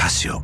カシオ。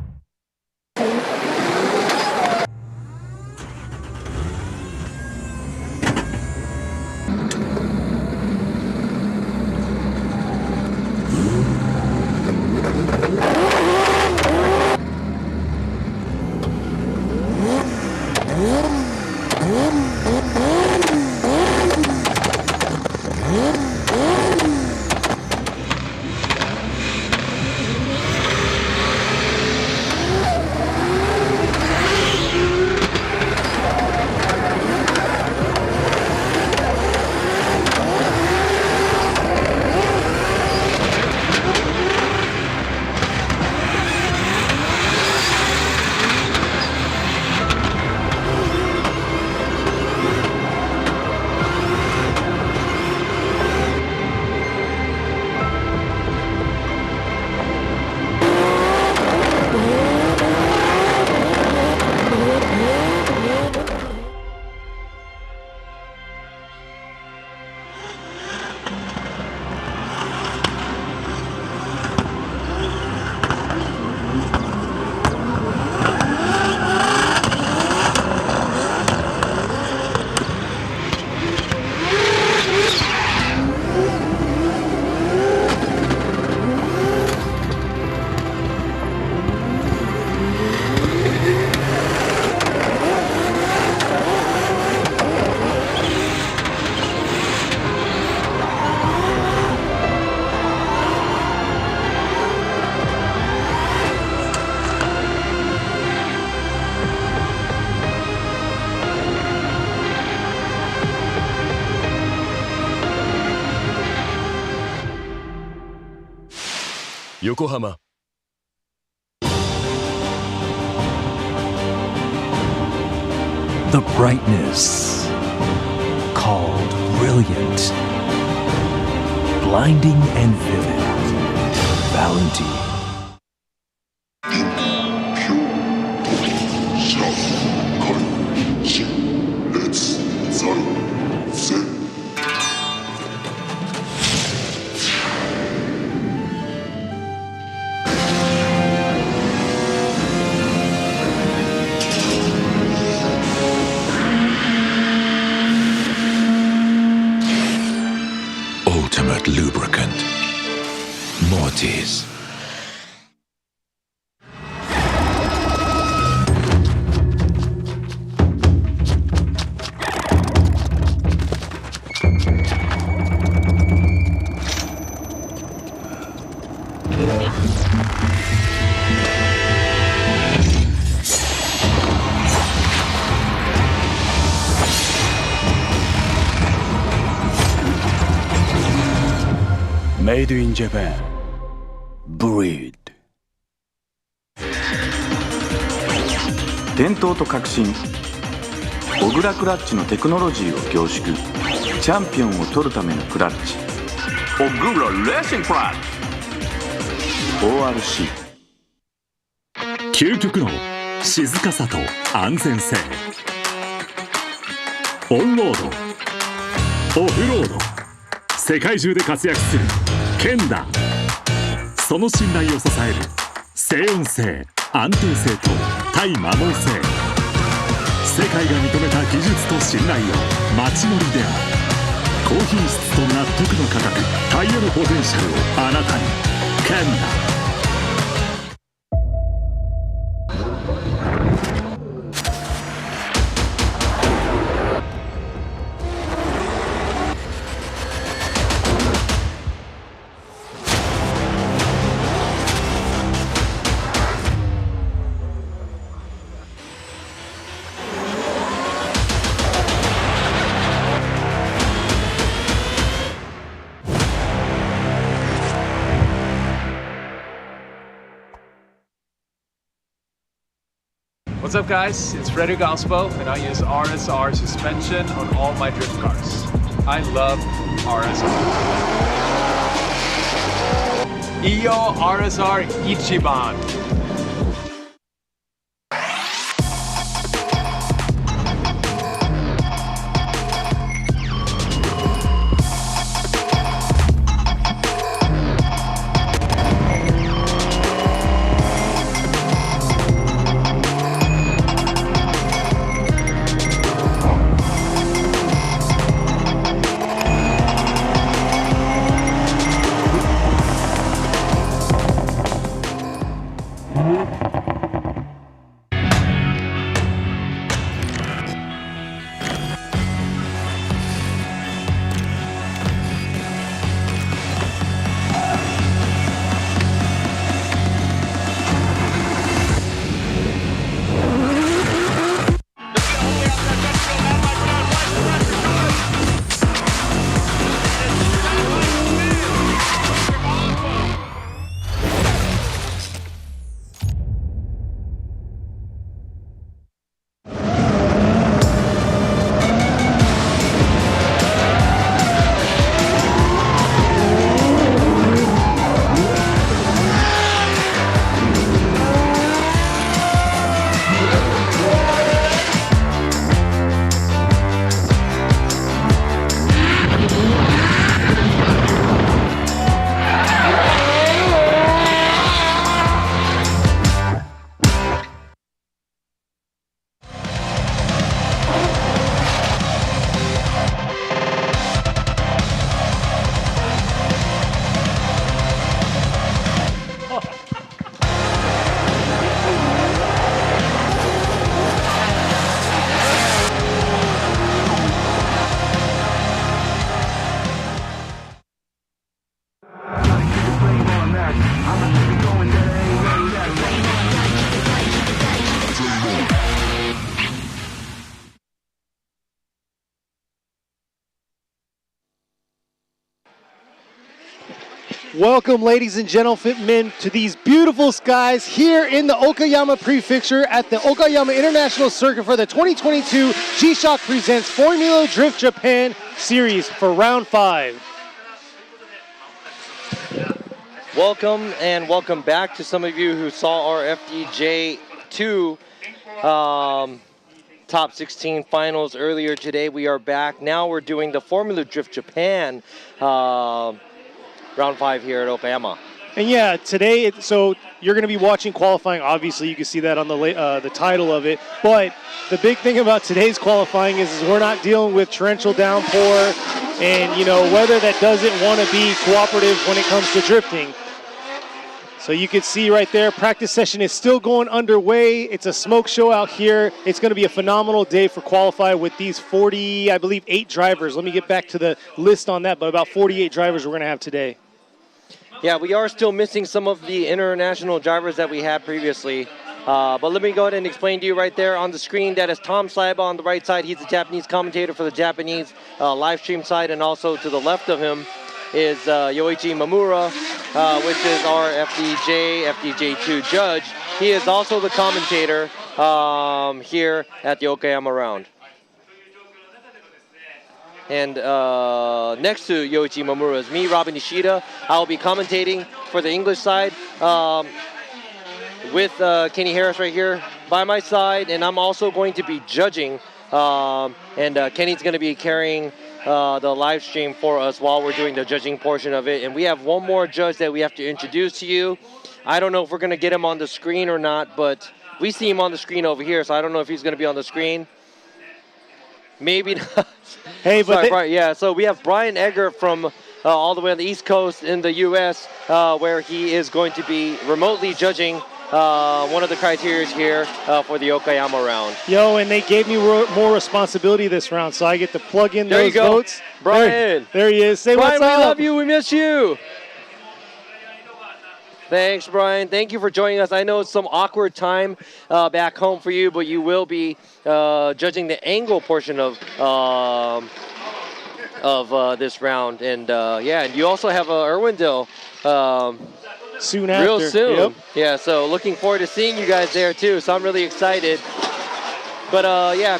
横浜。The brightness called brilliant, blinding and vivid, Valentine. Ultimate lubricant, Mortis. Made in Japan. Breed. 伝統と革新、小倉クラッチのテクノロジーを凝縮、チャンピオンを取るためのクラッチ、小倉レーシングクラッチ ORC。 究極の静かさと安全性、オンロード、オフロード、世界中で活躍するケンダ。その信頼を支える静音性、安定性と対摩耗性、世界が認めた技術と信頼を街乗りである。高品質と納得の価格、タイヤのポテンシャルをあなたに。ケンダ。What's up guys, it's Frederick Ospo and I use RSR suspension on all my drift cars. I love RSR. Iyo RSR Ichiban. Welcome, ladies and gentlemen, to these beautiful skies here in the Okayama Prefecture at the Okayama International Circuit for the 2022 G-Shock Presents Formula Drift Japan Series for Round 5. Welcome and welcome back to some of you who saw our FDJ2 Top 16 finals earlier today. We are back. Now we're doing the Formula Drift Japan Round 5 here at Okayama. And yeah, today, so you're going to be watching qualifying. Obviously, you can see that on the title of it. But the big thing about today's qualifying is we're not dealing with torrential downpour and, weather that doesn't want to be cooperative when it comes to drifting. So you can see right there, practice session is still going underway. It's a smoke show out here. It's going to be a phenomenal day for qualify with these 40, I believe, 8 drivers. Let me get back to the list on that, but about 48 drivers we're going to have today. Yeah, we are still missing some of the international drivers that we had previously. But let me go ahead and explain to you right there on the screen. That is Tom Saiba on the right side. He's the Japanese commentator for the Japanese live stream side. And also to the left of him is Yoichi Mamura, which is our FDJ2 judge. He is also the commentator here at the Okayama round. And next to Yoichi Mamura is me, Robin Nishida. I'll be commentating for the English side with Kenny Harris right here by my side. And I'm also going to be judging. Kenny's going to be carrying the live stream for us while we're doing the judging portion of it. And we have one more judge that we have to introduce to you. I don't know if we're going to get him on the screen or not, but we see him on the screen over here, so I don't know if he's going to be on the screen. Maybe not. Hey, but Brian, so we have Brian Egger from all the way on the East Coast in the U.S., where he is going to be remotely judging one of the criteria here for the Okayama round. Yo, and they gave me more responsibility this round, so I get to plug in there those votes. Brian. There he is. Say Brian, what's up. we love you. We miss you. Thanks, Brian. Thank you for joining us. I know it's some awkward time back home for you, but you will be judging the angle portion of this round. And and you also have Irwindale soon after. Real soon. Yep. Yeah, so looking forward to seeing you guys there too. So I'm really excited. But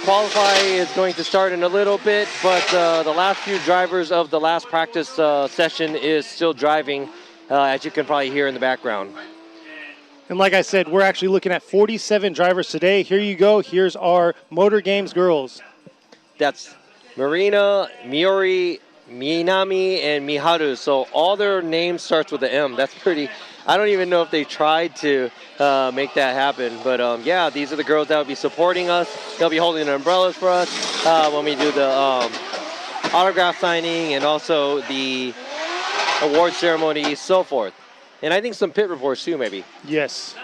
qualify is going to start in a little bit. But the last few drivers of the last practice session is still driving. As you can probably hear in the background. And like I said, we're actually looking at 47 drivers today. Here you go. Here's our Motor Games girls. That's Marina, Miori, Minami, and Miharu. So all their names starts with an M. That's pretty... I don't even know if they tried to make that happen. But these are the girls that will be supporting us. They'll be holding the umbrellas for us when we do the autograph signing and also the award ceremony, so forth. And I think some pit reports too, maybe. Yes.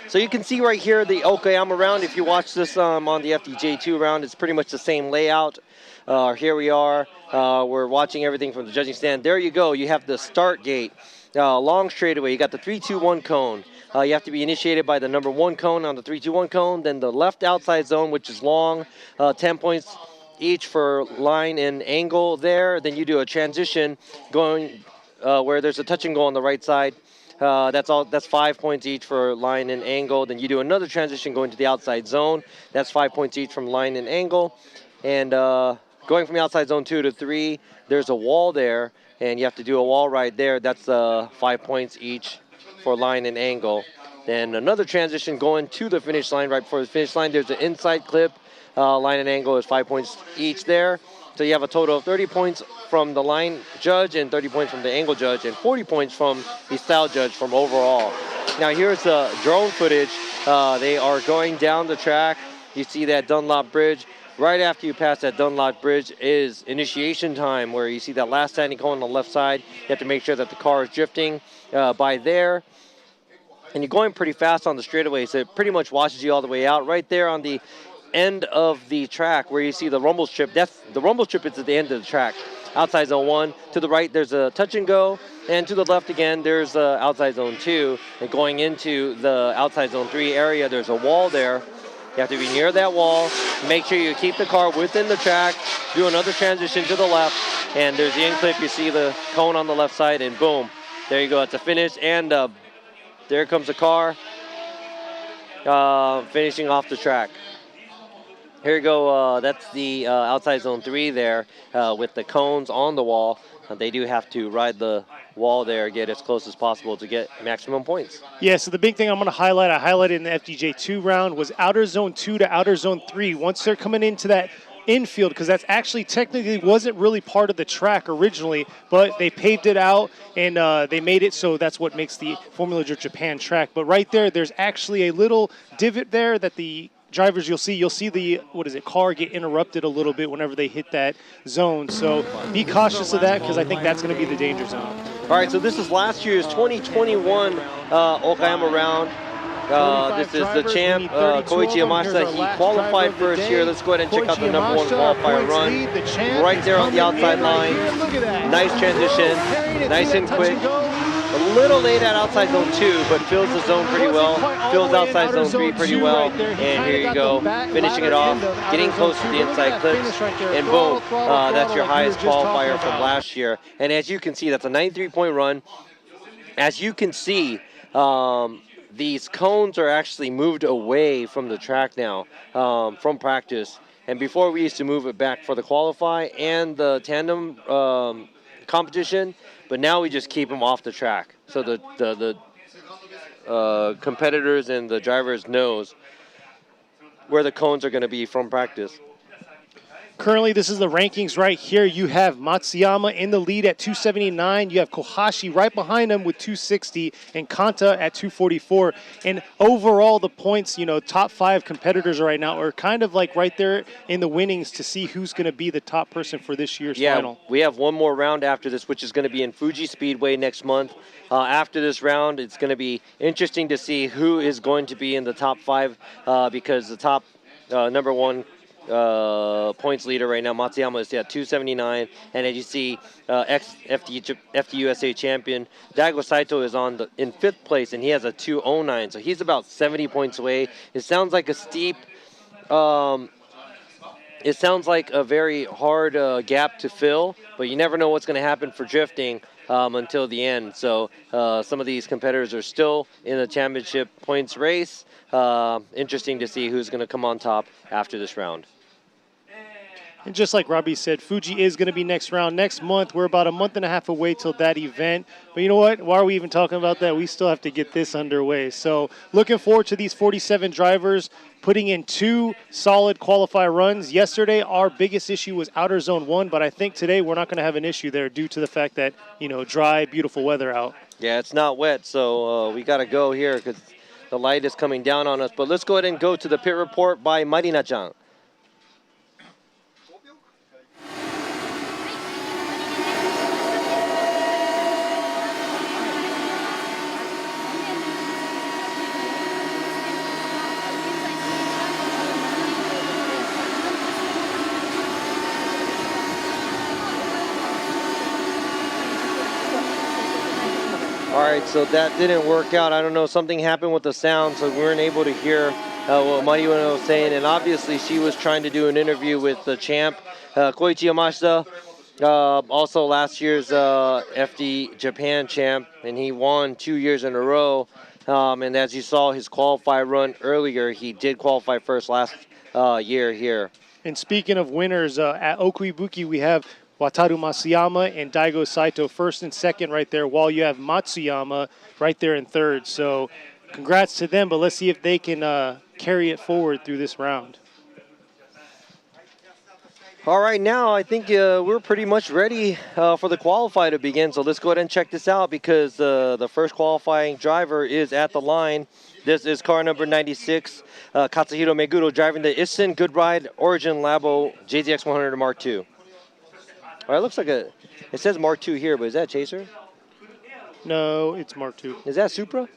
So you can see right here the Okayama round. If you watch this on the FDJ2 round, it's pretty much the same layout. Here we are. We're watching everything from the judging stand. There you go. You have the start gate. Long straightaway. You got the 3-2-1 cone. You have to be initiated by the number 1 cone on the 3-2-1 cone. Then the left outside zone, which is long, 10 points each for line and angle there. Then you do a transition going where there's a touch and go on the right side. That's 5 points each for line and angle. Then you do another transition going to the outside zone. That's 5 points each from line and angle. And going from the outside zone 2 to 3, there's a wall there, and you have to do a wall right there. That's 5 points each for line and angle. Then another transition going to the finish line. Right before the finish line, there's an inside clip. Line and angle is 5 points each there. So you have a total of 30 points from the line judge and 30 points from the angle judge and 40 points from the style judge from overall. Now here's the drone footage. They are going down the track. You see that Dunlop Bridge. Right after you pass that Dunlop Bridge is initiation time, where you see that last standing cone on the left side. You have to make sure that the car is drifting by there. And you're going pretty fast on the straightaway, so it pretty much washes you all the way out. Right there on the end of the track where you see the rumble strip. The rumble strip is at the end of the track. Outside zone 1. To the right, there's a touch and go. And to the left again, there's outside zone 2. And going into the outside zone 3 area, there's a wall there. You have to be near that wall. Make sure you keep the car within the track. Do another transition to the left. And there's the end clip. You see the cone on the left side, and boom, there you go. It's a finish, and there comes the car finishing off the track. Here you go. That's the outside zone 3 there with the cones on the wall. They do have to ride the wall there, get as close as possible to get maximum points. Yeah, so the big thing I'm going to highlight, I highlighted in the FDJ2 round, was outer zone 2 to outer zone 3. Once they're coming into that infield, because that's actually technically wasn't really part of the track originally, but they paved it out and they made it so that's what makes the Formula Japan track. But right there, there's actually a little divot there that the drivers you'll see the car get interrupted a little bit whenever they hit that zone. So be cautious of that because I think that's going to be the danger zone. All right, so this is last year's 2021 Okayama round. This is the champ, Koichi Yamashita. He qualified first here. Let's go ahead and check out the number 1 qualifier run. Right there on the outside line. Nice transition, nice and quick. A little late at outside zone 2, but fills the zone pretty well. Fills outside zone 3 pretty well. And here you go, finishing it off, getting close to the inside clips. And boom, that's your highest qualifier from last year. And as you can see, that's a 93-point run. As you can see, these cones are actually moved away from the track now, from practice. And before we used to move it back for the qualify and the tandem competition, but now we just keep them off the track. So the competitors and the drivers knows where the cones are going to be from practice. Currently, this is the rankings right here. You have Matsuyama in the lead at 279. You have Kohashi right behind him with 260 and Kanta at 244. And overall, the points, top 5 competitors right now are kind of like right there in the winnings to see who's going to be the top person for this year's final. We have one more round after this, which is going to be in Fuji Speedway next month. After this round, it's going to be interesting to see who is going to be in the top 5 because the top number 1 points leader right now, Matsuyama, is at 279, and as you see, ex-FDUSA champion Daigo Saito is in 5th place, and he has a 209, so he's about 70 points away. It sounds like a steep, it sounds like a very hard gap to fill, but you never know what's going to happen for drifting until the end. So some of these competitors are still in the championship points race. Interesting to see who's going to come on top after this round. And just like Robbie said, Fuji is going to be next round next month. We're about a month and a half away till that event. But you know what? Why are we even talking about that? We still have to get this underway. So looking forward to these 47 drivers putting in 2 solid qualifier runs. Yesterday, our biggest issue was outer zone 1, but I think today we're not going to have an issue there due to the fact that, dry, beautiful weather out. Yeah, it's not wet, so we got to go here because the light is coming down on us. But let's go ahead and go to the pit report by Marina-chan. All right, so that didn't work out. I don't know, something happened with the sound, so we weren't able to hear what Marina was saying. And obviously, she was trying to do an interview with the champ, Koichi Yamashita, also last year's FD Japan champ, and he won 2 years in a row. And as you saw his qualify run earlier, he did qualify first last year here. And speaking of winners, at Okuibuki, we have Wataru Matsuyama and Daigo Saito first and second right there, while you have Matsuyama right there in third. So congrats to them, but let's see if they can carry it forward through this round. All right, now I think we're pretty much ready for the qualify to begin. So let's go ahead and check this out because the first qualifying driver is at the line. This is car number 96, Katsuhiro Meguro, driving the Isen Good Ride Origin Labo JZX 100 Mark II. All right, looks like it says Mark II here, but is that Chaser? No, it's Mark II. Is that Supra?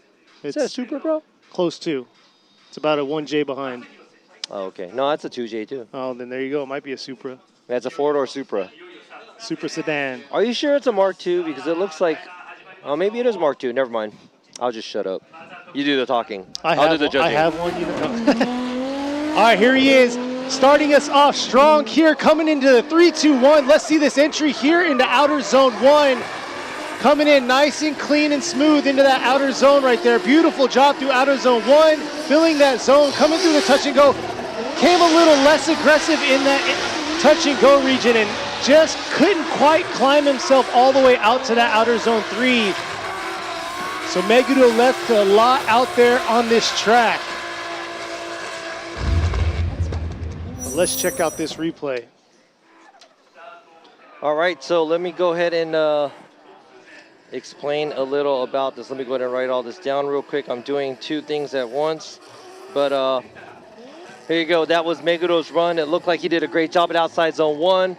Is that a Supra, bro? Close to. It's about a 1J behind. Oh, okay. No, that's a 2J too. Oh, then there you go. It might be a Supra. That's a 4-door Supra. Supra sedan. Are you sure it's a Mark II? Because it looks like, oh, maybe it is Mark II. Never mind. I'll just shut up. You do the talking. I'll do the judging. I have one. All right, here he is. starting us off strong here, coming into the 3-2-1. Let's see this entry here into outer zone 1. Coming in nice and clean and smooth into that outer zone right there. Beautiful job through outer zone 1, filling that zone, coming through the touch and go. Came a little less aggressive in that touch and go region and just couldn't quite climb himself all the way out to that outer zone 3. So Meguro left a lot out there on this track. Let's check out this replay. All right, so let me go ahead and explain a little about this. Let me go ahead and write all this down real quick. I'm doing two things at once, but here you go. That was Meguro's run. It looked like he did a great job at outside zone 1.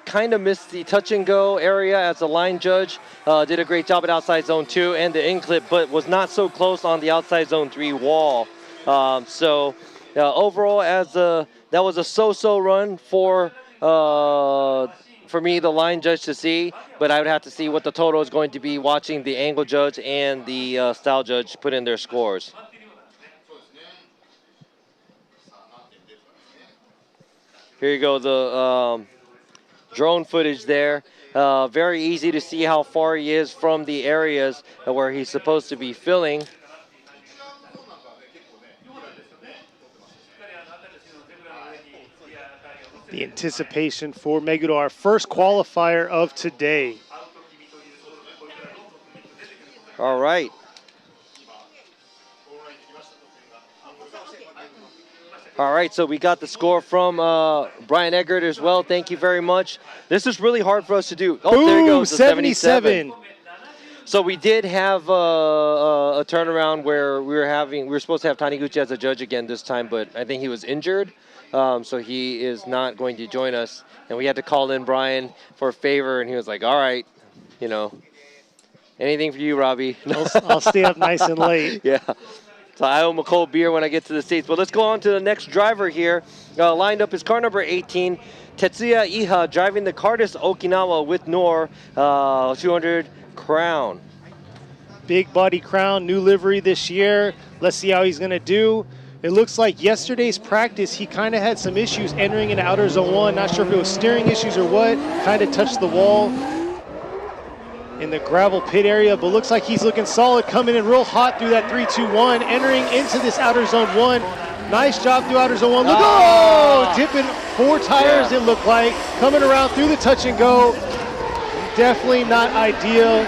Kind of missed the touch and go area as a line judge. Did a great job at outside zone 2 and the in clip, but was not so close on the outside zone 3 wall. So overall, that was a so-so run for me, the line judge, to see, but I would have to see what the total is going to be watching the angle judge and the style judge put in their scores. Here you go, the drone footage there. Very easy to see how far he is from the areas where he's supposed to be filling. The anticipation for Meguro, our first qualifier of today. All right. All right, so we got the score from Brian Eggert as well. Thank you very much. This is really hard for us to do. Oh, boom, there he goes, the 77. So we did have a turnaround where we were supposed to have Taniguchi as a judge again this time, but I think he was injured. So he is not going to join us. And we had to call in Brian for a favor, and he was like, all right, you know, anything for you, Robbie. I'll stay up nice and late. Yeah. So I owe him a cold beer when I get to the States. But let's go on to the next driver here. Lined up is car number 18, Tetsuya Iha, driving the Cardis Okinawa with Nor 200 Crown. Big body Crown, new livery this year. Let's see how he's going to do. It looks like yesterday's practice, he kind of had some issues entering into outer zone 1. Not sure if it was steering issues or what. Kind of touched the wall in the gravel pit area, but looks like he's looking solid, coming in real hot through that 3-2-1, entering into this outer zone 1. Nice job through outer zone 1. Look, dipping 4 tires, it looked like, coming around through the touch and go. Definitely not ideal.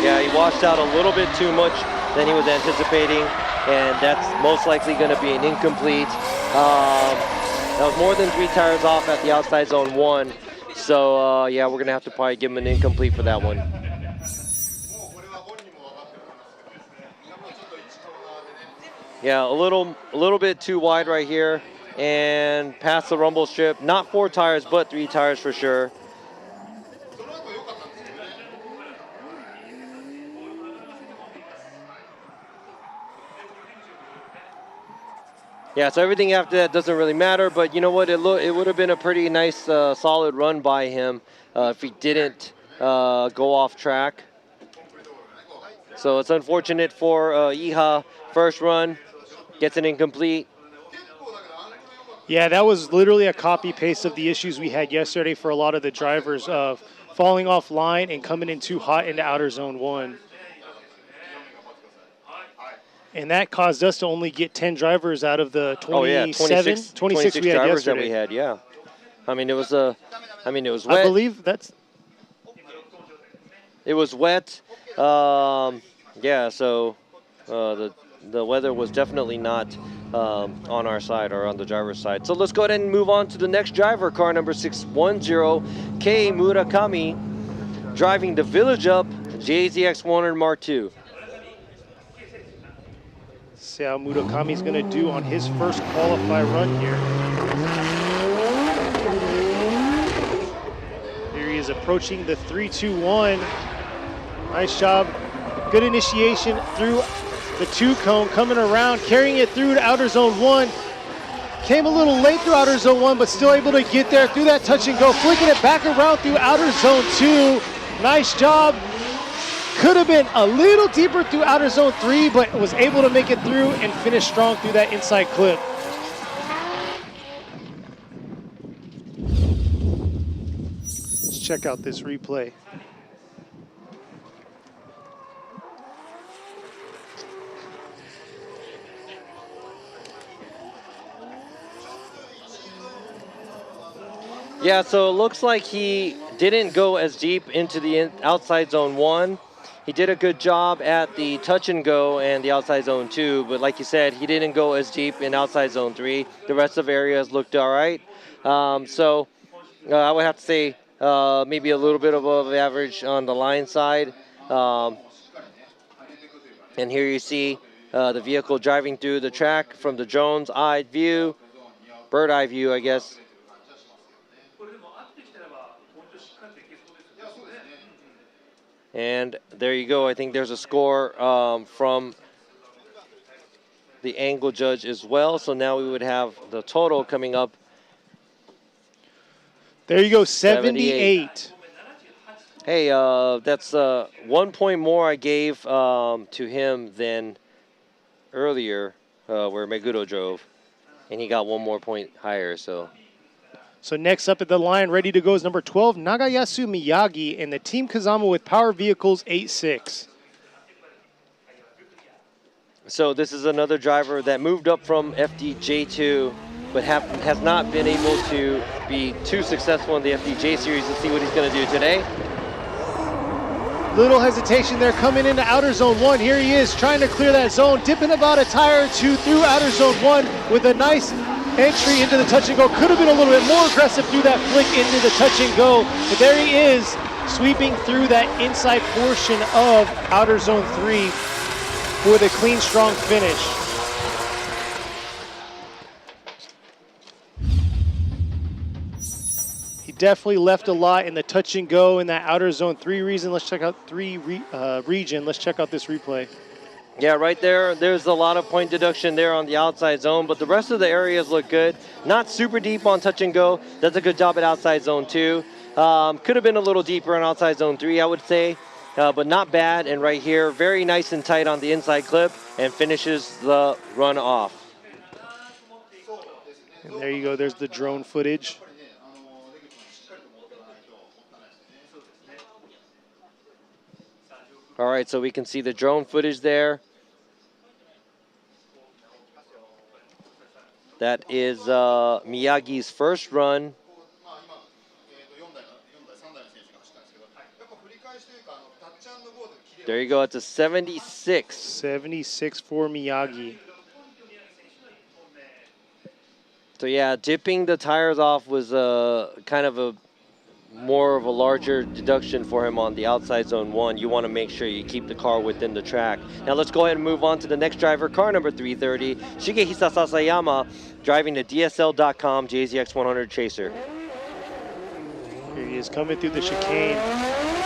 Yeah, he washed out a little bit too much than he was anticipating, and that's most likely going to be an incomplete. That was more than 3 tires off at the outside zone 1. So, yeah, we're going to have to probably give him an incomplete for that one. Yeah, a little bit too wide right here and past the rumble strip. Not 4 tires, but 3 tires for sure. Yeah, so everything after that doesn't really matter, but you know what? It would have been a pretty nice, solid run by him if he didn't go off track. So it's unfortunate for Iha. First run, gets an incomplete. Yeah, that was literally a copy-paste of the issues we had yesterday for a lot of the drivers of falling off line and coming in too hot into outer zone 1. And that caused us to only get 10 drivers out of the 26 we had drivers yesterday. That we had, yeah. I mean, it was wet. I believe that's... It was wet. Yeah, so the weather was definitely not on our side or on the driver's side. So let's go ahead and move on to the next driver, car number 610, Kei Murakami, driving the Village Up JZX 100 Mark II. See how Murakami's going to do on his first qualify run here. Here he is approaching the 3-2-1. Nice job. Good initiation through the 2-cone, coming around, carrying it through to outer zone 1. Came a little late through outer zone 1, but still able to get there through that touch and go, flicking it back around through outer zone 2. Nice job. Could have been a little deeper through outer zone 3, but was able to make it through and finish strong through that inside clip. check out this replay. Yeah, so it looks like he didn't go as deep into the outside zone 1. He did a good job at the touch and go and the outside zone 2, but like you said, he didn't go as deep in outside zone 3. The rest of areas looked all right. I would have to say maybe a little bit above average on the line side. And here you see the vehicle driving through the track from the drone's eye view, bird eye view, I guess. And there you go. I think there's a score from the angle judge as well. So now we would have the total coming up. There you go, 78. Hey, that's 1 point more I gave to him than earlier where Meguro drove. And he got 1 more point higher, so. So next up at the line, ready to go is number 12, Nagayasu Miyagi, and the Team Kazama with Power Vehicles 8-6. So this is another driver that moved up from FDJ2, but has not been able to be too successful in the FDJ series. Let's see what he's going to do today. Little hesitation there coming into outer zone 1. Here he is trying to clear that zone, dipping about a tire or two through outer zone 1 with a nice entry into the touch and go. Could have been a little bit more aggressive through that flick into the touch and go, but there he is sweeping through that inside portion of outer zone 3 with a clean, strong finish. He definitely left a lot in the touch and go in that outer zone 3 region. Let's check out region. Let's check out this replay. Yeah, right there, there's a lot of point deduction there on the outside zone, but the rest of the areas look good. Not super deep on touch and go. Does a good job at outside zone 2. Could have been a little deeper on outside zone 3, I would say, but not bad. And right here, very nice and tight on the inside clip and finishes the run off. And there you go, there's the drone footage. All right, so we can see the drone footage there. That is Miyagi's first run. There you go, it's a 76. 76 for Miyagi. So yeah, dipping the tires off was kind of more of a larger deduction for him on the outside zone 1. You want to make sure you keep the car within the track. Now let's go ahead and move on to the next driver, car number 330, Shigehisa Sasayama, driving the DSL.com JZX 100 Chaser. Here he is coming through the chicane.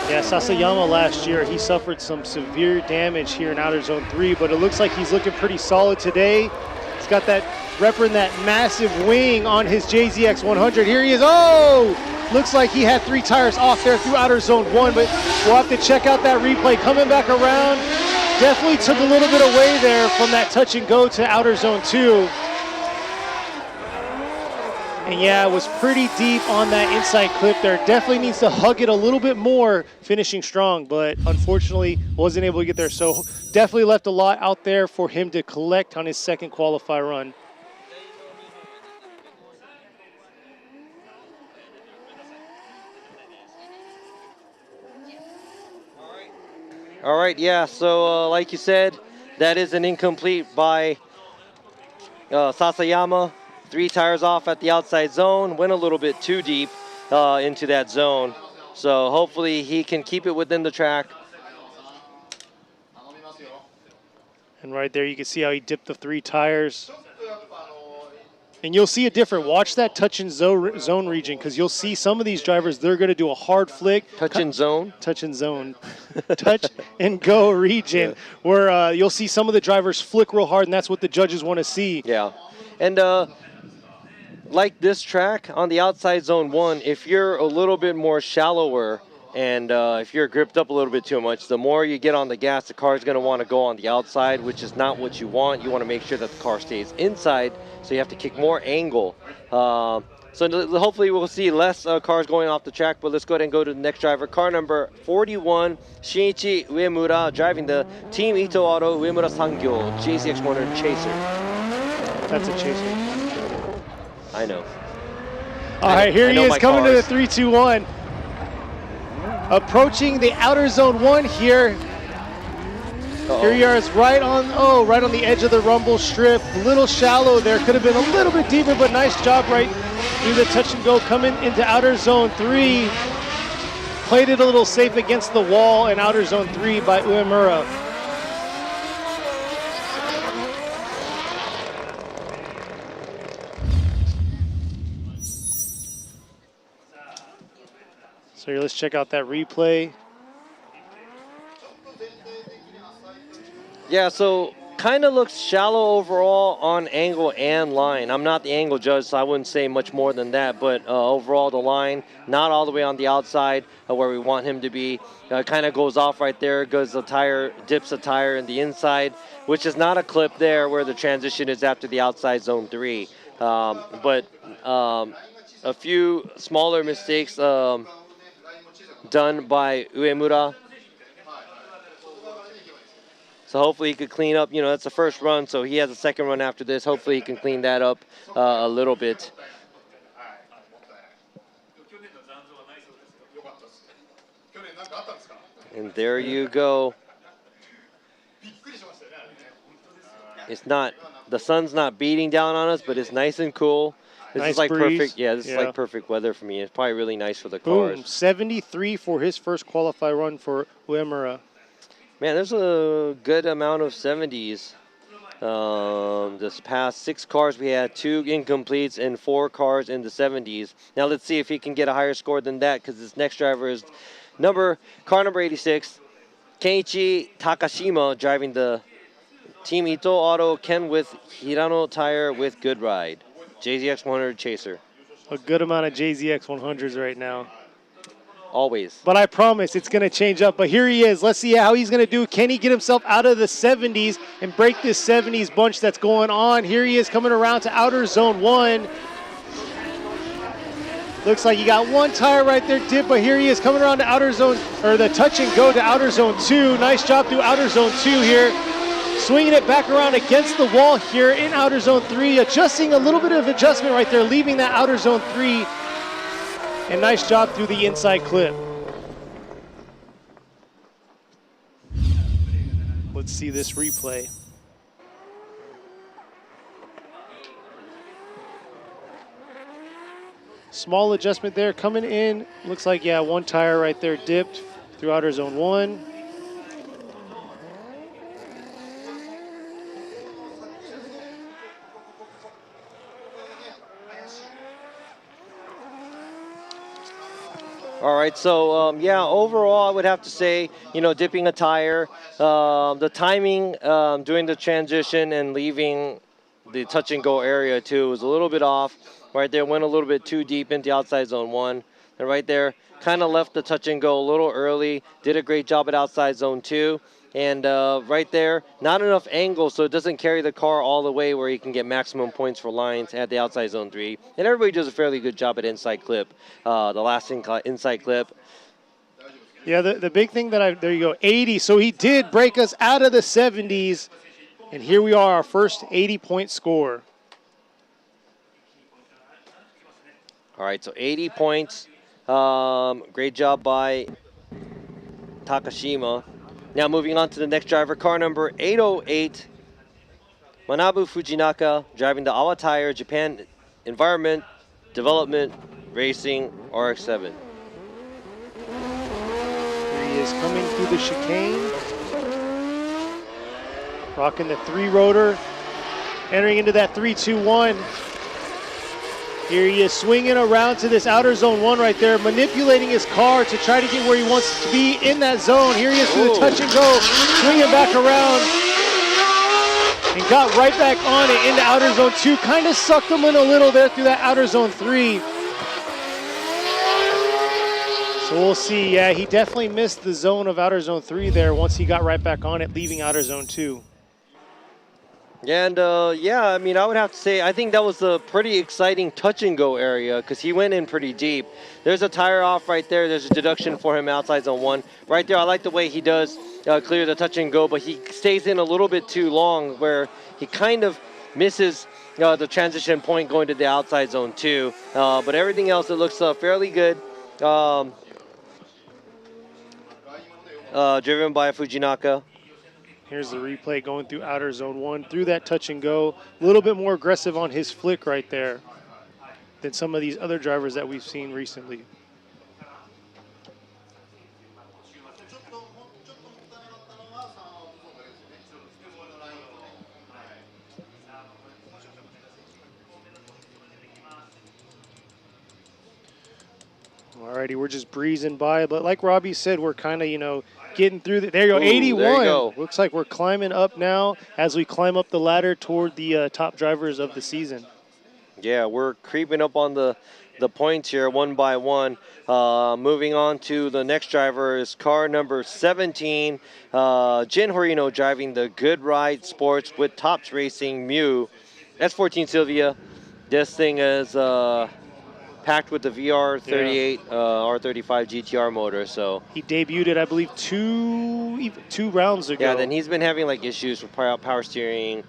Yeah, Sasayama last year, he suffered some severe damage here in outer zone 3, but it looks like he's looking pretty solid today. He's got that repping that massive wing on his JZX 100. Here he is. Oh! Looks like he had 3 tires off there through outer zone 1, but we'll have to check out that replay. Coming back around, definitely took a little bit away there from that touch and go to outer zone 2. And yeah, it was pretty deep on that inside clip there. Definitely needs to hug it a little bit more, finishing strong, but unfortunately wasn't able to get there. So definitely left a lot out there for him to collect on his second qualify run. All right, yeah, so like you said, that is an incomplete by Sasayama. 3 tires off at the outside zone, went a little bit too deep into that zone. So hopefully he can keep it within the track. And right there you can see how he dipped the 3 tires. And you'll see a different, watch that touch and zone region, because you'll see some of these drivers, they're going to do a hard flick. Touch and zone? Touch and zone. Touch and go region, where you'll see some of the drivers flick real hard, and that's what the judges want to see. Yeah. And like this track on the outside zone 1, if you're a little bit more shallower and if you're gripped up a little bit too much, the more you get on the gas, the car is going to want to go on the outside, which is not what you want. You want to make sure that the car stays inside, so you have to kick more angle. So hopefully we'll see less cars going off the track, but let's go ahead and go to the next driver. Car number 41, Shinichi Uemura, driving the Team Ito Auto Uemura Sangyo JZX100 Chaser. That's a chaser. I know. All right, here he is coming cars. to the 3-2-1. Approaching the outer zone 1 here. Here he is right on the edge of the rumble strip. A little shallow there. Could have been a little bit deeper, but nice job right through the touch and go coming into outer zone 3. Played it a little safe against the wall in outer zone 3 by Uemura. So here, let's check out that replay. Yeah, so kind of looks shallow overall on angle and line. I'm not the angle judge, so I wouldn't say much more than that, but overall the line, not all the way on the outside where we want him to be. Kind of goes off right there, dips the tire in the inside, which is not a clip there where the transition is after the outside zone 3. But a few smaller mistakes done by Uemura. So hopefully he could clean up, that's the first run, so he has a second run after this. Hopefully he can clean that up a little bit. And there you go. It's not, the sun's not beating down on us, but it's nice and cool. This is like breeze. perfect. Yeah, this is like perfect weather for me. It's probably really nice for the cars. Boom, 73 for his first qualify run for Uemura. Man, there's a good amount of 70s. This past 6 cars, we had 2 incompletes and 4 cars in the 70s. Now let's see if he can get a higher score than that, because this next driver is car number 86, Kenichi Takashima, driving the Team Ito Auto Ken with Hirano tire with Good Ride, JZX100 Chaser. A good amount of JZX 100s right now. Always. But I promise it's going to change up. But here he is. Let's see how he's going to do. Can he get himself out of the 70s and break this 70s bunch that's going on? Here he is coming around to outer zone 1. Looks like he got 1 tire right there, dip, but here he is coming around to outer zone, or the touch and go to outer zone 2. Nice job through outer zone 2 here. Swinging it back around against the wall here in outer zone 3. Adjusting a little bit of adjustment right there, leaving that outer zone 3. And nice job through the inside clip. Let's see this replay. Small adjustment there coming in. Looks like, 1 tire right there dipped through outer zone 1. All right, so overall I would have to say, dipping a tire, the timing during the transition and leaving the touch and go area too was a little bit off. Right there, went a little bit too deep into outside zone 1. And right there, kind of left the touch and go a little early, did a great job at outside zone 2. And right there, not enough angle, so it doesn't carry the car all the way where you can get maximum points for lines at the outside zone 3. And everybody does a fairly good job at inside clip, the last inside clip. Yeah, the big thing there you go, 80. So he did break us out of the 70s. And here we are, our first 80-point score. All right, so 80 points. Great job by Takashima. Now moving on to the next driver, car number 808, Manabu Fujinaka, driving the Awa Tire Japan Environment Development Racing RX-7. Here he is coming through the chicane. Rocking the 3-rotor, entering into that 3-2-1. Here he is swinging around to this outer zone 1 right there, manipulating his car to try to get where he wants to be in that zone. Here he is through the touch and go, swinging back around, and got right back on it into outer zone 2. Kind of sucked him in a little there through that outer zone 3. So we'll see. Yeah, he definitely missed the zone of outer zone 3 there once he got right back on it, leaving outer zone 2. And yeah, I mean, I would have to say, I think that was a pretty exciting touch and go area because he went in pretty deep. There's a tire off right there. There's a deduction for him outside zone 1. Right there, I like the way he does clear the touch and go, but he stays in a little bit too long where he kind of misses the transition point going to the outside zone 2. But everything else, it looks fairly good. Driven by Fujinaka. Here's the replay going through outer zone 1, through that touch and go. A little bit more aggressive on his flick right there than some of these other drivers that we've seen recently. Alrighty, we're just breezing by, but like Robbie said, we're kind of, you know, getting through the, there you go, 81. There you go. Looks like we're climbing up now as we climb up the ladder toward the top drivers of the season. Yeah, we're creeping up on the points here one by one. Moving on to the next driver is car number 17, Jin Horino, driving the Good Ride Sports with Tops Racing Mew S14 Silvia. This thing is packed with the VR38 R35 GTR motor. So he debuted it, I believe, two rounds ago. Yeah, then he's been having like issues with power steering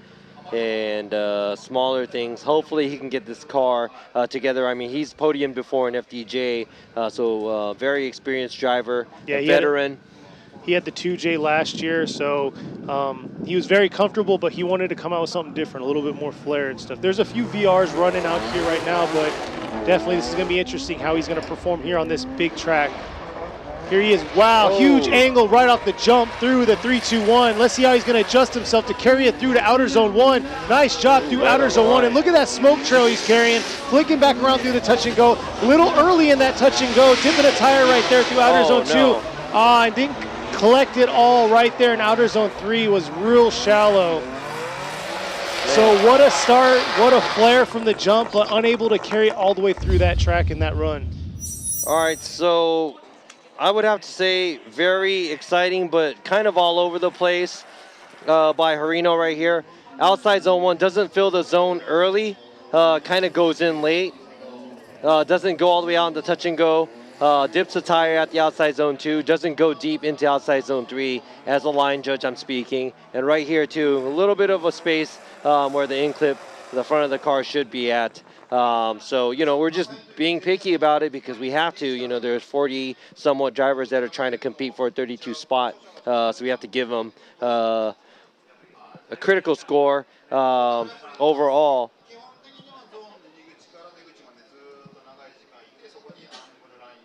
and smaller things. Hopefully he can get this car together. I mean, he's podiumed before in FDJ, so very experienced driver, a veteran. He had the 2J last year, so he was very comfortable, but he wanted to come out with something different, a little bit more flair and stuff. There's a few VRs running out here right now, but definitely this is going to be interesting how he's going to perform here on this big track. Here he is. Wow, huge angle right off the jump through the 3-2-1. Let's see how he's going to adjust himself to carry it through to outer zone 1. Nice job through outer zone 1. And look at that smoke trail he's carrying. Flicking back around through the touch and go. A little early in that touch and go. Dipping a tire right there through outer zone 2. And didn't collect it all right there in outer zone 3. Was real shallow. So what a start, what a flare from the jump, but unable to carry it all the way through that track in that run. All right, so I would have to say very exciting, but kind of all over the place by Horino right here. Outside zone 1, doesn't fill the zone early, kind of goes in late. Doesn't go all the way out in the touch and go. Dips a tire at the outside zone 2, doesn't go deep into outside zone 3 as a line judge I'm speaking. And right here too, a little bit of a space where the in-clip, the front of the car should be at. So, you know, we're just being picky about it because we have to. You know, there's 40 somewhat drivers that are trying to compete for a 32 spot. So we have to give them a critical score overall.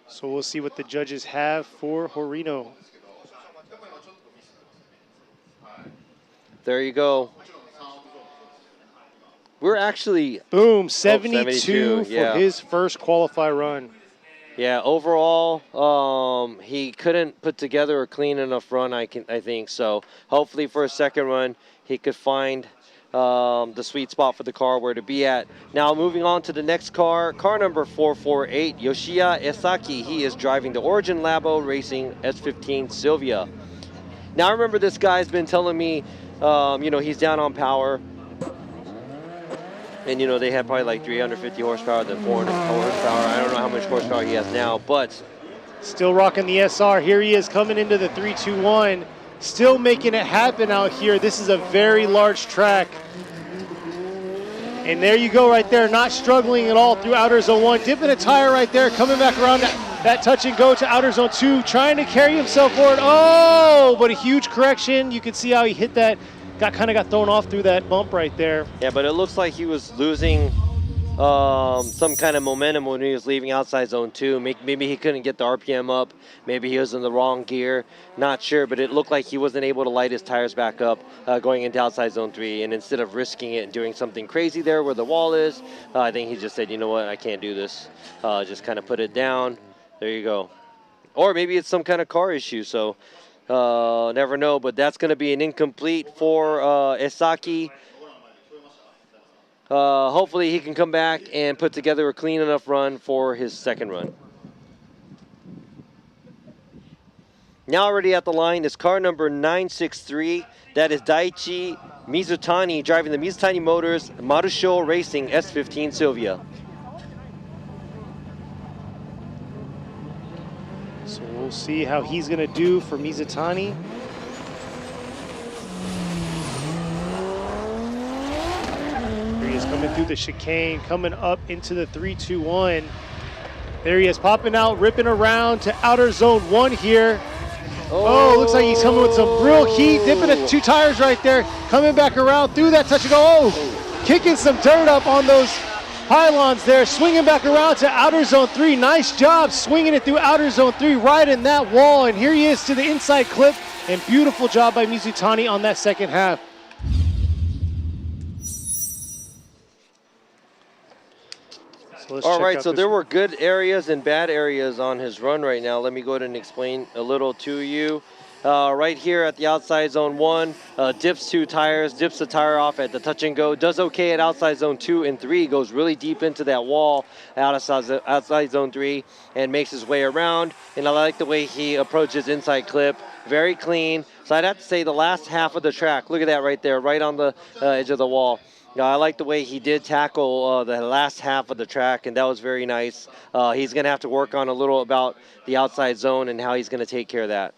So we'll see what the judges have for Horino. There you go. We're actually... Boom, 72 for his first qualify run. Yeah, overall, he couldn't put together a clean enough run, I think. So hopefully for a second run, he could find the sweet spot for the car where to be at. Now moving on to the next car, car number 448, Yoshiya Esaki. He is driving the Origin Labo Racing S15 Silvia. Now I remember this guy's been telling me, you know, he's down on power. And, you know, they had probably like 350 horsepower, then 400 horsepower. I don't know how much horsepower he has now, but... Still rocking the SR. Here he is coming into the 3-2-1. Still making it happen out here. This is a very large track. And there you go right there. Not struggling at all through outer zone 1. Dipping a tire right there. Coming back around that touch and go to outer zone 2. Trying to carry himself forward. Oh, but a huge correction. You can see how he hit that. Kind of got thrown off through that bump right there. Yeah, but it looks like he was losing some kind of momentum when he was leaving outside zone 2. Maybe he couldn't get the RPM up. Maybe he was in the wrong gear. Not sure, but it looked like he wasn't able to light his tires back up going into outside zone 3. And instead of risking it and doing something crazy there where the wall is, I think he just said, you know what, I can't do this. Just kind of put it down. There you go. Or maybe it's some kind of car issue, so never know. But that's going to be an incomplete for Esaki. Hopefully he can come back and put together a clean enough run for his second run. Now already at the line is car number 963. That is Daichi Mizutani driving the Mizutani Motors Marusho Racing S15 Sylvia. So we'll see how he's going to do for Mizutani. Here he is coming through the chicane, coming up into the 3-2-1. There he is, popping out, ripping around to outer zone 1 here. Oh, looks like he's coming with some real heat, dipping at 2 tires right there, coming back around through that touch and go. Oh, kicking some dirt up on those pylons there, swinging back around to outer zone 3. Nice job swinging it through outer zone 3, right in that wall. And here he is to the inside clip, and beautiful job by Mizutani on that second half. All right, so there were good areas and bad areas on his run right now. Let me go ahead and explain a little to you. Right here at the outside zone 1, dips 2 tires, dips the tire off at the touch and go, does okay at outside zone 2 and 3, goes really deep into that wall outside zone 3 and makes his way around. And I like the way he approaches inside clip, very clean. So I'd have to say the last half of the track, look at that right there, right on the edge of the wall. I like the way he did tackle the last half of the track, and that was very nice. He's going to have to work on a little about the outside zone and how he's going to take care of that.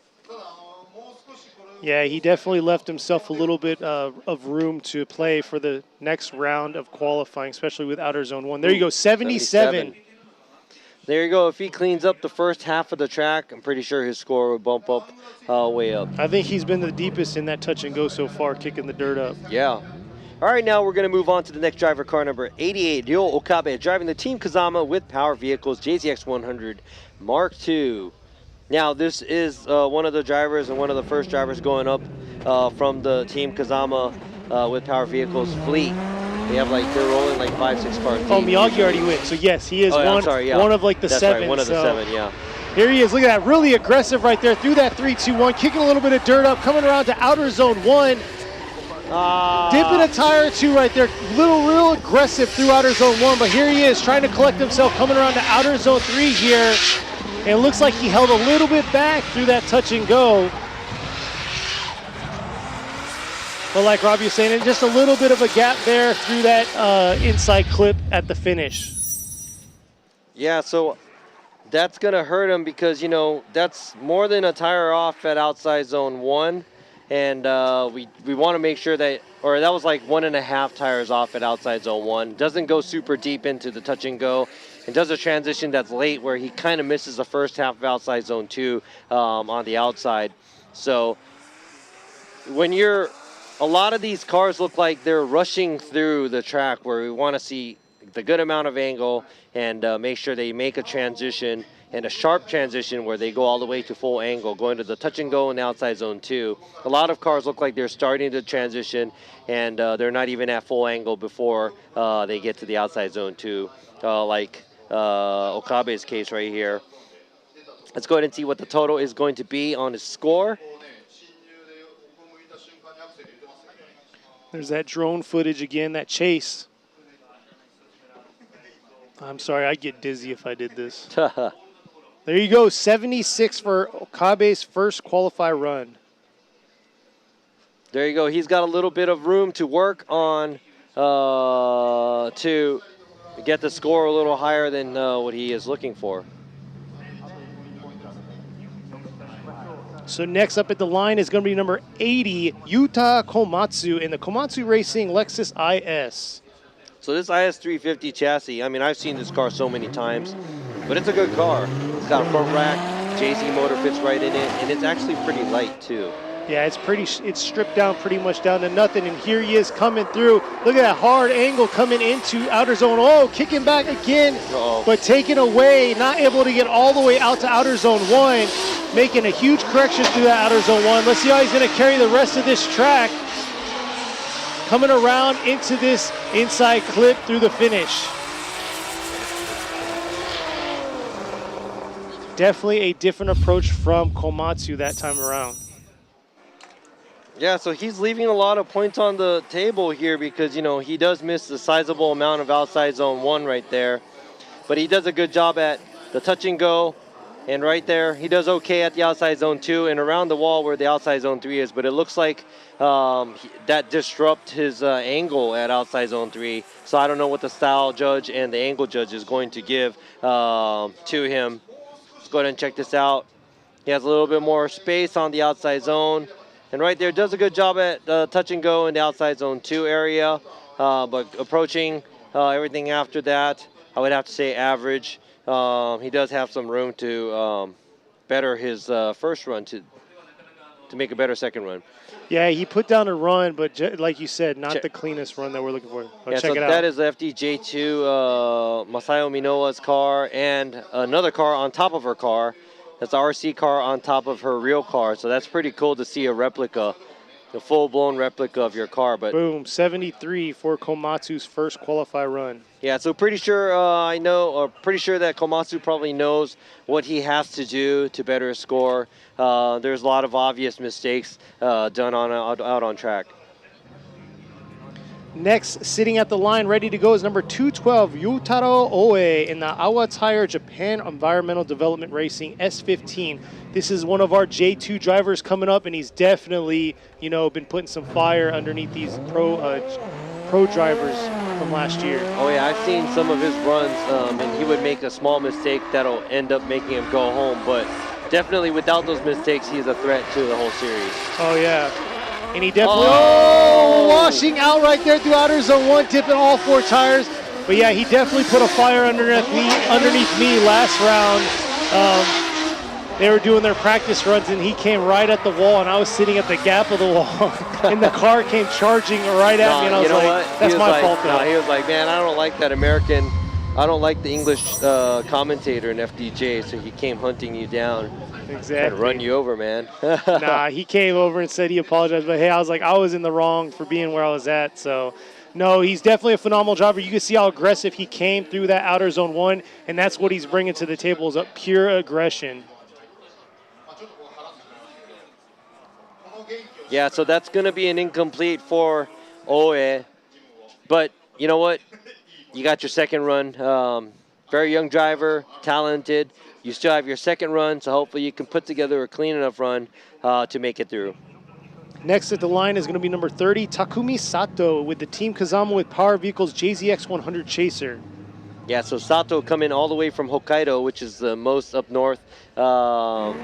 Yeah, he definitely left himself a little bit of room to play for the next round of qualifying, especially with outer zone 1. There you go, 77. There you go. If he cleans up the first half of the track, I'm pretty sure his score would bump up way up. I think he's been the deepest in that touch and go so far, kicking the dirt up. Yeah. All right, now we're going to move on to the next driver, car number 88, Ryo Okabe, driving the Team Kazama with Power Vehicles JZX 100 Mark II. Now, this is one of the drivers and one of the first drivers going up from the Team Kazama with Power Vehicles fleet. They have they're rolling 5-6 cars deep. Oh, Miyagi already went, so yes, he is one of the That's 7. Right, one of the 7, yeah. Here he is, look at that, really aggressive right there through that 3-2-1, kicking a little bit of dirt up, coming around to outer zone 1. Dipping a tire or 2 right there, real aggressive through outer zone 1, but here he is trying to collect himself, coming around to outer zone 3 here. And it looks like he held a little bit back through that touch and go. But like Robbie was saying, just a little bit of a gap there through that inside clip at the finish. Yeah, so that's going to hurt him because, that's more than a tire off at outside zone 1. And we want to make sure that, or that was 1.5 tires off at outside zone 1. Doesn't go super deep into the touch and go. And does a transition that's late where he kind of misses the first half of outside zone 2 on the outside. So when a lot of these cars look like they're rushing through the track where we want to see the good amount of angle and make sure they make a transition and a sharp transition where they go all the way to full angle, going to the touch and go in the outside zone 2. A lot of cars look like they're starting to transition and they're not even at full angle before they get to the outside zone 2, like Okabe's case right here. Let's go ahead and see what the total is going to be on his score. There's that drone footage again, that chase. I'm sorry, I'd get dizzy if I did this. There you go, 76 for Okabe's first qualify run. There you go. He's got a little bit of room to work on to get the score a little higher than what he is looking for. So next up at the line is going to be number 80, Yuta Komatsu in the Komatsu Racing Lexus IS. So this IS 350 chassis, I mean, I've seen this car so many times, but it's a good car. It's got a front rack, JZ motor fits right in it, and it's actually pretty light too. Yeah, it's stripped down pretty much down to nothing, and here he is coming through. Look at that hard angle coming into outer zone. Oh, kicking back again, but taken away, not able to get all the way out to outer zone 1, making a huge correction through that outer zone 1. Let's see how he's going to carry the rest of this track. Coming around into this inside clip through the finish. Definitely a different approach from Komatsu that time around. Yeah, so he's leaving a lot of points on the table here because, you know, he does miss a sizable amount of outside zone 1 right there. But he does a good job at the touch and go, And right there, he does okay at the outside zone 2 and around the wall where the outside zone 3 is. But it looks like that disrupt his angle at outside zone 3. So I don't know what the style judge and the angle judge is going to give to him. Let's go ahead and check this out. He has a little bit more space on the outside zone. And right there, does a good job at touch and go in the outside zone 2 area. But approaching everything after that, I would have to say average. He does have some room to better his first run to make a better second run. Yeah, he put down a run, but like you said, not the cleanest run that we're looking for. Yeah, check so it out. that is the FDJ2 Masayo Minowa's car and another car on top of her car. That's the RC car on top of her real car. So that's pretty cool to see a replica, the full-blown replica of your car. But boom, 73 for Komatsu's first qualify run. Yeah, so pretty sure pretty sure that Komatsu probably knows what he has to do to better his score. There's a lot of obvious mistakes done out on track. Next, sitting at the line, ready to go, is number 212, Yutaro Oe in the Awa Tire Japan Environmental Development Racing S15. This is one of our J2 drivers coming up, and he's definitely, been putting some fire underneath these pro drivers from last year. Oh yeah, I've seen some of his runs, and he would make a small mistake that'll end up making him go home. But definitely, without those mistakes, he's a threat to the whole series. Oh yeah. And he definitely, washing out right there through outer zone 1, tipping all 4 tires. But yeah, he definitely put a fire underneath me last round. They were doing their practice runs, and he came right at the wall, and I was sitting at the gap of the wall, and the car came charging right at me, and I was like, that's my fault, though. He was like, man, I don't like that American, I don't like the English commentator in FDJ, so he came hunting you down. Exactly. Run you over, man. Nah, he came over and said he apologized, but hey, I was like, I was in the wrong for being where I was at. So, no, he's definitely a phenomenal driver. You can see how aggressive he came through that outer zone 1, and that's what he's bringing to the table is pure aggression. Yeah, so that's going to be an incomplete for Oe. But you know what? You got your second run. Very young driver, talented. You still have your second run, so hopefully you can put together a clean enough run to make it through. Next at the line is going to be number 30, Takumi Sato with the Team Kazama with Power Vehicles JZX 100 Chaser. Yeah, so Sato coming all the way from Hokkaido, which is the most up north. I'm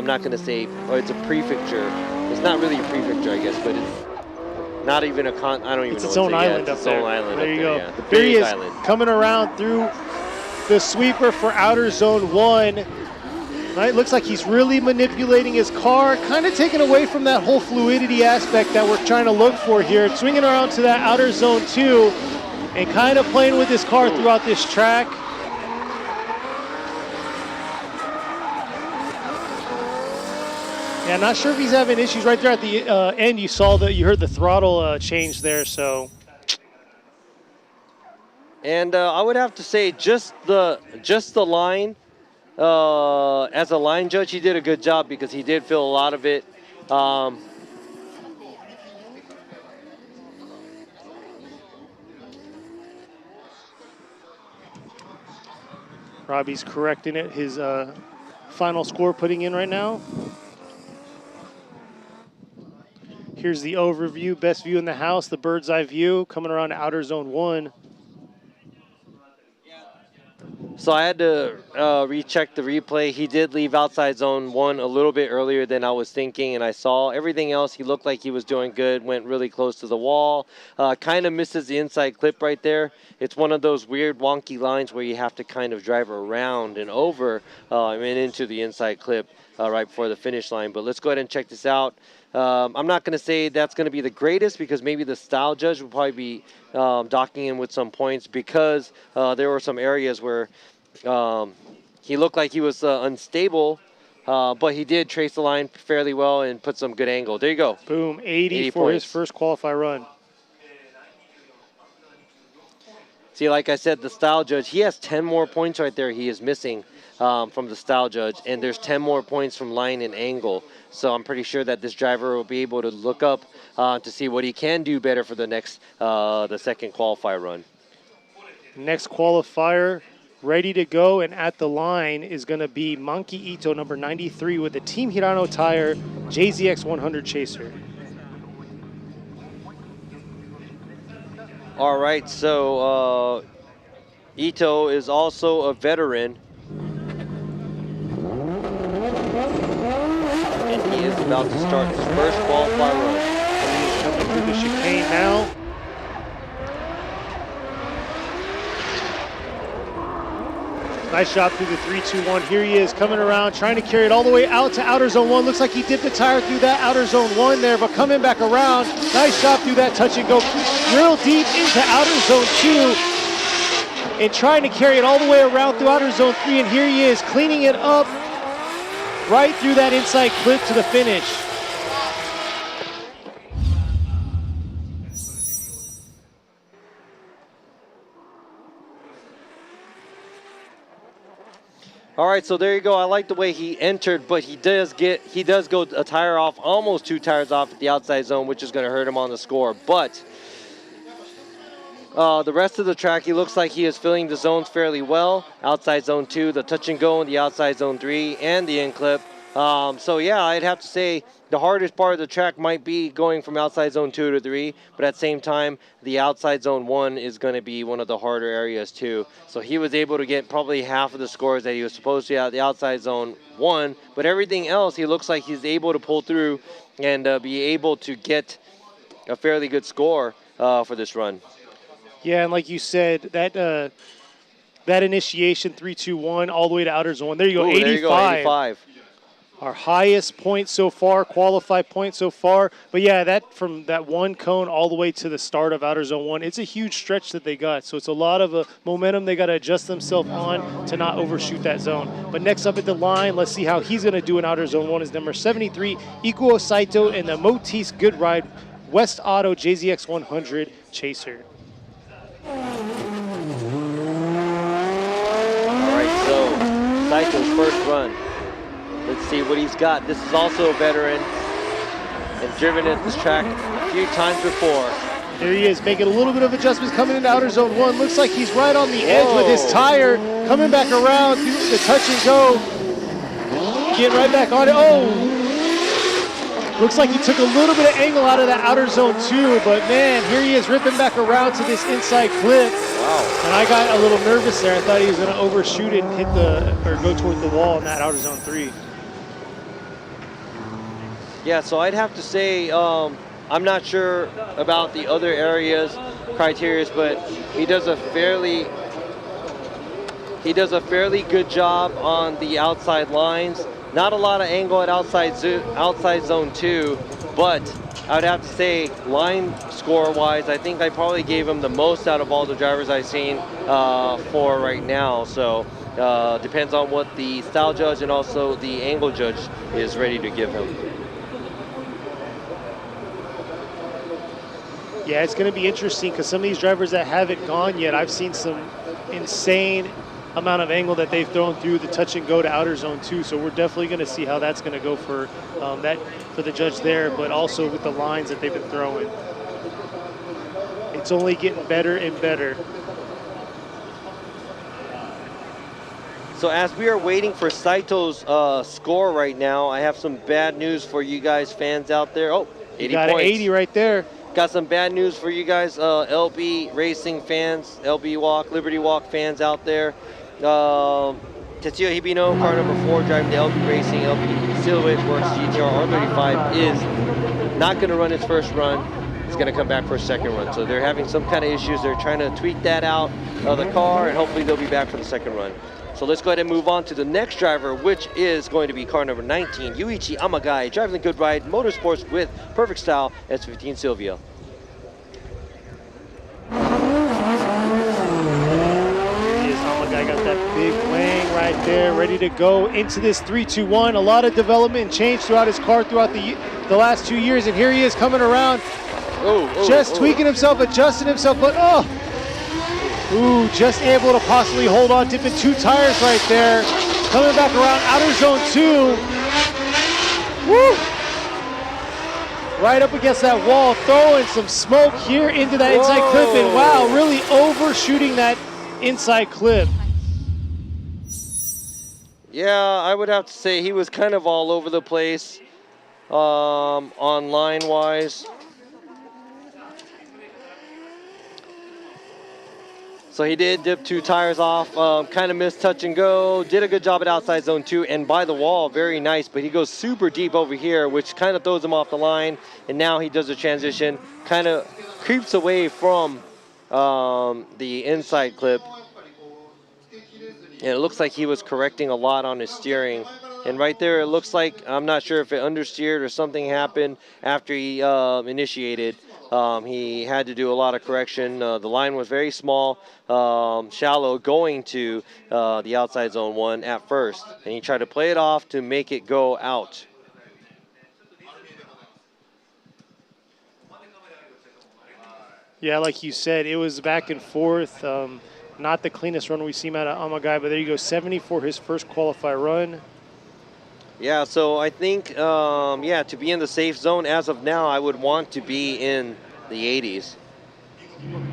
not going to say, it's a prefecture. It's not really a prefecture, I guess, but it's not even a I don't even know. It's its own island up there. Its own island there you go. Yeah, the Here he big is, island. coming around through the sweeper for outer zone 1. Right, looks like he's really manipulating his car, kind of taking away from that whole fluidity aspect that we're trying to look for here. Swinging around to that outer zone 2 and kind of playing with his car throughout this track. Yeah, not sure if he's having issues right there at the end. You heard the throttle change there, so. And I would have to say just the line, as a line judge, he did a good job because he did feel a lot of it. Robbie's correcting it, his final score putting in right now. Here's the overview, best view in the house, the bird's eye view, coming around to outer zone 1. So I had to recheck the replay. He did leave outside zone 1 a little bit earlier than I was thinking, and I saw everything else. He looked like he was doing good, went really close to the wall. Kind of misses the inside clip right there. It's one of those weird wonky lines where you have to kind of drive around and over and into the inside clip right before the finish line. But let's go ahead and check this out. I'm not going to say that's going to be the greatest because maybe the style judge will probably be docking him with some points because there were some areas where he looked like he was unstable, but he did trace the line fairly well and put some good angle. There you go. Boom, 80 for points. his first qualify run. See, like I said, the style judge, he has 10 more points right there he is missing from the style judge, and there's 10 more points from line and angle. So I'm pretty sure that this driver will be able to look up to see what he can do better for the next, the second qualifier run. Next qualifier, ready to go, and at the line is going to be Monkey Ito, number 93, with the Team Hirano tire JZX 100 Chaser. All right, so Ito is also a veteran. And he is about to start his first qualify run. He's coming through the chicane now. Nice shot through the 3-2-1. Here he is coming around, trying to carry it all the way out to outer zone 1. Looks like he dipped the tire through that outer zone 1 there, but coming back around. Nice shot through that touch and go real deep into outer zone 2 and trying to carry it all the way around through outer zone 3. And here he is cleaning it up right through that inside clip to the finish. All right, so there you go. I like the way he entered, but he does go a tire off, almost 2 tires off at the outside zone, which is going to hurt him on the score. But the rest of the track, he looks like he is filling the zones fairly well. Outside zone 2, the touch and go in the outside zone 3, and the in clip. So yeah, I'd have to say the hardest part of the track might be going from outside zone 2 to 3, but at the same time, the outside zone 1 is going to be one of the harder areas too. So he was able to get probably half of the scores that he was supposed to at the outside zone 1, but everything else, he looks like he's able to pull through and be able to get a fairly good score for this run. Yeah, and like you said, that initiation 3-2-1 all the way to outer zone 1. There you go, 85. There you go, 85. Our highest point so far, qualified point so far. But yeah, that from that 1 cone all the way to the start of outer zone 1, it's a huge stretch that they got. So it's a lot of momentum they got to adjust themselves on to not overshoot that zone. But next up at the line, let's see how he's going to do in outer zone 1 is number 73, Ikuo Saito, and the Motis Good Ride West Auto JZX 100 Chaser. All right, so Saito's first run. Let's see what he's got. This is also a veteran and driven at this track a few times before. There he is, making a little bit of adjustments coming into outer zone 1. Looks like he's right on the edge with his tire, coming back around through the touch and go. Getting right back on it. Oh! Looks like he took a little bit of angle out of that outer zone 2, but man, here he is ripping back around to this inside clip. Wow. And I got a little nervous there. I thought he was going to overshoot it and go toward the wall in that outer zone 3. Yeah, so I'd have to say I'm not sure about the other areas, criteria, but he does a fairly good job on the outside lines. Not a lot of angle at outside zone 2, but I would have to say line score-wise, I think I probably gave him the most out of all the drivers I've seen for right now. So depends on what the style judge and also the angle judge is ready to give him. Yeah, it's going to be interesting because some of these drivers that haven't gone yet, I've seen some insane amount of angle that they've thrown through the touch and go to outer zone 2. So we're definitely going to see how that's going to go for the judge there, but also with the lines that they've been throwing. It's only getting better and better. So as we are waiting for Saito's score right now, I have some bad news for you guys fans out there. Oh, 80 got points. an 80 right there. Got some bad news for you guys, LB Racing fans, LB Walk, Liberty Walk fans out there. Tetsuya Hibino, car number 4, driving the LB Racing, LB Silhouette Works GTR R35, is not going to run his first run. He's going to come back for a second run. So they're having some kind of issues. They're trying to tweak that out of the car, and hopefully they'll be back for the second run. So let's go ahead and move on to the next driver, which is going to be car number 19, Yuichi Amagai, driving the Good Ride Motorsports with perfect style, S15 Silvia. Amagai got that big wang right there, ready to go into this 3-2-1. A lot of development and change throughout his car throughout the last 2 years, and here he is coming around, tweaking himself, adjusting himself, but just able to possibly hold on, dipping 2 tires right there. Coming back around outer zone 2. Woo! Right up against that wall, throwing some smoke here into that inside clip, and wow, really overshooting that inside clip. Yeah, I would have to say he was kind of all over the place on line-wise. So he did dip 2 tires off, kind of missed touch and go, did a good job at outside zone 2, and by the wall, very nice, but he goes super deep over here, which kind of throws him off the line, and now he does a transition, kind of creeps away from the inside clip, and it looks like he was correcting a lot on his steering, and right there it looks like, I'm not sure if it understeered or something happened after he initiated. He had to do a lot of correction. The line was very small, shallow, going to the outside zone 1 at first. And he tried to play it off to make it go out. Yeah, like you said, it was back and forth. Not the cleanest run we've seen out of Amagai, but there you go, 70 for his first qualify run. Yeah, so I think, yeah, to be in the safe zone as of now, I would want to be in the 80s.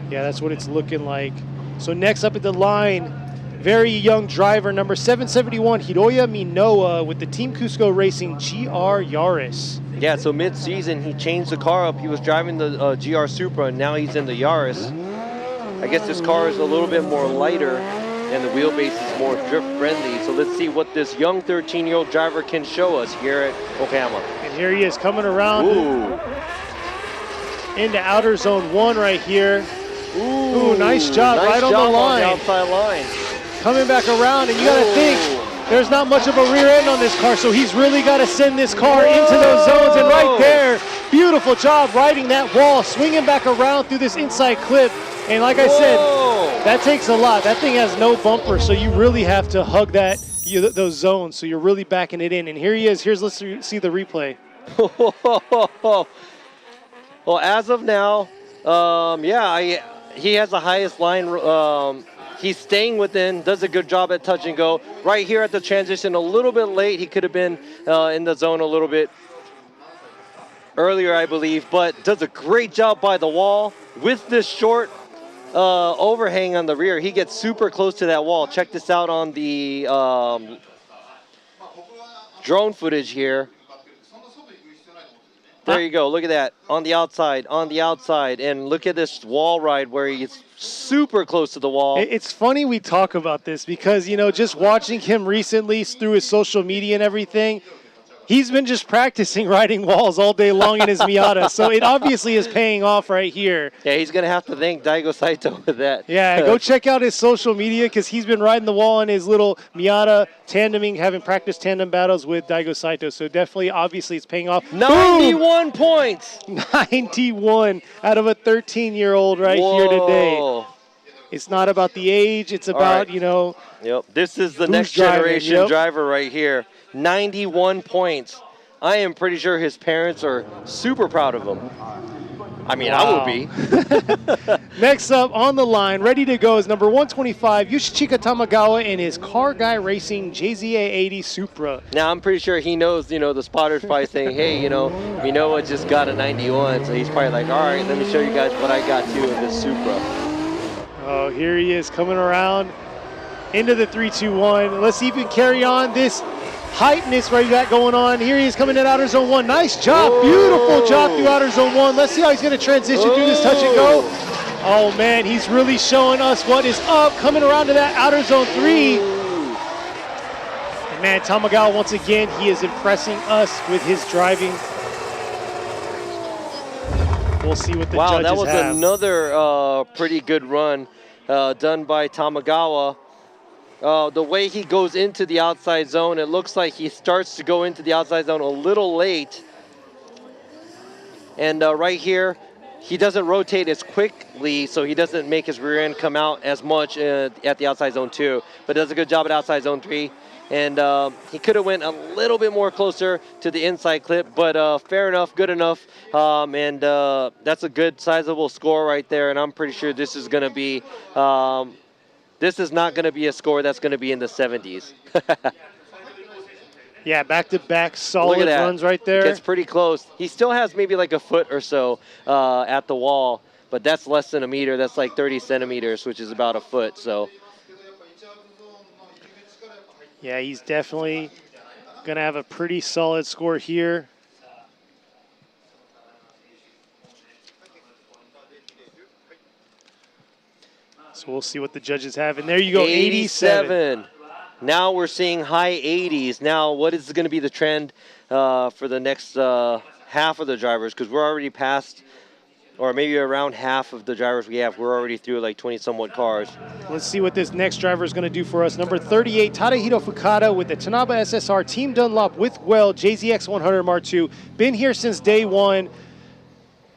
Yeah, that's what it's looking like. So next up at the line, very young driver, number 771, Hiroya Minoa with the Team Cusco Racing GR Yaris. Yeah, so mid-season, he changed the car up. He was driving the GR Supra, and now he's in the Yaris. I guess this car is a little bit more lighter, and the wheelbase is more drift-friendly. So let's see what this young 13-year-old driver can show us here at Okayama. And here he is coming around into outer zone 1 right here. Ooh, nice job, nice right job on the line. On the outside line. Coming back around, and you got to think, there's not much of a rear end on this car, so he's really got to send this car into those zones. And right there, beautiful job riding that wall, swinging back around through this inside clip. And like I said, that takes a lot. That thing has no bumper, so you really have to hug those zones, so you're really backing it in. And here he is. Let's see the replay. Well, as of now, yeah, he has the highest line. He's staying within, does a good job at touch and go. Right here at the transition, a little bit late. He could have been in the zone a little bit earlier, I believe, but does a great job by the wall with this short overhang on the rear. He gets super close to that wall. Check this out on the drone footage here. There you go. Look at that. On the outside, and look at this wall ride where he's super close to the wall. It's funny we talk about this because, you know, just watching him recently through his social media and everything, he's been just practicing riding walls all day long in his Miata, so it obviously is paying off right here. Yeah, he's going to have to thank Daigo Saito with that. Yeah, go check out his social media because he's been riding the wall in his little Miata, tandeming, having practiced tandem battles with Daigo Saito, so definitely, obviously, it's paying off. 91 points! 91 out of a 13-year-old right here today. It's not about the age, it's about, you know... Yep, this is the next generation driver right here. 91 points. I am pretty sure his parents are super proud of him. I mean, I would be. Next up on the line, ready to go, is number 125, Yoshichika Tamagawa in his Car Guy Racing JZA80 Supra. Now, I'm pretty sure he knows, you know, the spotter's probably saying, hey, you know, Minoa just got a 91, so he's probably like, all right, let me show you guys what I got too in this Supra. Oh, here he is coming around into the 3-2-1. Let's see if he can carry on this heightness right got going on. Here he is coming in outer zone 1. Nice job, beautiful job through outer zone 1. Let's see how he's going to transition through this touch and go. Oh man, he's really showing us what is up, coming around to that outer zone 3. And man, Tamagawa, once again, he is impressing us with his driving. We'll see what the judges have. Wow, that was another pretty good run done by Tamagawa. The way he goes into the outside zone, it looks like he starts to go into the outside zone a little late. And right here, he doesn't rotate as quickly, so he doesn't make his rear end come out as much at the outside zone 2. But does a good job at outside zone 3. And he could have went a little bit more closer to the inside clip, but fair enough, good enough. And that's a good, sizable score right there. And I'm pretty sure this is going to be... this is not going to be a score that's going to be in the 70s. Yeah, back-to-back solid runs right there. Gets pretty close. He still has maybe like a foot or so at the wall, but that's less than a meter. That's like 30 centimeters, which is about a foot. So Yeah, he's definitely going to have a pretty solid score here. So we'll see what the judges have. And there you go, 87. Now we're seeing high 80s. Now, what is going to be the trend for the next half of the drivers? Because we're already past, or maybe around half of the drivers we have. We're already through like 20-somewhat cars. Let's see what this next driver is going to do for us. Number 38, Tadahito Fukada with the Tanaba SSR Team Dunlop with Well JZX 100 Mark II. Been here since day one.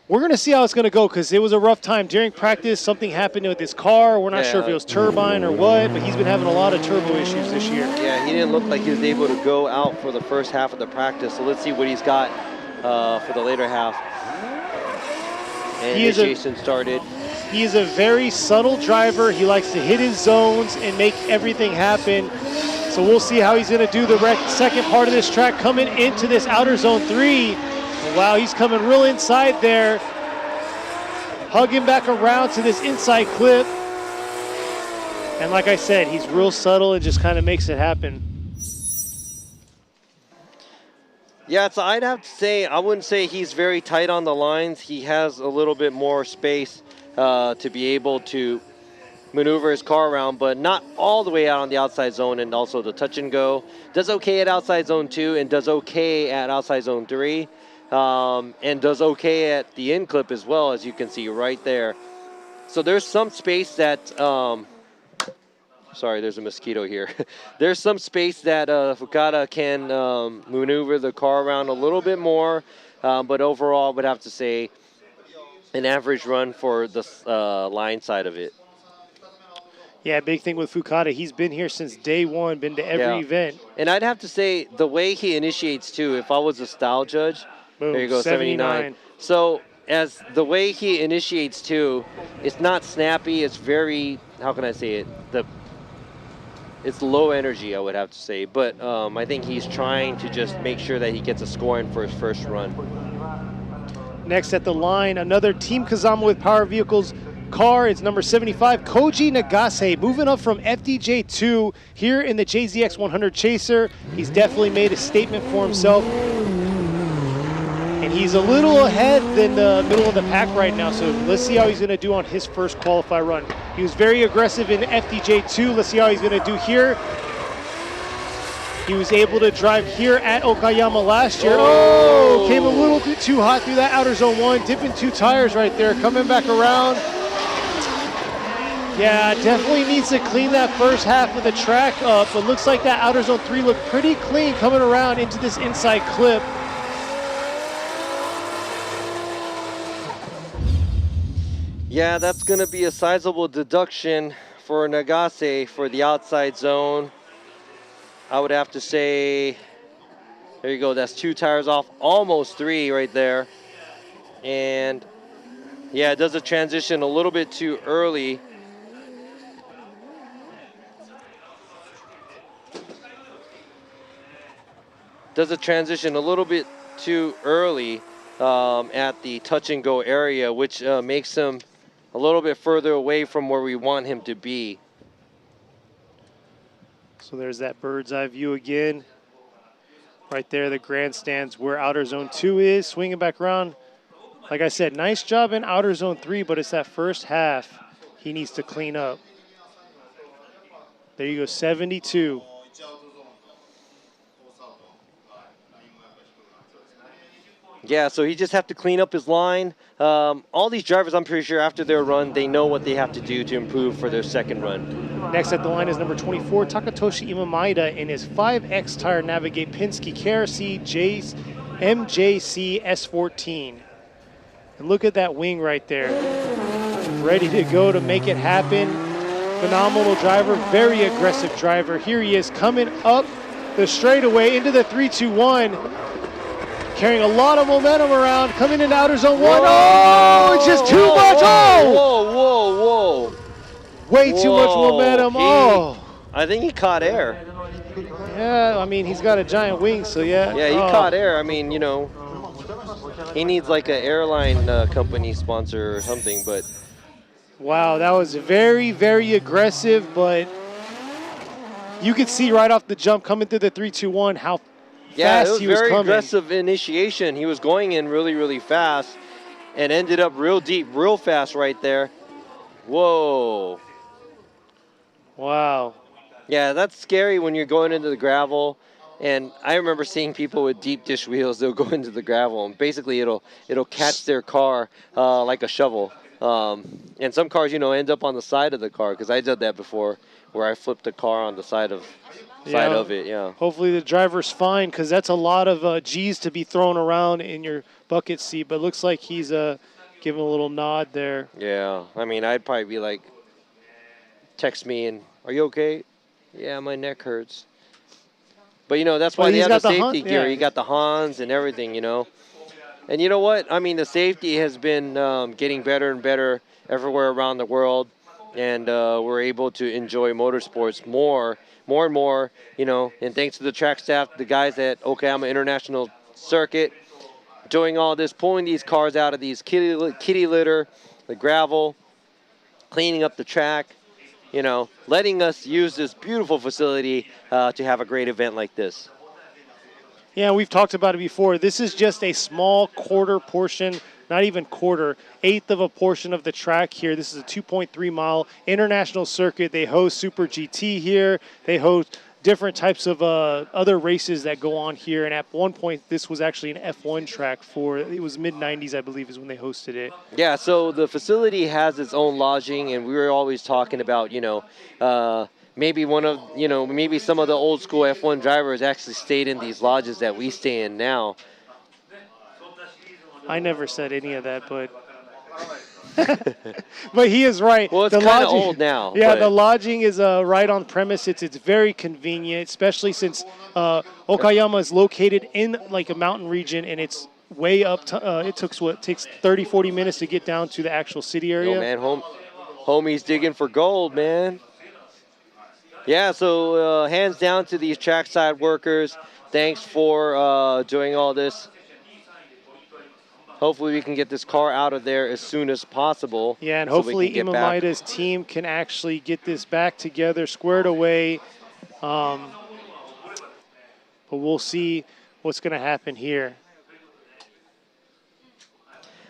We're going to see how it's going to go because it was a rough time. During practice, something happened with his car. We're not sure if it was turbine or what, but he's been having a lot of turbo issues this year. Yeah, he didn't look like he was able to go out for the first half of the practice. So let's see what he's got for the later half. And initiation started. He is a very subtle driver. He likes to hit his zones and make everything happen. So we'll see how he's going to do the second part of this track coming into this outer zone 3. Wow, he's coming real inside there. Hugging back around to this inside clip. And like I said, he's real subtle and just kind of makes it happen. Yeah, so I'd have to say, I wouldn't say he's very tight on the lines. He has a little bit more space to be able to maneuver his car around, but not all the way out on the outside zone, and also the touch and go. Does okay at outside zone 2 and does okay at outside zone 3. And does okay at the in clip as well, as you can see right there. So there's some space that, sorry, there's a mosquito here. There's some space that Fukada can maneuver the car around a little bit more, but overall I would have to say an average run for the line side of it. Yeah, big thing with Fukada. He's been here since day one, been to every event. And I'd have to say the way he initiates too, if I was a style judge, boom, there you go, 79. So as the way he initiates too, it's not snappy. It's very, how can I say it? It's low energy, I would have to say. But I think he's trying to just make sure that he gets a score in for his first run. Next at the line, another Team Kazama with Power Vehicles car. It's number 75, Koji Nagase, moving up from FDJ2 here in the JZX 100 Chaser. He's definitely made a statement for himself. And he's a little ahead than the middle of the pack right now, so let's see how he's going to do on his first qualify run. He was very aggressive in FDJ2. Let's see how he's going to do here. He was able to drive here at Okayama last year. Oh, came a little bit too hot through that outer zone 1, dipping 2 tires right there, coming back around. Yeah, definitely needs to clean that first half of the track up, but looks like that outer zone 3 looked pretty clean coming around into this inside clip. Yeah, that's going to be a sizable deduction for Nagase for the outside zone. I would have to say, there you go, that's 2 tires off, almost 3 right there. And yeah, it does a transition a little bit too early. Does a transition a little bit too early at the touch and go area, which makes him a little bit further away from where we want him to be. So there's that bird's eye view again. Right there, the grandstands where outer zone 2 is, swinging back around. Like I said, nice job in outer zone 3, but it's that first half he needs to clean up. There you go, 72. Yeah, so he just have to clean up his line. All these drivers, I'm pretty sure after their run, they know what they have to do to improve for their second run. Next at the line is number 24, Takatoshi Imamaida in his 5X Tire Navigate Penske KRC MJC S14. And look at that wing right there. Ready to go to make it happen. Phenomenal driver, very aggressive driver. Here he is coming up the straightaway into the 3-2-1. Carrying a lot of momentum around, coming into outer zone 1. Oh, it's just too much. Oh! Whoa. Way too much momentum. I think he caught air. Yeah, I mean, he's got a giant wing, so yeah. Yeah, he caught air. I mean, you know, he needs like an airline company sponsor or something, but. Wow, that was very, very aggressive, but you could see right off the jump coming through the 3-2-1 how Yeah, fast it was he was very coming. aggressive initiation. He was going in really, really fast and ended up real deep, real fast right there. Whoa. Wow. Yeah, that's scary when you're going into the gravel. And I remember seeing people with deep dish wheels. They'll go into the gravel, and basically it'll catch their car like a shovel. And some cars, end up on the side of the car, because I did that before, where I flipped the car on the side of it. Yeah. Hopefully the driver's fine, because that's a lot of G's to be thrown around in your bucket seat. But it looks like he's giving a little nod there. Yeah. I mean, I'd probably be like, text me and, are you okay? Yeah, my neck hurts. But, that's why they have the safety gear. Yeah. You got the Hans and everything, And you know what? I mean, the safety has been getting better and better everywhere around the world. And we're able to enjoy motorsports more and more, And thanks to the track staff, the guys at Okayama International Circuit, doing all this, pulling these cars out of these kitty litter, the gravel, cleaning up the track. Letting us use this beautiful facility to have a great event like this. Yeah, we've talked about it before. This is just a small quarter portion, not even quarter, eighth of a portion of the track here. This is a 2.3 mile international circuit. They host Super GT here. They host different types of other races that go on here. And at one point, this was actually an F1 track it was mid-90s, I believe, is when they hosted it. Yeah, so the facility has its own lodging, and we were always talking about, maybe maybe some of the old school F1 drivers actually stayed in these lodges that we stay in now. I never said any of that, but... but he is right. Well, it's kind of old now. Yeah, the lodging is right on premise. It's very convenient, especially since Okayama is located in like a mountain region, and it's way up. It takes 30, 40 minutes to get down to the actual city area. Yo, man, homie's digging for gold, man. Yeah, so hands down to these trackside workers. Thanks for doing all this. Hopefully we can get this car out of there as soon as possible. Yeah, and so hopefully Imamaida's team can actually get this back together, squared away. But we'll see what's going to happen here.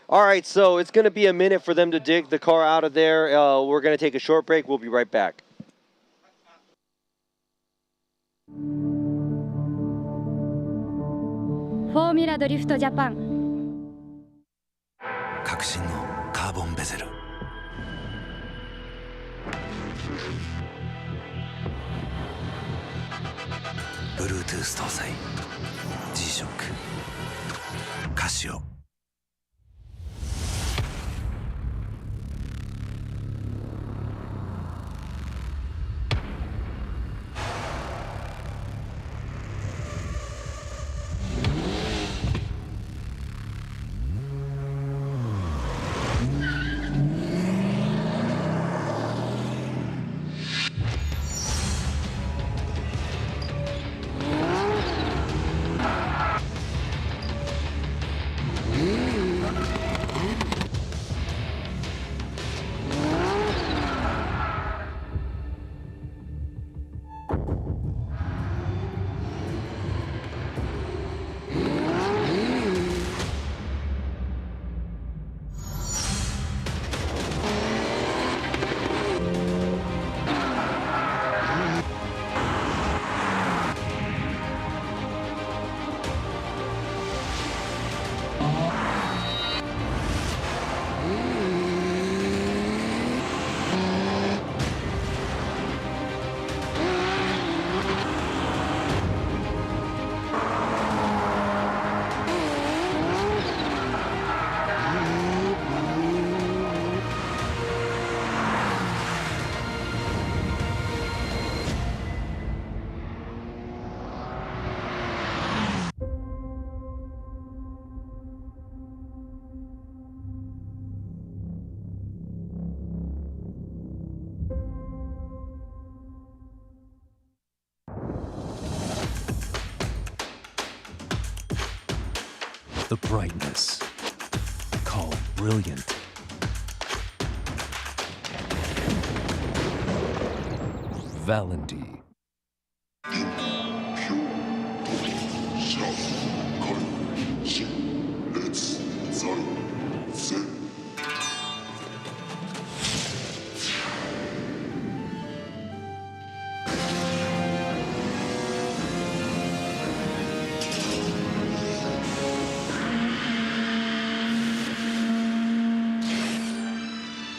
All right, so it's going to be a minute for them to dig the car out of there. We're going to take a short break. We'll be right back. Formula Drift Japan 革新のカーボンベゼルBluetooth 搭載 G-SHOCK カシオThe brightness, called brilliant. Valenty,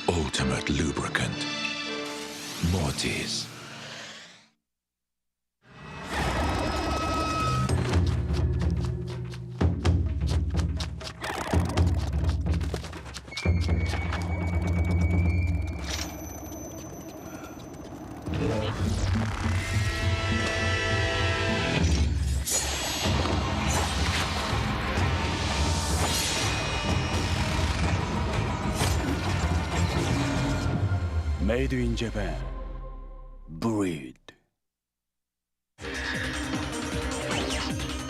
ultimate lubricant. Mortis. Made in Japan. Breed.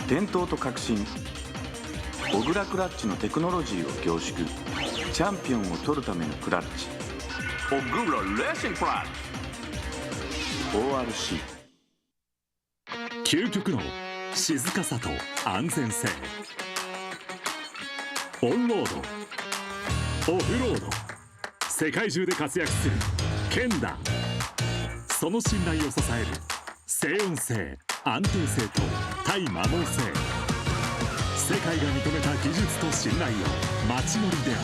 伝統と革新小倉クラッチのテクノロジーを凝縮チャンピオンを取るためのクラッチ小倉レーシングクラッチ ORC 究極の静かさと安全性オンロードオフロード世界中で活躍するケンダその信頼を支える静音性安定性と対摩耗性世界が認めた技術と信頼を街乗りである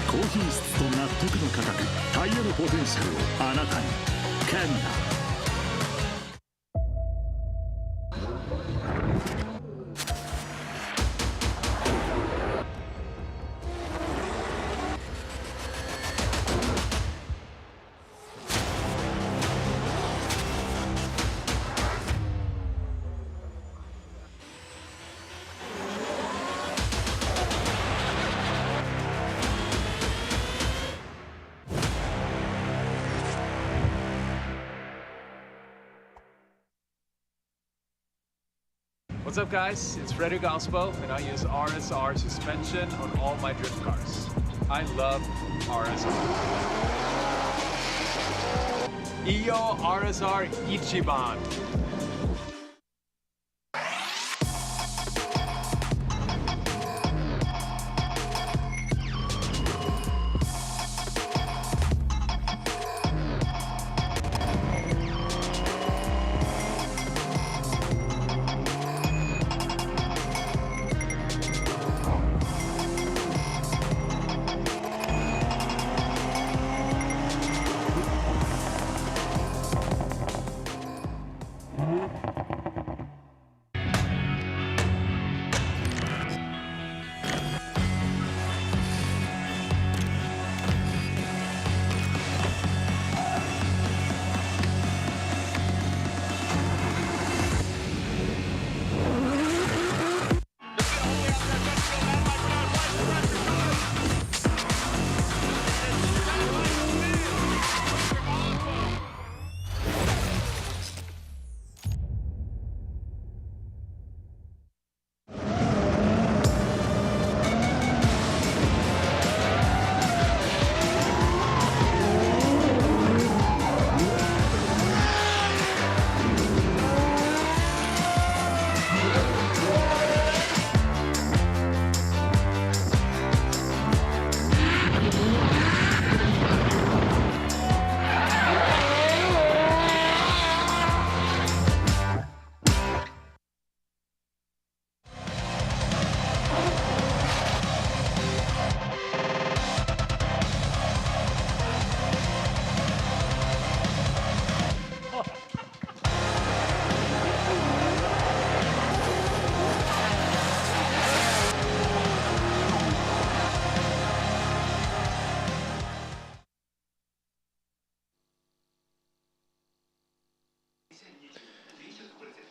高品質と納得の価格タイヤのポテンシャルをあなたにケンダWhat's up, guys? It's Frederick Ospo, and I use RSR suspension on all my drift cars. I love RSR. Iyo RSR Ichiban.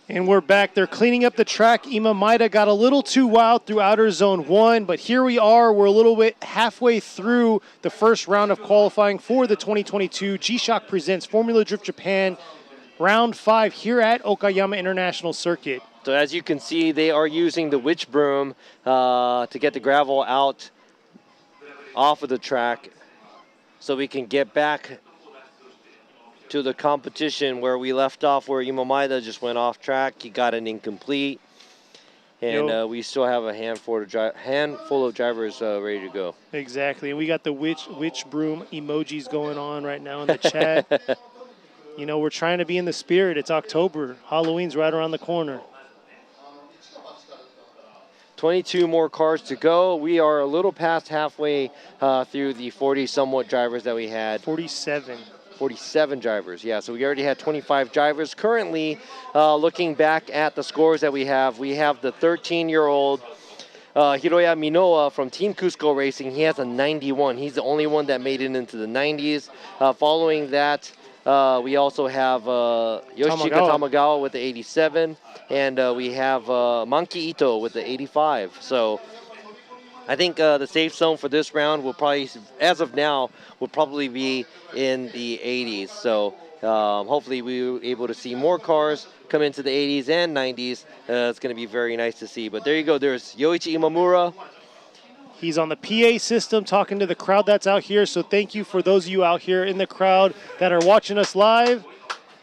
And we're back. They're cleaning up the track. Ima Maeda got a little too wild through outer zone 1, but here we are. We're a little bit halfway through the first round of qualifying for the 2022 G-Shock Presents Formula Drift Japan Round 5 here at Okayama International Circuit. So as you can see, they are using the witch broom to get the gravel out off of the track so we can get back to the competition where we left off, where Ima Maeda just went off track. He got an incomplete, and we still have a handful of drivers ready to go. Exactly, and we got the witch broom emojis going on right now in the chat. You know, we're trying to be in the spirit. It's October. Halloween's right around the corner. 22 more cars to go. We are a little past halfway through the 40 somewhat drivers that we had. 47. 47 drivers, yeah. So we already had 25 drivers. Currently, looking back at the scores that we have the 13-year-old Hiroya Minoa from Team Cusco Racing. He has a 91. He's the only one that made it into the 90s. Following that, we also have Yoshika Tamagawa with the 87. And we have Manki Ito with the 85. So I think the safe zone for this round will probably, as of now, will probably be in the 80s. So hopefully we'll be able to see more cars come into the 80s and 90s. It's going to be very nice to see. But there you go. There's Yoichi Imamura. He's on the PA system talking to the crowd that's out here. So thank you for those of you out here in the crowd that are watching us live.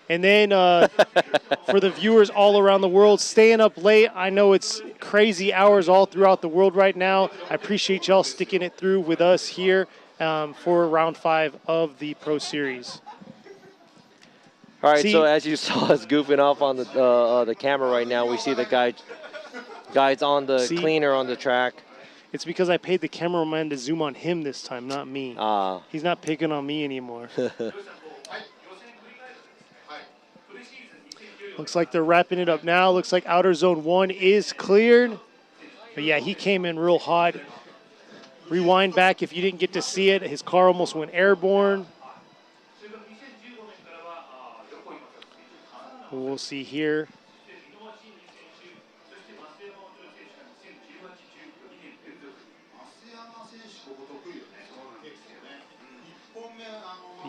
And then for the viewers all around the world, staying up late. I know it's crazy hours all throughout the world right now. I appreciate y'all sticking it through with us here for round 5 of the Pro Series. All right, so as you saw us goofing off on the camera right now, we see the guys on the cleaner on the track. It's because I paid the cameraman to zoom on him this time, not me. He's not picking on me anymore. Looks like they're wrapping it up now. Looks like outer zone 1 is cleared. But yeah, he came in real hot. Rewind back if you didn't get to see it. His car almost went airborne. We'll see here.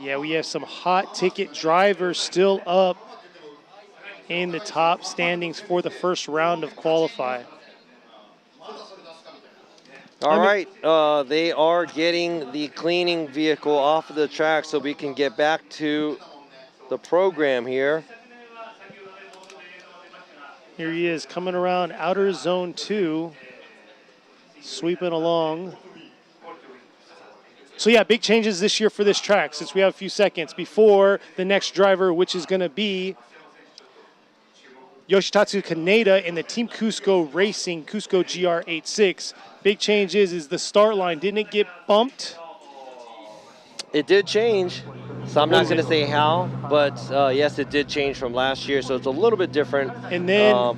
Yeah, we have some hot ticket drivers still up in the top standings for the first round of qualify. All right, they are getting the cleaning vehicle off of the track so we can get back to the program here. Here he is coming around outer zone 2, sweeping along. So yeah, big changes this year for this track since we have a few seconds before the next driver, which is going to be Yoshitatsu Kaneda in the Team Cusco Racing Cusco GR86. Big change is the start line. Didn't it get bumped? It did change. So I'm not going to say how, but yes, it did change from last year. So it's a little bit different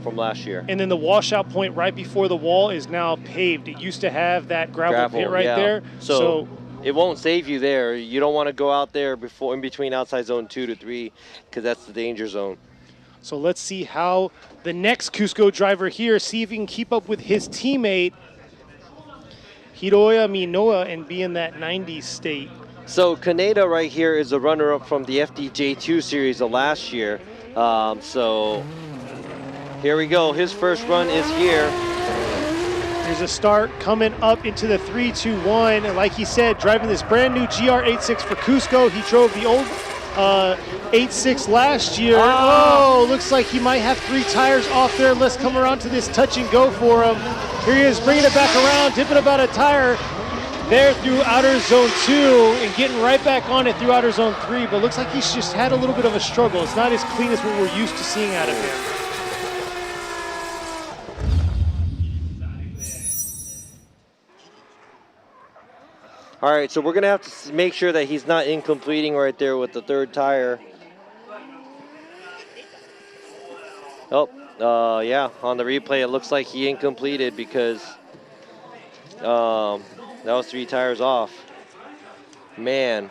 from last year. And then the washout point right before the wall is now paved. It used to have that gravel pit right there. So it won't save you there. You don't want to go out there in between outside zone 2 to 3 because that's the danger zone. So let's see how the next Cusco driver here, see if he can keep up with his teammate, Hiroya Minoa, and be in that 90s state. So Kaneda right here is a runner-up from the FDJ2 series of last year. So here we go. His first run is here. There's a start coming up into the 3-2-1. And like he said, driving this brand new GR86 for Cusco. He drove the old 86 last year. Oh, looks like he might have 3 tires off there. Let's come around to this touch and go for him. Here he is bringing it back around, dipping about a tire there through outer zone 2 and getting right back on it through outer zone 3. But looks like he's just had a little bit of a struggle. It's not as clean as what we're used to seeing out of him. All right, so we're going to have to make sure that he's not incompleting right there with the 3rd tire. Oh, yeah, on the replay, it looks like he incompleted because that was 3 tires off. Man,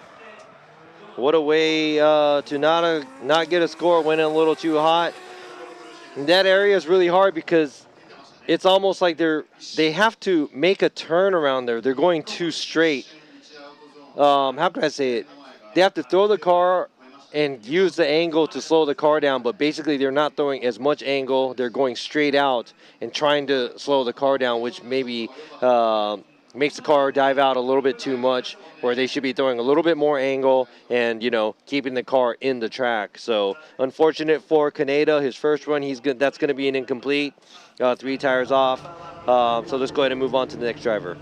what a way to not get a score, went in a little too hot. And that area is really hard because it's almost like they have to make a turn around there. They're going too straight. How can I say it? They have to throw the car and use the angle to slow the car down, but basically they're not throwing as much angle. They're going straight out and trying to slow the car down, which maybe makes the car dive out a little bit too much, where they should be throwing a little bit more angle and, you know, keeping the car in the track. So unfortunate for Kaneda, his first run, that's going to be an incomplete, 3 tires off. So let's go ahead and move on to the next driver.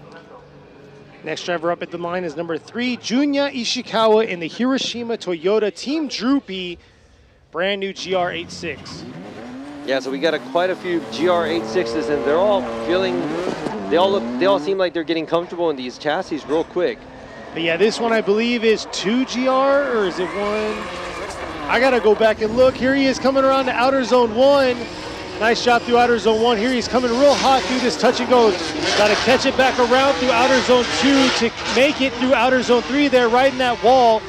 Next driver up at the line is number 3, Junya Ishikawa in the Hiroshima Toyota Team Droopy brand new GR86. Yeah, so we got quite a few GR86s, and they're all feeling, they all seem like they're getting comfortable in these chassis real quick. But yeah, this one I believe is 2 GR, or is it 1? I gotta go back and look. Here he is coming around to outer zone 1. Nice job through outer zone 1. Here he's coming real hot through this touch and go. Gotta catch it back around through outer zone 2 to make it through outer zone 3 there, right in that wall.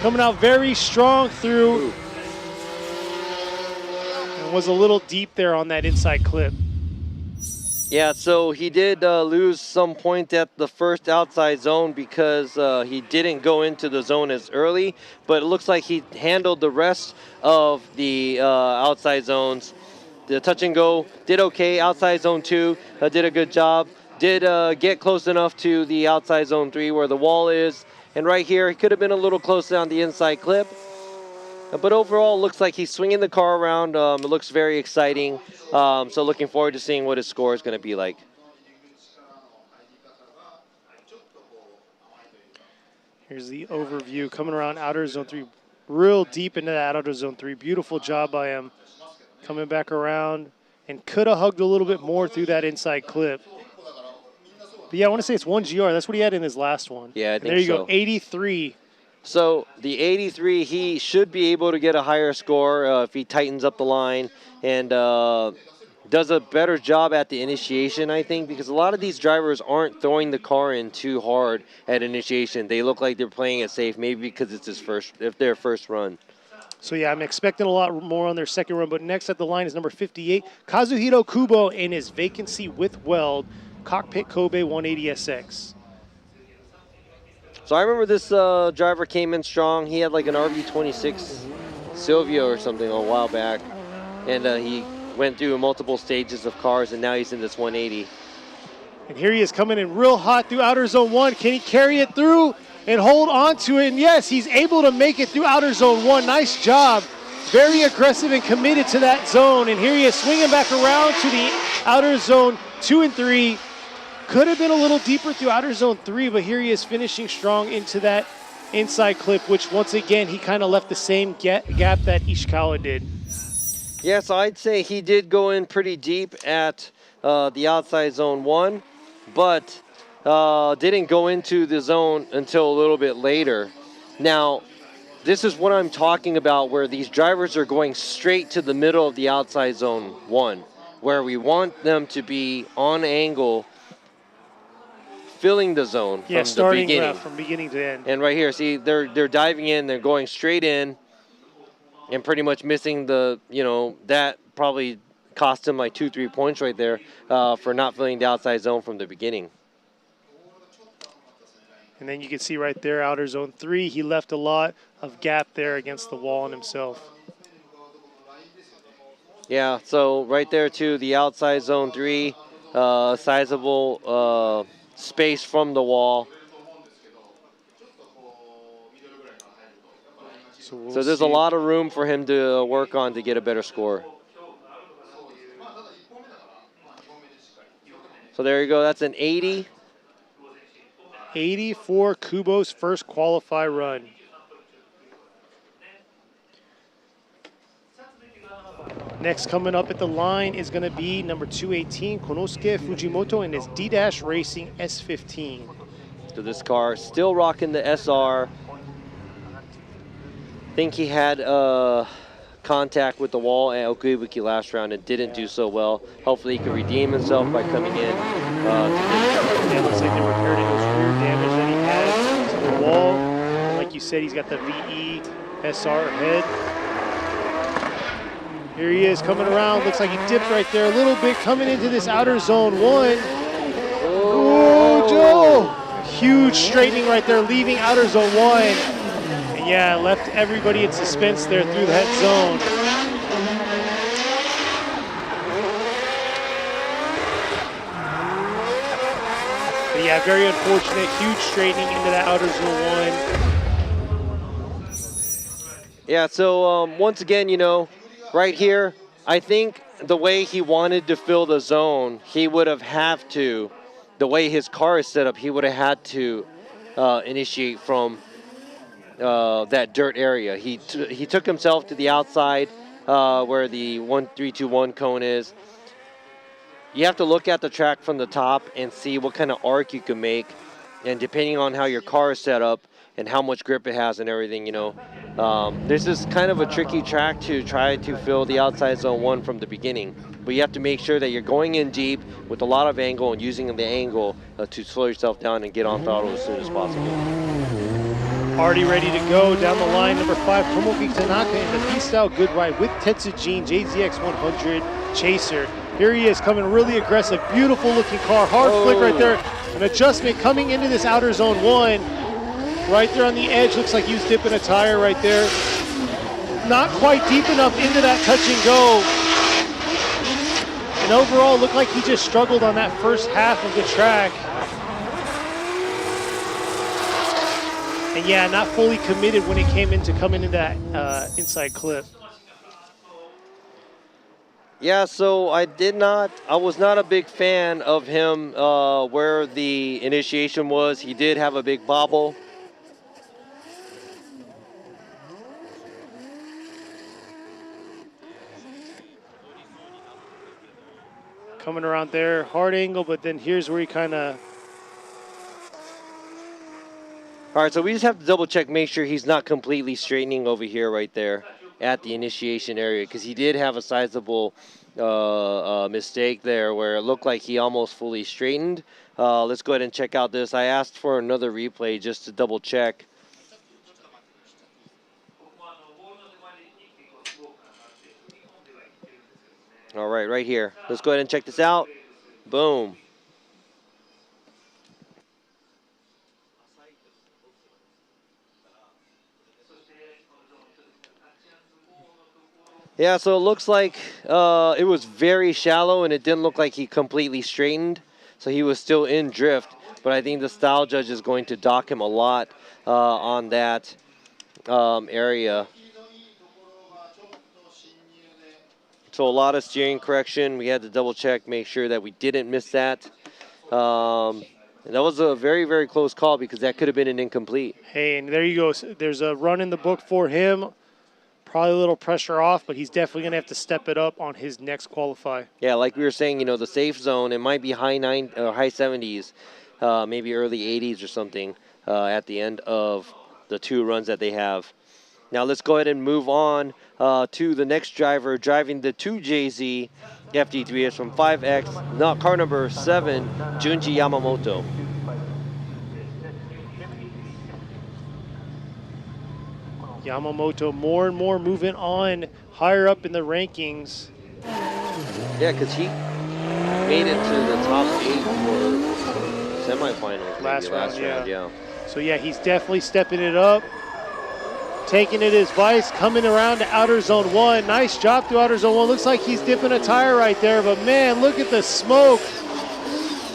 Coming out very strong through. And was a little deep there on that inside clip. Yeah, so he did lose some point at the first outside zone because he didn't go into the zone as early, but it looks like he handled the rest of the outside zones. The touch and go did okay. Outside zone 2 did a good job. Did get close enough to the outside zone 3 where the wall is. And right here, he could have been a little closer on the inside clip. But overall, it looks like he's swinging the car around. It looks very exciting. So looking forward to seeing what his score is going to be like. Here's the overview coming around outer zone 3. Real deep into that outer zone 3. Beautiful job by him. Coming back around and could have hugged a little bit more through that inside clip. But yeah, I want to say it's 1 GR. That's what he had in his last one. Yeah, I think so. There you go, 83. So the 83, he should be able to get a higher score if he tightens up the line and does a better job at the initiation, I think, because a lot of these drivers aren't throwing the car in too hard at initiation. They look like they're playing it safe, maybe because it's their first run. So yeah, I'm expecting a lot more on their second run, but next at the line is number 58, Kazuhiro Kubo in his vacancy with weld, Cockpit Kobe 180SX. So I remember this driver came in strong. He had like an RV26 Silvio or something a while back, and he went through multiple stages of cars, and now he's in this 180. And here he is coming in real hot through outer zone 1. Can he carry it through and hold on to it? And yes, he's able to make it through outer zone 1. Nice job. Very aggressive and committed to that zone. And here he is swinging back around to the outer zone 2 and 3. Could have been a little deeper through outer zone 3, but here he is finishing strong into that inside clip, which once again, he kind of left the same gap that Ishikawa did. Yeah, so I'd say he did go in pretty deep at the outside zone 1, but didn't go into the zone until a little bit later. Now, this is what I'm talking about, where these drivers are going straight to the middle of the outside zone 1, where we want them to be on angle, filling the zone from the beginning. From beginning to end. And right here, see, they're diving in, they're going straight in, and pretty much missing the, that probably cost him like 2-3 points right there for not filling the outside zone from the beginning. And then you can see right there, outer zone 3, he left a lot of gap there against the wall on himself. Yeah, so right there too, the outside zone 3, sizable space from the wall. So there's a lot of room for him to work on to get a better score. So there you go, that's an 80. 80 for Kubo's first qualify run. Next coming up at the line is going to be number 218, Konosuke Fujimoto in his D-Dash Racing S15. So this car still rocking the SR. I think he had contact with the wall at Okuibuki last round and didn't do so well. Hopefully he can redeem himself by coming in. Yeah, looks like they repaired his rear damage that he had to the wall. And like you said, he's got the VE SR head. Here he is coming around. Looks like he dipped right there a little bit coming into this outer zone 1. Oh, Joe! Huge straightening right there, leaving outer zone 1. And yeah, left everybody in suspense there through that zone. But yeah, very unfortunate. Huge straightening into that outer zone 1. Yeah, so once again, right here, I think the way he wanted to fill the zone, he would have to, the way his car is set up, he would have had to initiate from that dirt area. He took himself to the outside, where the 1321 cone is. You have to look at the track from the top and see what kind of arc you can make, and depending on how your car is set up and how much grip it has and everything, this is kind of a tricky track to try to fill the outside zone 1 from the beginning. But you have to make sure that you're going in deep with a lot of angle and using the angle to slow yourself down and get on throttle as soon as possible. Already ready to go down the line, number 5, Tomoki Tanaka in the freestyle good ride with Tetsujin JZX 100 Chaser. Here he is coming really aggressive, beautiful looking car, hard flick right there. An adjustment coming into this outer zone 1. Right there on the edge, looks like he was dipping a tire right there. Not quite deep enough into that touch and go. And overall, looked like he just struggled on that first half of the track. And yeah, not fully committed when it came into coming into that inside clip. Yeah, so I was not a big fan of him where the initiation was. He did have a big bobble. Coming around there, hard angle, but then here's where he kind of... All right, so we just have to double check, make sure he's not completely straightening over here right there at the initiation area, because he did have a sizable mistake there where it looked like he almost fully straightened. Let's go ahead and check out this. I asked for another replay just to double check. All right, right here. Let's go ahead and check this out. Boom. Yeah, so it looks like it was very shallow and it didn't look like he completely straightened. So he was still in drift, but I think the style judge is going to dock him a lot on that area. So a lot of steering correction. We had to double check, make sure that we didn't miss that. And that was a very, very close call because that could have been an incomplete. Hey, and there you go. There's a run in the book for him. Probably a little pressure off, but he's definitely going to have to step it up on his next qualify. Yeah, like we were saying, the safe zone, it might be high 70s, maybe early 80s or something at the end of the 2 runs that they have. Now let's go ahead and move on to the next driver driving the 2JZ FD3S from 5X, not car number 7, Junji Yamamoto. Yamamoto more and more moving on higher up in the rankings. Yeah, because he made it to the top 8 for semifinals. Last round, yeah. So yeah, he's definitely stepping it up. Taking it as vice, coming around to outer zone 1. Nice job through outer zone 1. Looks like he's dipping a tire right there, but man, look at the smoke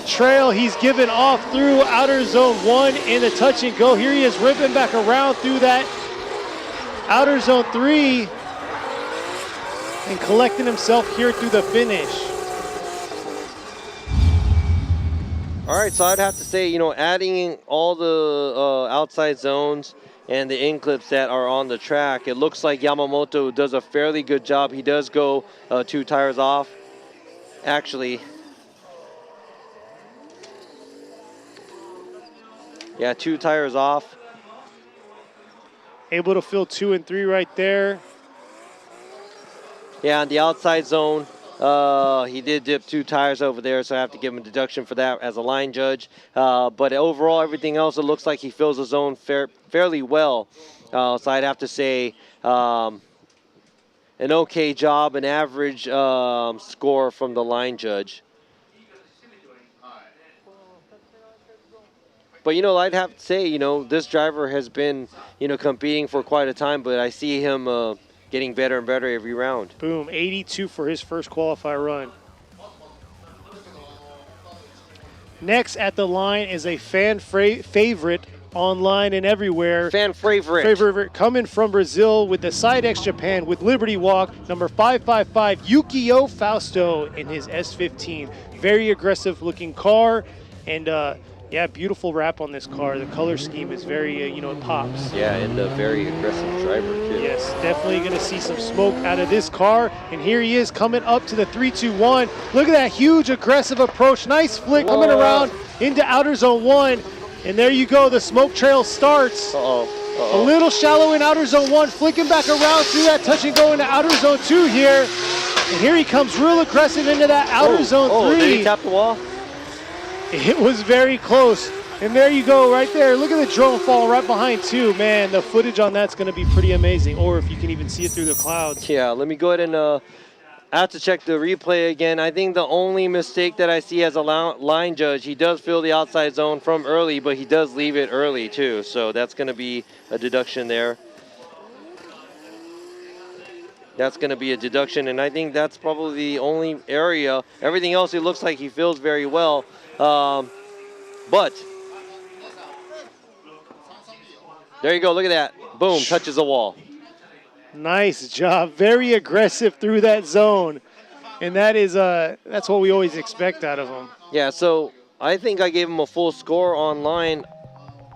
trail he's given off through outer zone 1 in the touch and go. Here he is ripping back around through that outer zone 3 and collecting himself here through the finish. All right, so I'd have to say, adding in all the outside zones and the in clips that are on the track, it looks like Yamamoto does a fairly good job. He does go 2 tires off, actually. Yeah, 2 tires off. Able to fill 2 and 3 right there. Yeah, on the outside zone, he did dip 2 tires over there, so I have to give him a deduction for that as a line judge. But overall, everything else, it looks like he fills the zone fairly well. So I'd have to say an okay job, an average score from the line judge. But, I'd have to say, this driver has been, competing for quite a time, but I see him getting better and better every round. Boom, 82 for his first qualifier run. Next at the line is a fan favorite online and everywhere. Fan favorite. Favorite coming from Brazil with the Side X Japan with Liberty Walk, number 555, Yukio Fausto in his S15. Very aggressive looking car, and Yeah, beautiful wrap on this car. The color scheme is very, you know, it pops. Yeah, and a very aggressive driver too. Yes, definitely going to see some smoke out of this car. And here he is coming up to the 3-2-1. Look at that huge aggressive approach. Nice flick coming around into outer zone 1. And there you go, the smoke trail starts. A little shallow in outer zone 1, flicking back around through that touch and go into outer zone 2 here. And here he comes real aggressive into that outer zone 3. Did he tap the wall? It was very close. And there you go right there. Look at the drone fall right behind too. Man, the footage on that's going to be pretty amazing. Or if you can even see it through the clouds. Yeah, let me go ahead and I have to check the replay again. I think the only mistake that I see as a line judge, he does fill the outside zone from early, but he does leave it early too. So that's going to be a deduction there. That's going to be a deduction, and I think that's probably the only area. Everything else, it looks like he fills very well. But there you go. Look at that. Boom, touches the wall. Nice job. Very aggressive through that zone. And that is that's what we always expect out of him. Yeah, so I think I gave him a full score online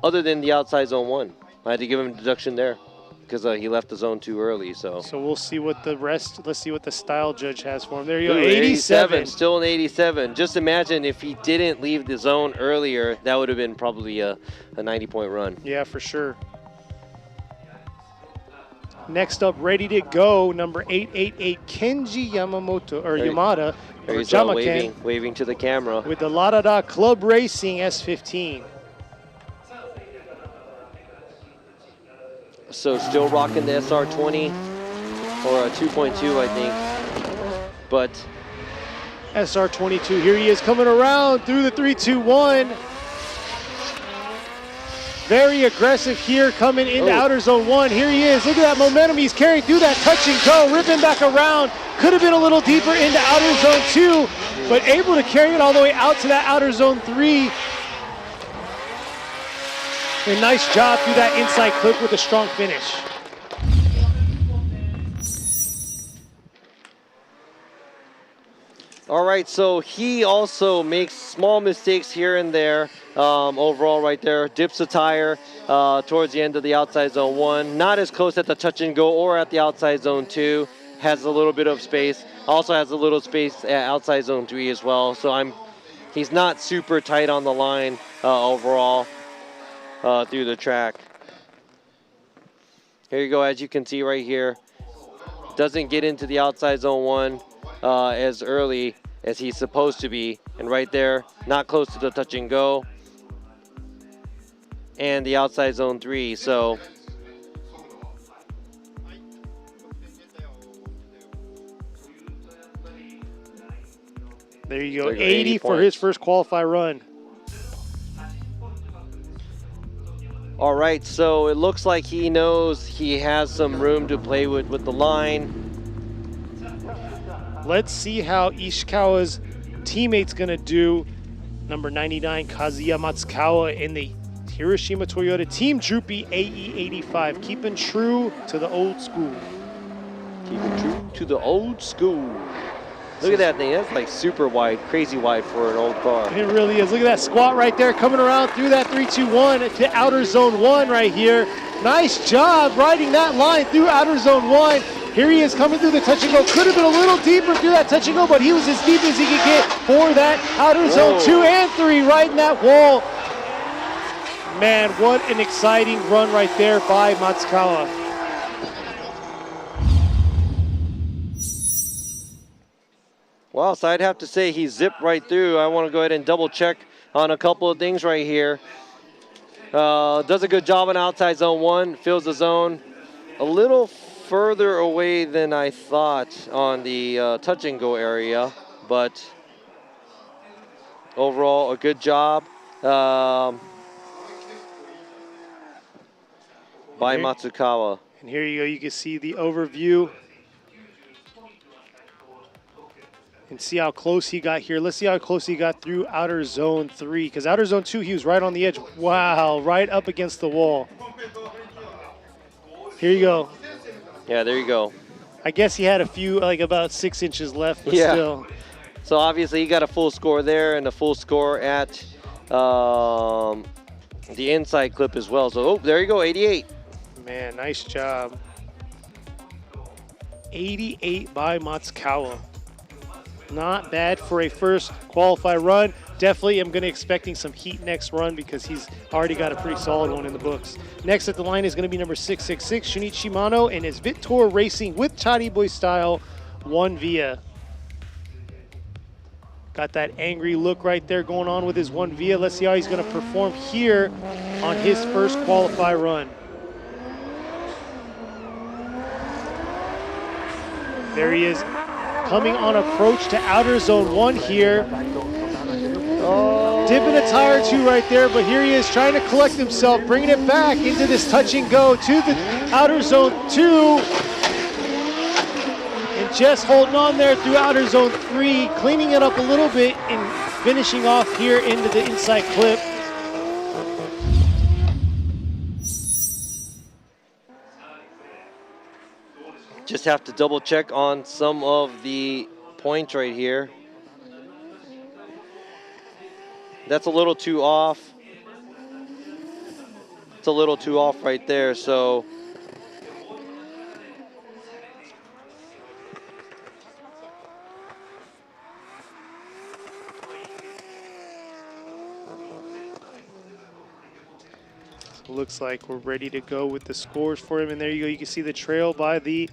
other than the outside zone 1. I had to give him a deduction there because he left the zone too early. So we'll see what the rest, let's see what the style judge has for him. There you go, 87. Still an 87. Just imagine if he didn't leave the zone earlier, that would have been probably a 90-point run. Yeah, for sure. Next up, ready to go, number 888, Kenji Yamamoto, or Yamada. There he's waving to the camera. With the Larada Club Racing S15. So still rocking the SR20 or a 2.2, I think. But SR22, here he is coming around through the 3-2-1. Very aggressive here, coming into outer zone 1. Here he is. Look at that momentum he's carrying through that touch and go, ripping back around. Could have been a little deeper into outer zone 2, but able to carry it all the way out to that outer zone 3. A nice job through that inside clip with a strong finish. all right, so he also makes small mistakes here and there. Overall right there, dips a tire towards the end of the outside zone 1. Not as close at the touch and go or at the outside zone 2. Has a little bit of space. Also has a little space at outside zone 3 as well. So he's not super tight on the line overall through the track. Here you go, as you can see right here. Doesn't get into the outside zone 1 as early as he's supposed to be. And right there, not close to the touch and go. And the outside zone 3, so. There you go, 80 for his first qualify run. All right, so it looks like he knows he has some room to play with the line. Let's see how Ishikawa's teammate's gonna do. Number 99, Kazuya Matsukawa in the Hiroshima Toyota Team Droopy AE85, keeping true to the old school. Keeping true to the old school. Look at that thing, that's like super wide, crazy wide for an old car. It really is. Look at that squat right there, coming around through that 3-2-1 to outer zone 1 right here. Nice job riding that line through outer zone 1. Here he is coming through the touch and go. Could have been a little deeper through that touch and go, but he was as deep as he could get for that outer zone 2 and 3 riding that wall. Man, what an exciting run right there by Matsukawa. Well, so I'd have to say he zipped right through. I want to go ahead and double check on a couple of things right here. Does a good job on outside zone 1, fills the zone a little further away than I thought on the touch and go area, but overall a good job by Matsukawa. And here you go, you can see the overview and see how close he got here. Let's see how close he got through outer zone 3, because outer zone 2 he was right on the edge. Wow, right up against the wall. Here you go. Yeah, there you go. I guess he had a few, like about 6 inches left, but still. So obviously he got a full score there and a full score at the inside clip as well. So, oh, there you go, 88. Man, nice job. 88 by Matsukawa. Not bad for a first qualify run. Definitely am going to expecting some heat next run because he's already got a pretty solid one in the books. Next at the line is going to be number 666, Shunichi Shimano, and his Vittor Racing with Chari Boy style, 1 via. Got that angry look right there going on with his 1 via. Let's see how he's going to perform here on his first qualify run. There he is, coming on approach to outer zone 1 here. Dipping a tire or 2 right there, but here he is trying to collect himself, bringing it back into this touch and go to the outer zone 2. And just holding on there through outer zone 3, cleaning it up a little bit and finishing off here into the inside clip. Just have to double check on some of the points right here. That's a little too off. It's a little too off right there, so. Looks like we're ready to go with the scores for him. And there you go. You can see the trail by the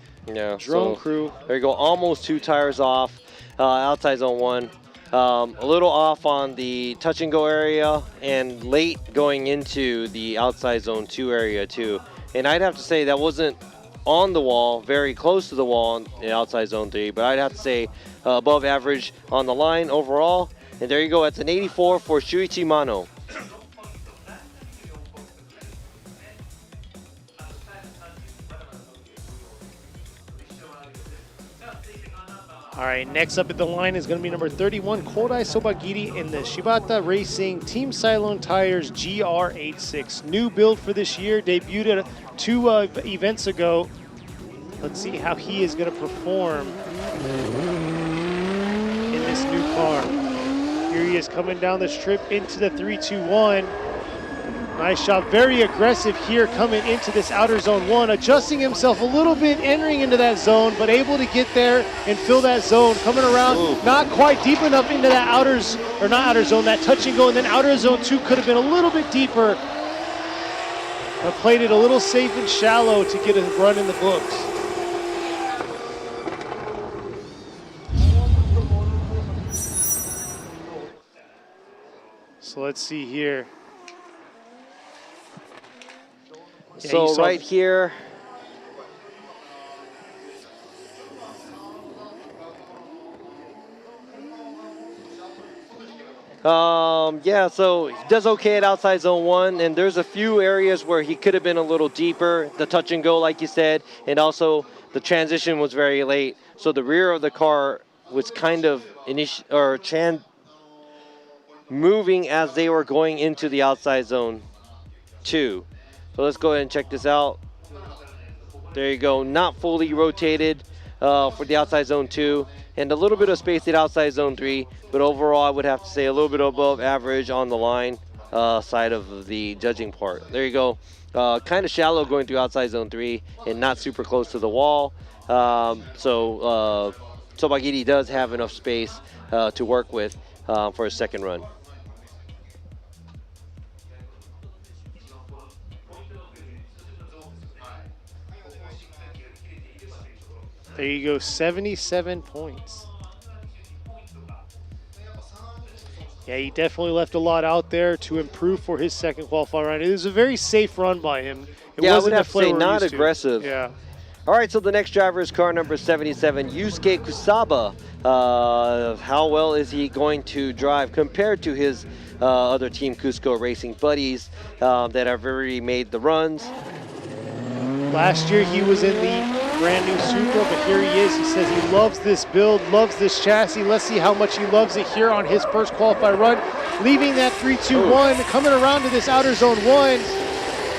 drone crew. There you go. Almost 2 tires off outside zone 1. A little off on the touch and go area and late going into the outside zone 2 area too. And I'd have to say that wasn't on the wall, very close to the wall in the outside zone 3, but I'd have to say above average on the line overall. And there you go. It's an 84 for Shuichi Mano. All right, next up at the line is going to be number 31, Kodai Sobagiri in the Shibata Racing Team Cylone Tires GR86. New build for this year, debuted at 2 events ago. Let's see how he is going to perform in this new car. Here he is coming down the strip into the 3-2-1. Nice job, very aggressive here coming into this outer zone 1, adjusting himself a little bit, entering into that zone, but able to get there and fill that zone, coming around, not quite deep enough into that that touch and go, and then outer zone 2 could have been a little bit deeper, but played it a little safe and shallow to get a run in the books. So let's see here. So right here, yeah, so he does okay at outside zone 1, and there's a few areas where he could have been a little deeper, the touch and go like you said, and also the transition was very late, so the rear of the car was kind of moving as they were going into the outside zone 2. So let's go ahead and check this out. There you go, not fully rotated for the outside zone 2, and a little bit of space at outside zone 3, but overall I would have to say a little bit above average on the line side of the judging part. There you go, kind of shallow going through outside zone 3 and not super close to the wall. So Sobagiri does have enough space to work with for his second run. There you go, 77 points. Yeah, he definitely left a lot out there to improve for his second qualifying run. It was a very safe run by him. It yeah, wasn't I would have to say not aggressive. Yeah. All right, so the next driver is car number 77, Yusuke Kusaba. How well is he going to drive compared to his other team, Cusco Racing buddies, that have already made the runs? Last year he was in the brand new Supra, but here he is. He says he loves this build, loves this chassis. Let's see how much he loves it here on his first qualified run. Leaving that 3-2-1, coming around to this outer zone 1.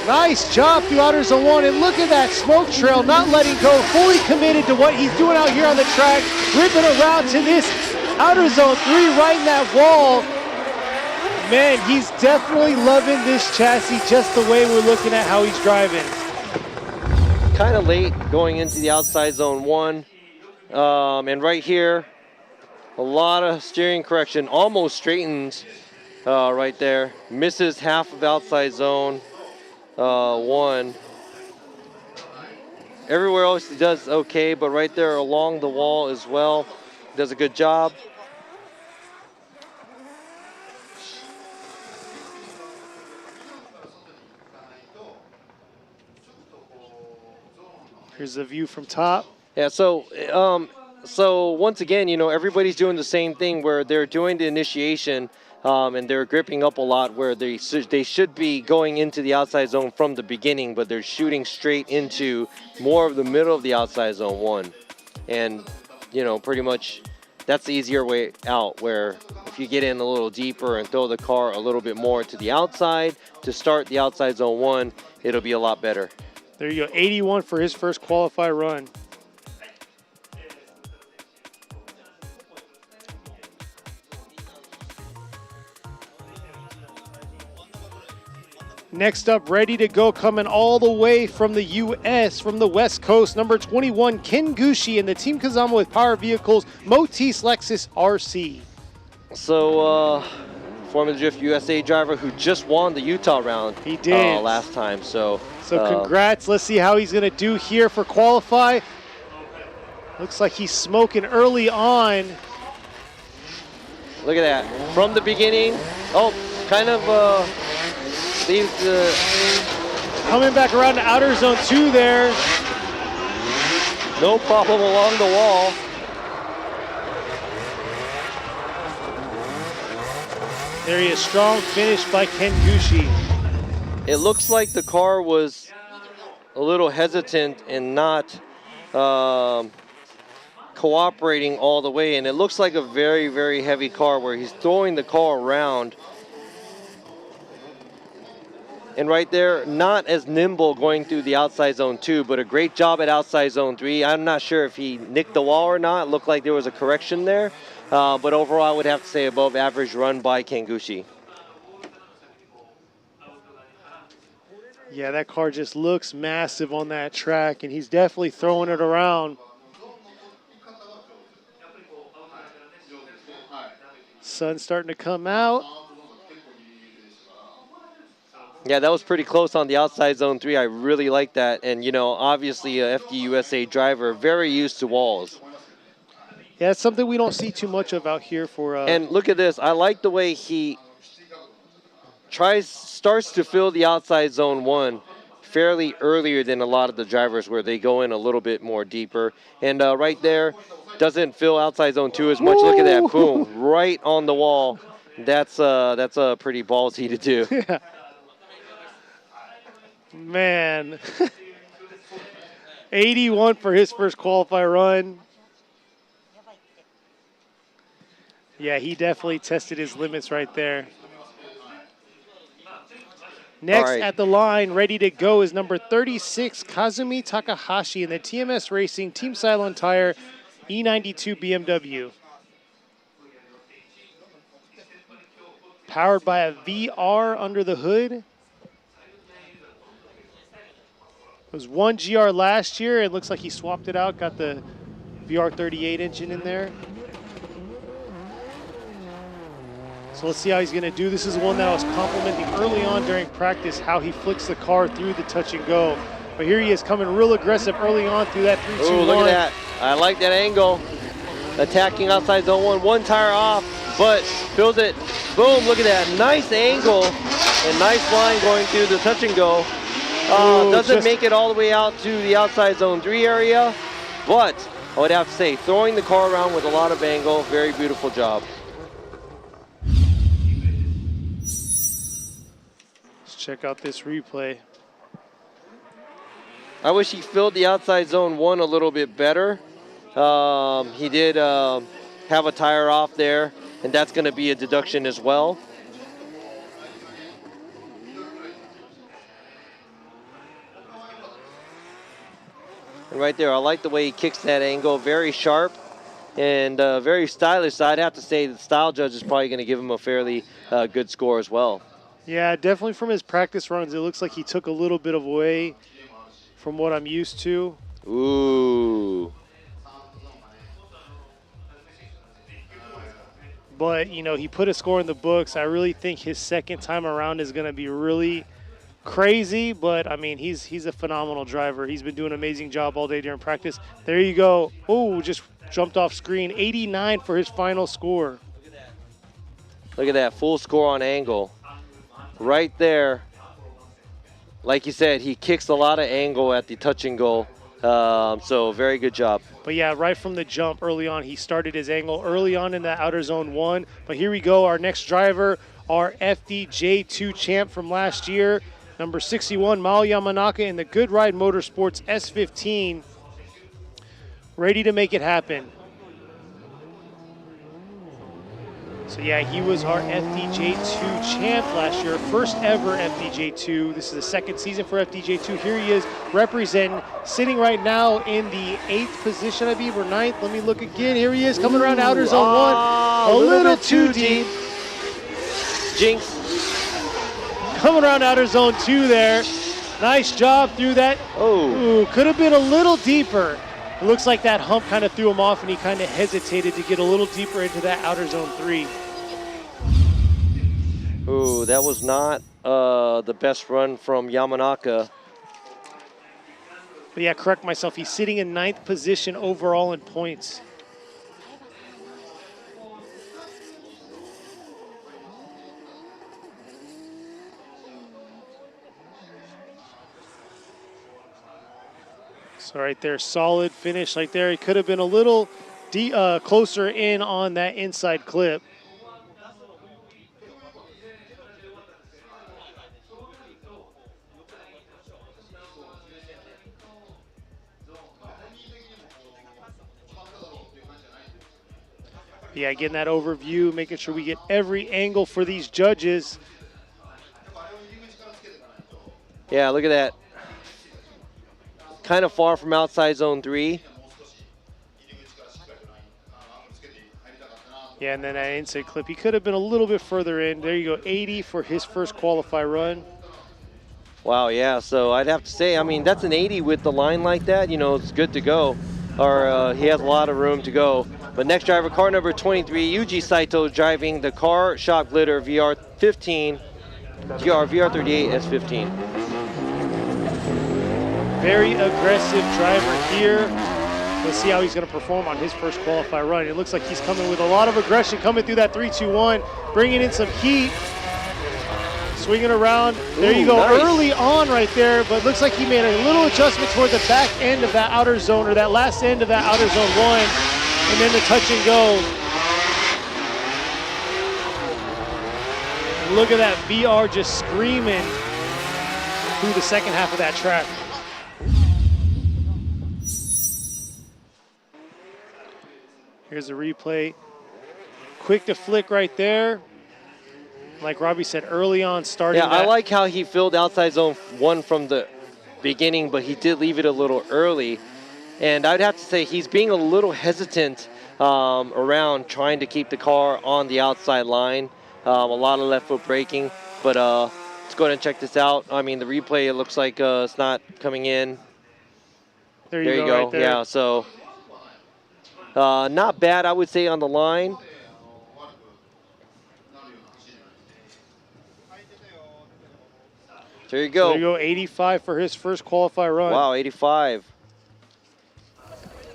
Nice job through outer zone 1, and look at that smoke trail, not letting go, fully committed to what he's doing out here on the track, ripping around to this outer zone 3 right in that wall. Man, he's definitely loving this chassis just the way we're looking at how he's driving. Kind of late going into the outside zone 1. And right here, a lot of steering correction, almost straightens right there. Misses half of outside zone 1. Everywhere else he does okay, but right there along the wall as well, does a good job. Here's the view from top. Yeah, so once again, you know, everybody's doing the same thing where they're doing the initiation and they're gripping up a lot where they should be going into the outside zone from the beginning, but they're shooting straight into more of the middle of the outside zone 1. And, you know, pretty much that's the easier way out, where if you get in a little deeper and throw the car a little bit more to the outside to start the outside zone 1, it'll be a lot better. There you go, 81 for his first qualify run. Next up, ready to go, coming all the way from the U.S., from the West Coast, number 21, Ken Gushi, and the Team Kazama with Power Vehicles, Motis Lexus RC. So, Formula Drift USA driver who just won the Utah round. He did. Last time, so congrats. Let's see how he's going to do here for qualify. Looks like he's smoking early on. Look at that. From the beginning, kind of leaves the... Coming back around to outer zone 2 there. No problem along the wall. There he is, strong finish by Ken Gushi. It looks like the car was a little hesitant and not cooperating all the way, and it looks like a very, very heavy car where he's throwing the car around. And right there, not as nimble going through the outside zone 2, but a great job at outside zone 3. I'm not sure if he nicked the wall or not. It looked like there was a correction there. But overall, I would have to say above average run by Ken Gushi. Yeah, that car just looks massive on that track, and he's definitely throwing it around. Sun's starting to come out. Yeah, that was pretty close on the outside zone 3. I really like that. And, you know, obviously a FDUSA driver, very used to walls. Yeah, it's something we don't see too much of out here for... And look at this. I like the way he starts to fill the outside zone 1 fairly earlier than a lot of the drivers where they go in a little bit more deeper. And right there, doesn't fill outside zone 2 as much. Look at that. Boom. Right on the wall. That's pretty ballsy to do. Yeah. Man. 81 for his first qualify run. Yeah, he definitely tested his limits right there. Next at the line, ready to go, is number 36, Kazumi Takahashi in the TMS Racing Team Cylon Tire E92 BMW. Powered by a VR under the hood. It was 1GR last year. It looks like he swapped it out, got the VR38 engine in there. So let's see how he's going to do. This is one that I was complimenting early on during practice, how he flicks the car through the touch and go. But here he is coming real aggressive early on through that 3-2-1. Oh, look at that. I like that angle. Attacking outside zone 1. One tire off, but fills it. Boom, look at that. Nice angle and nice line going through the touch and go. Doesn't make it all the way out to the outside zone 3 area, but I would have to say, throwing the car around with a lot of angle, very beautiful job. Let's check out this replay. I wish he filled the outside zone 1 a little bit better. He did have a tire off there, and that's going to be a deduction as well. And right there, I like the way he kicks that angle, very sharp. and very stylish. So I'd have to say the style judge is probably going to give him a fairly good score as well. Yeah, definitely from his practice runs, it looks like he took a little bit of away from what I'm used to. Ooh. But, you know, he put a score in the books. I really think his second time around is going to be really crazy. But, I mean, he's a phenomenal driver. He's been doing an amazing job all day during practice. There you go. Oh, just jumped off screen. 89 for his final score. Look at that, full score on angle. Right there. Like you said, he kicks a lot of angle at the touch and go. So very good job. But yeah, right from the jump early on, he started his angle early on in that outer zone 1. But here we go, our next driver, our FDJ2 champ from last year, number 61, Mao Yamanaka in the Good Ride Motorsports S15, ready to make it happen. So yeah, he was our FDJ2 champ last year, first ever FDJ2. This is the second season for FDJ2. Here he is representing, sitting right now in the 8th position, I believe, or 9th. Let me look again. Here he is coming around outer zone 1. A little too deep. Jinx. Coming around outer zone 2 there. Nice job through that. Oh. Could have been a little deeper. It looks like that hump kind of threw him off and he kind of hesitated to get a little deeper into that outer zone 3. Ooh, that was not the best run from Yamanaka. But yeah, correct myself. He's sitting in 9th position overall in points. So right there, solid finish right there. It could have been a little closer in on that inside clip. Yeah, getting that overview, making sure we get every angle for these judges. Yeah, look at that. Kind of far from outside zone 3. Yeah, and then that inside clip, he could have been a little bit further in. There you go, 80 for his first qualify run. Wow, yeah, so I'd have to say, I mean, that's an 80 with the line like that. You know, it's good to go. Or he has a lot of room to go. But next driver, car number 23, Yuji Saito, driving the Car Shop Glitter VR38 S15. Very aggressive driver here. Let's see how he's going to perform on his first qualify run. It looks like he's coming with a lot of aggression, coming through that 3-2-1, bringing in some heat. Swinging around. There you go, nice. Early on right there, but looks like he made a little adjustment toward the back end of that outer zone, or that last end of that outer zone 1. And then the touch and go. Look at that VR just screaming through the second half of that track. Here's a replay. Quick to flick right there. Like Robbie said, early on starting. Yeah, I like how he filled outside zone 1 from the beginning, but he did leave it a little early. And I'd have to say he's being a little hesitant around trying to keep the car on the outside line. A lot of left foot braking. But let's go ahead and check this out. I mean, the replay, it looks like it's not coming in. There you go. Right there. Yeah, so not bad, I would say, on the line. There you go. There you go, 85 for his first qualify run. Wow, 85.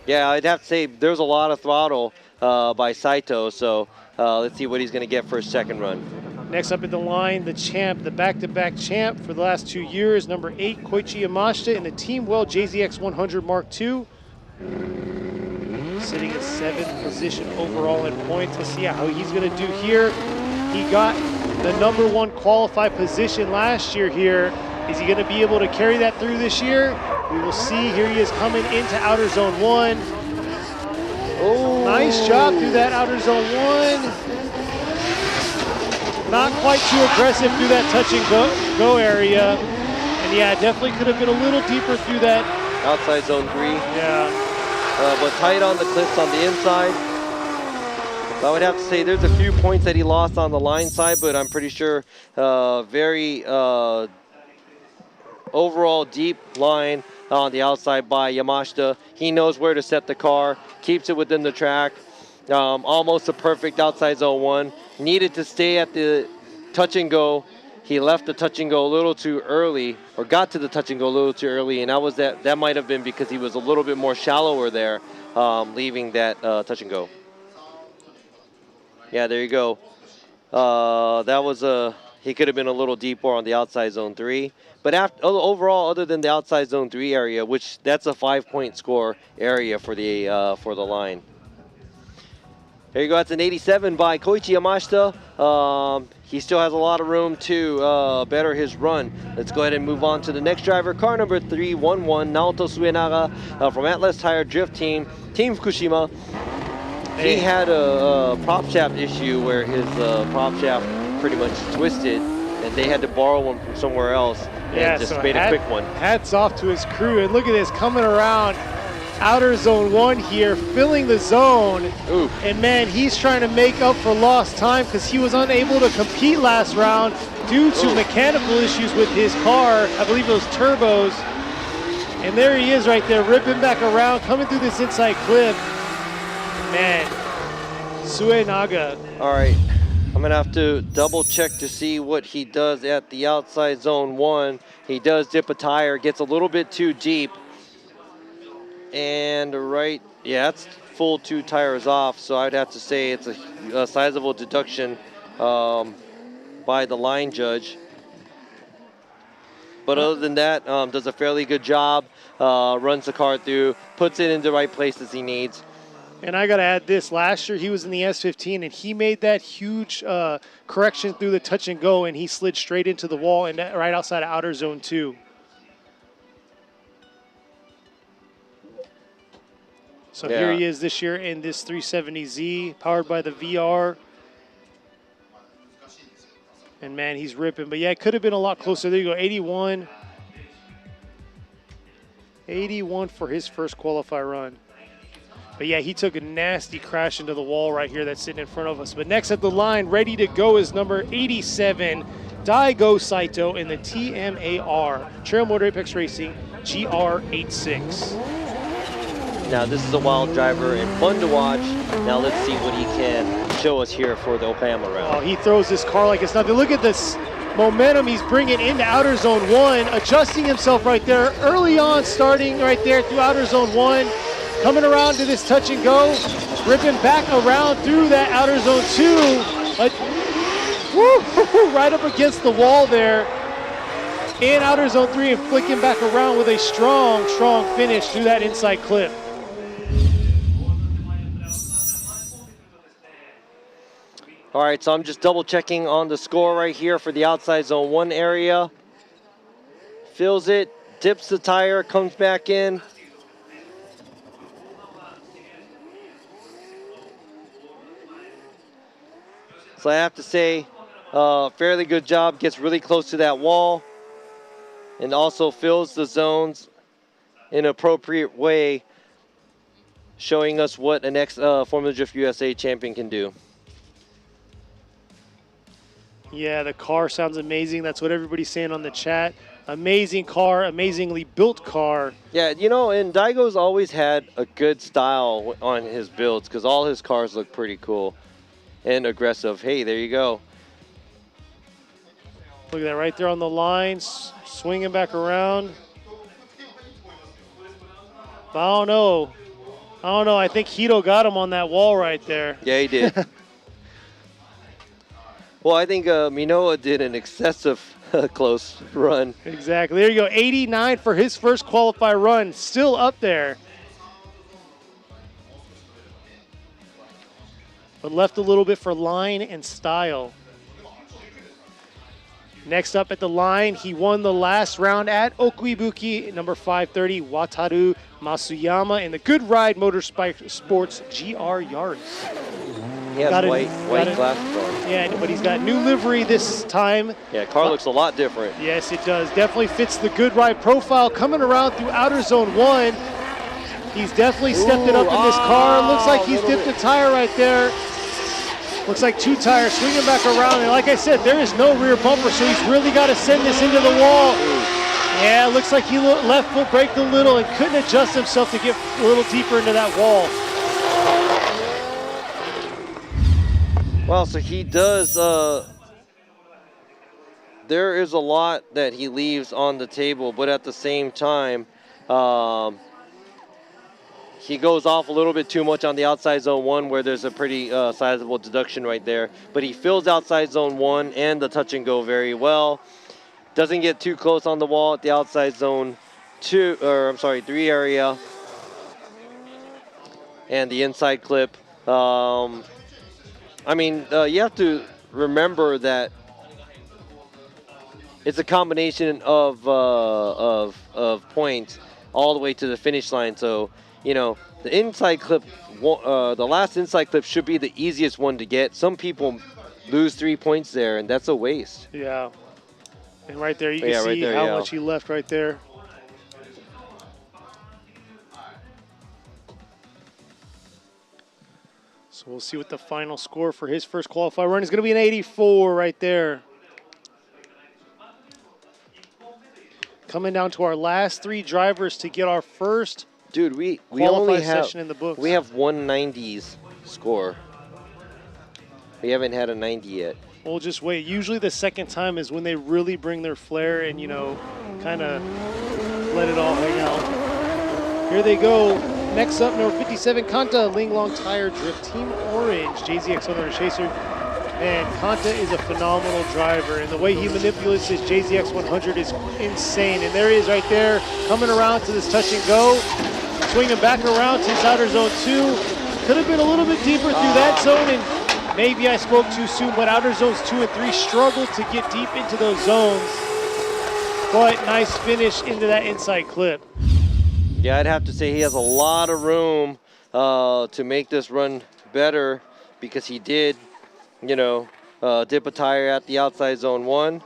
Yeah, I'd have to say there's a lot of throttle by Saito, so let's see what he's going to get for his second run. Next up at the line, the champ, the back-to-back champ for the last 2 years, number 8, Koichi Yamashita in the Team Well JZX 100 Mark II. Sitting in 7th position overall in points. Let's see how he's going to do here. He got the number 1 qualified position last year here. Is he going to be able to carry that through this year? We will see. Here he is coming into outer zone 1. Oh, nice job through that outer zone 1. Not quite too aggressive through that touch and go area. And yeah, definitely could have been a little deeper through that. Outside zone 3. Yeah. But tight on the clips on the inside. I would have to say there's a few points that he lost on the line side, but I'm pretty sure very overall deep line on the outside by Yamashita. He knows where to set the car, keeps it within the track. Almost a perfect outside zone 1. Needed to stay at the touch and go. He left the touch and go a little too early, or got to the touch and go a little too early, and that might have been because he was a little bit more shallower there, leaving that touch and go. Yeah, there you go. That was he could have been a little deeper on the outside zone 3. But overall, other than the outside zone 3 area, which that's a 5-point score area for the line. There you go. That's an 87 by Koichi Yamashita. He still has a lot of room to better his run. Let's go ahead and move on to the next driver. Car number 311, Naoto Suenaga from Atlas Tire Drift Team, Team Fukushima. He had a prop shaft issue where his prop shaft pretty much twisted, and they had to borrow one from somewhere else. And just made a quick one. Hats off to his crew, and look at this coming around outer zone 1 here, filling the zone. Ooh. And man, he's trying to make up for lost time because he was unable to compete last round due to mechanical issues with his car. I believe it was turbos. And there he is right there, ripping back around, coming through this inside clip. Man, Suenaga. All right, I'm gonna have to double check to see what he does at the outside zone 1. He does dip a tire, gets a little bit too deep. And that's full 2 tires off, so I'd have to say it's a sizable deduction by the line judge. But other than that, does a fairly good job, runs the car through, puts it in the right places he needs. And I got to add this, last year he was in the S15 and he made that huge correction through the touch and go, and he slid straight into the wall and right outside of outer zone 2. So here he is this year in this 370Z, powered by the VR. And man, he's ripping. But yeah, it could have been a lot closer. There you go, 81. 81 for his first qualify run. But yeah, he took a nasty crash into the wall right here that's sitting in front of us. But next at the line, ready to go, is number 87, Daigo Saito in the TMAR, Trail Motor Apex Racing GR86. Now this is a wild driver and fun to watch. Now let's see what he can show us here for the Okayama round. Oh, he throws this car like it's nothing. Look at this momentum he's bringing into outer zone 1, adjusting himself right there early on, starting right there through outer zone 1, coming around to this touch and go, ripping back around through that outer zone 2, right up against the wall there in outer zone 3, and flicking back around with a strong finish through that inside clip. All right, so I'm just double checking on the score right here for the outside zone 1 area. Fills it, dips the tire, comes back in. So I have to say, fairly good job, gets really close to that wall, and also fills the zones in an appropriate way, showing us what an Formula Drift USA champion can do. Yeah, the car sounds amazing. That's what everybody's saying on the chat. Amazing car, amazingly built car. Yeah, you know, and Daigo's always had a good style on his builds because all his cars look pretty cool and aggressive. Hey, there you go. Look at that right there on the line, swinging back around. But I don't know. I think Hito got him on that wall right there. Yeah, he did. Well, I think Minoa did an excessive close run. Exactly. There you go. 89 for his first qualify run. Still up there. But left a little bit for line and style. Next up at the line, he won the last round at Okuibuki, number 530, Wataru Masuyama in the Good Ride Motorsports GR Yaris. He has white glasses on. Yeah, but he's got new livery this time. Yeah, car looks a lot different. Yes, it does. Definitely fits the Good Ride profile. Coming around through outer zone 1. He's definitely stepped it up in this car. Looks like he's dipped a tire right there. Looks like 2 tires, swinging back around. And like I said, there is no rear bumper, so he's really got to send this into the wall. Yeah, looks like he left foot braked a little and couldn't adjust himself to get a little deeper into that wall. Well, so he does, there is a lot that he leaves on the table, but at the same time, he goes off a little bit too much on the outside zone 1 where there's a pretty sizable deduction right there. But he fills outside zone 1 and the touch and go very well. Doesn't get too close on the wall at the outside zone 3 area. And the inside clip. You have to remember that it's a combination of points all the way to the finish line. So, you know, the inside clip, the last inside clip should be the easiest one to get. Some people lose 3 points there, and that's a waste. Yeah. And right there, you can see how much he left right there. So we'll see what the final score for his first qualifying run is going to be, an 84 right there. Coming down to our last 3 drivers to get our first we only have session in the books. We have 190s score. We haven't had a 90 yet. We'll just wait. Usually the second time is when they really bring their flair and, you know, kind of let it all hang out. Here they go. Next up, number 57, Kanta, Linglong Tire Drift, Team Orange, JZX owner and chaser. And Kanta is a phenomenal driver, and the way he manipulates his JZX 100 is insane. And there he is right there, coming around to this touch and go, swinging back around to his outer zone 2. Could have been a little bit deeper through that zone, and maybe I spoke too soon, but outer zones 2 and 3 struggled to get deep into those zones. But nice finish into that inside clip. Yeah, I'd have to say he has a lot of room to make this run better, because he did, you know, dip a tire at the outside zone 1.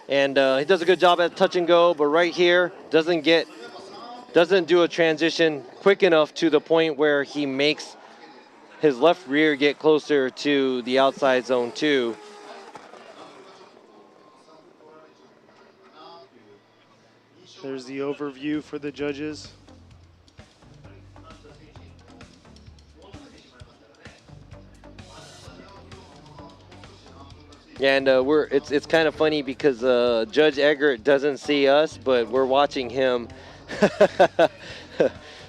And he does a good job at touch and go, but right here doesn't do a transition quick enough to the point where he makes his left rear get closer to the outside zone 2. There's the overview for the judges. And it's kind of funny because Judge Eggert doesn't see us, but we're watching him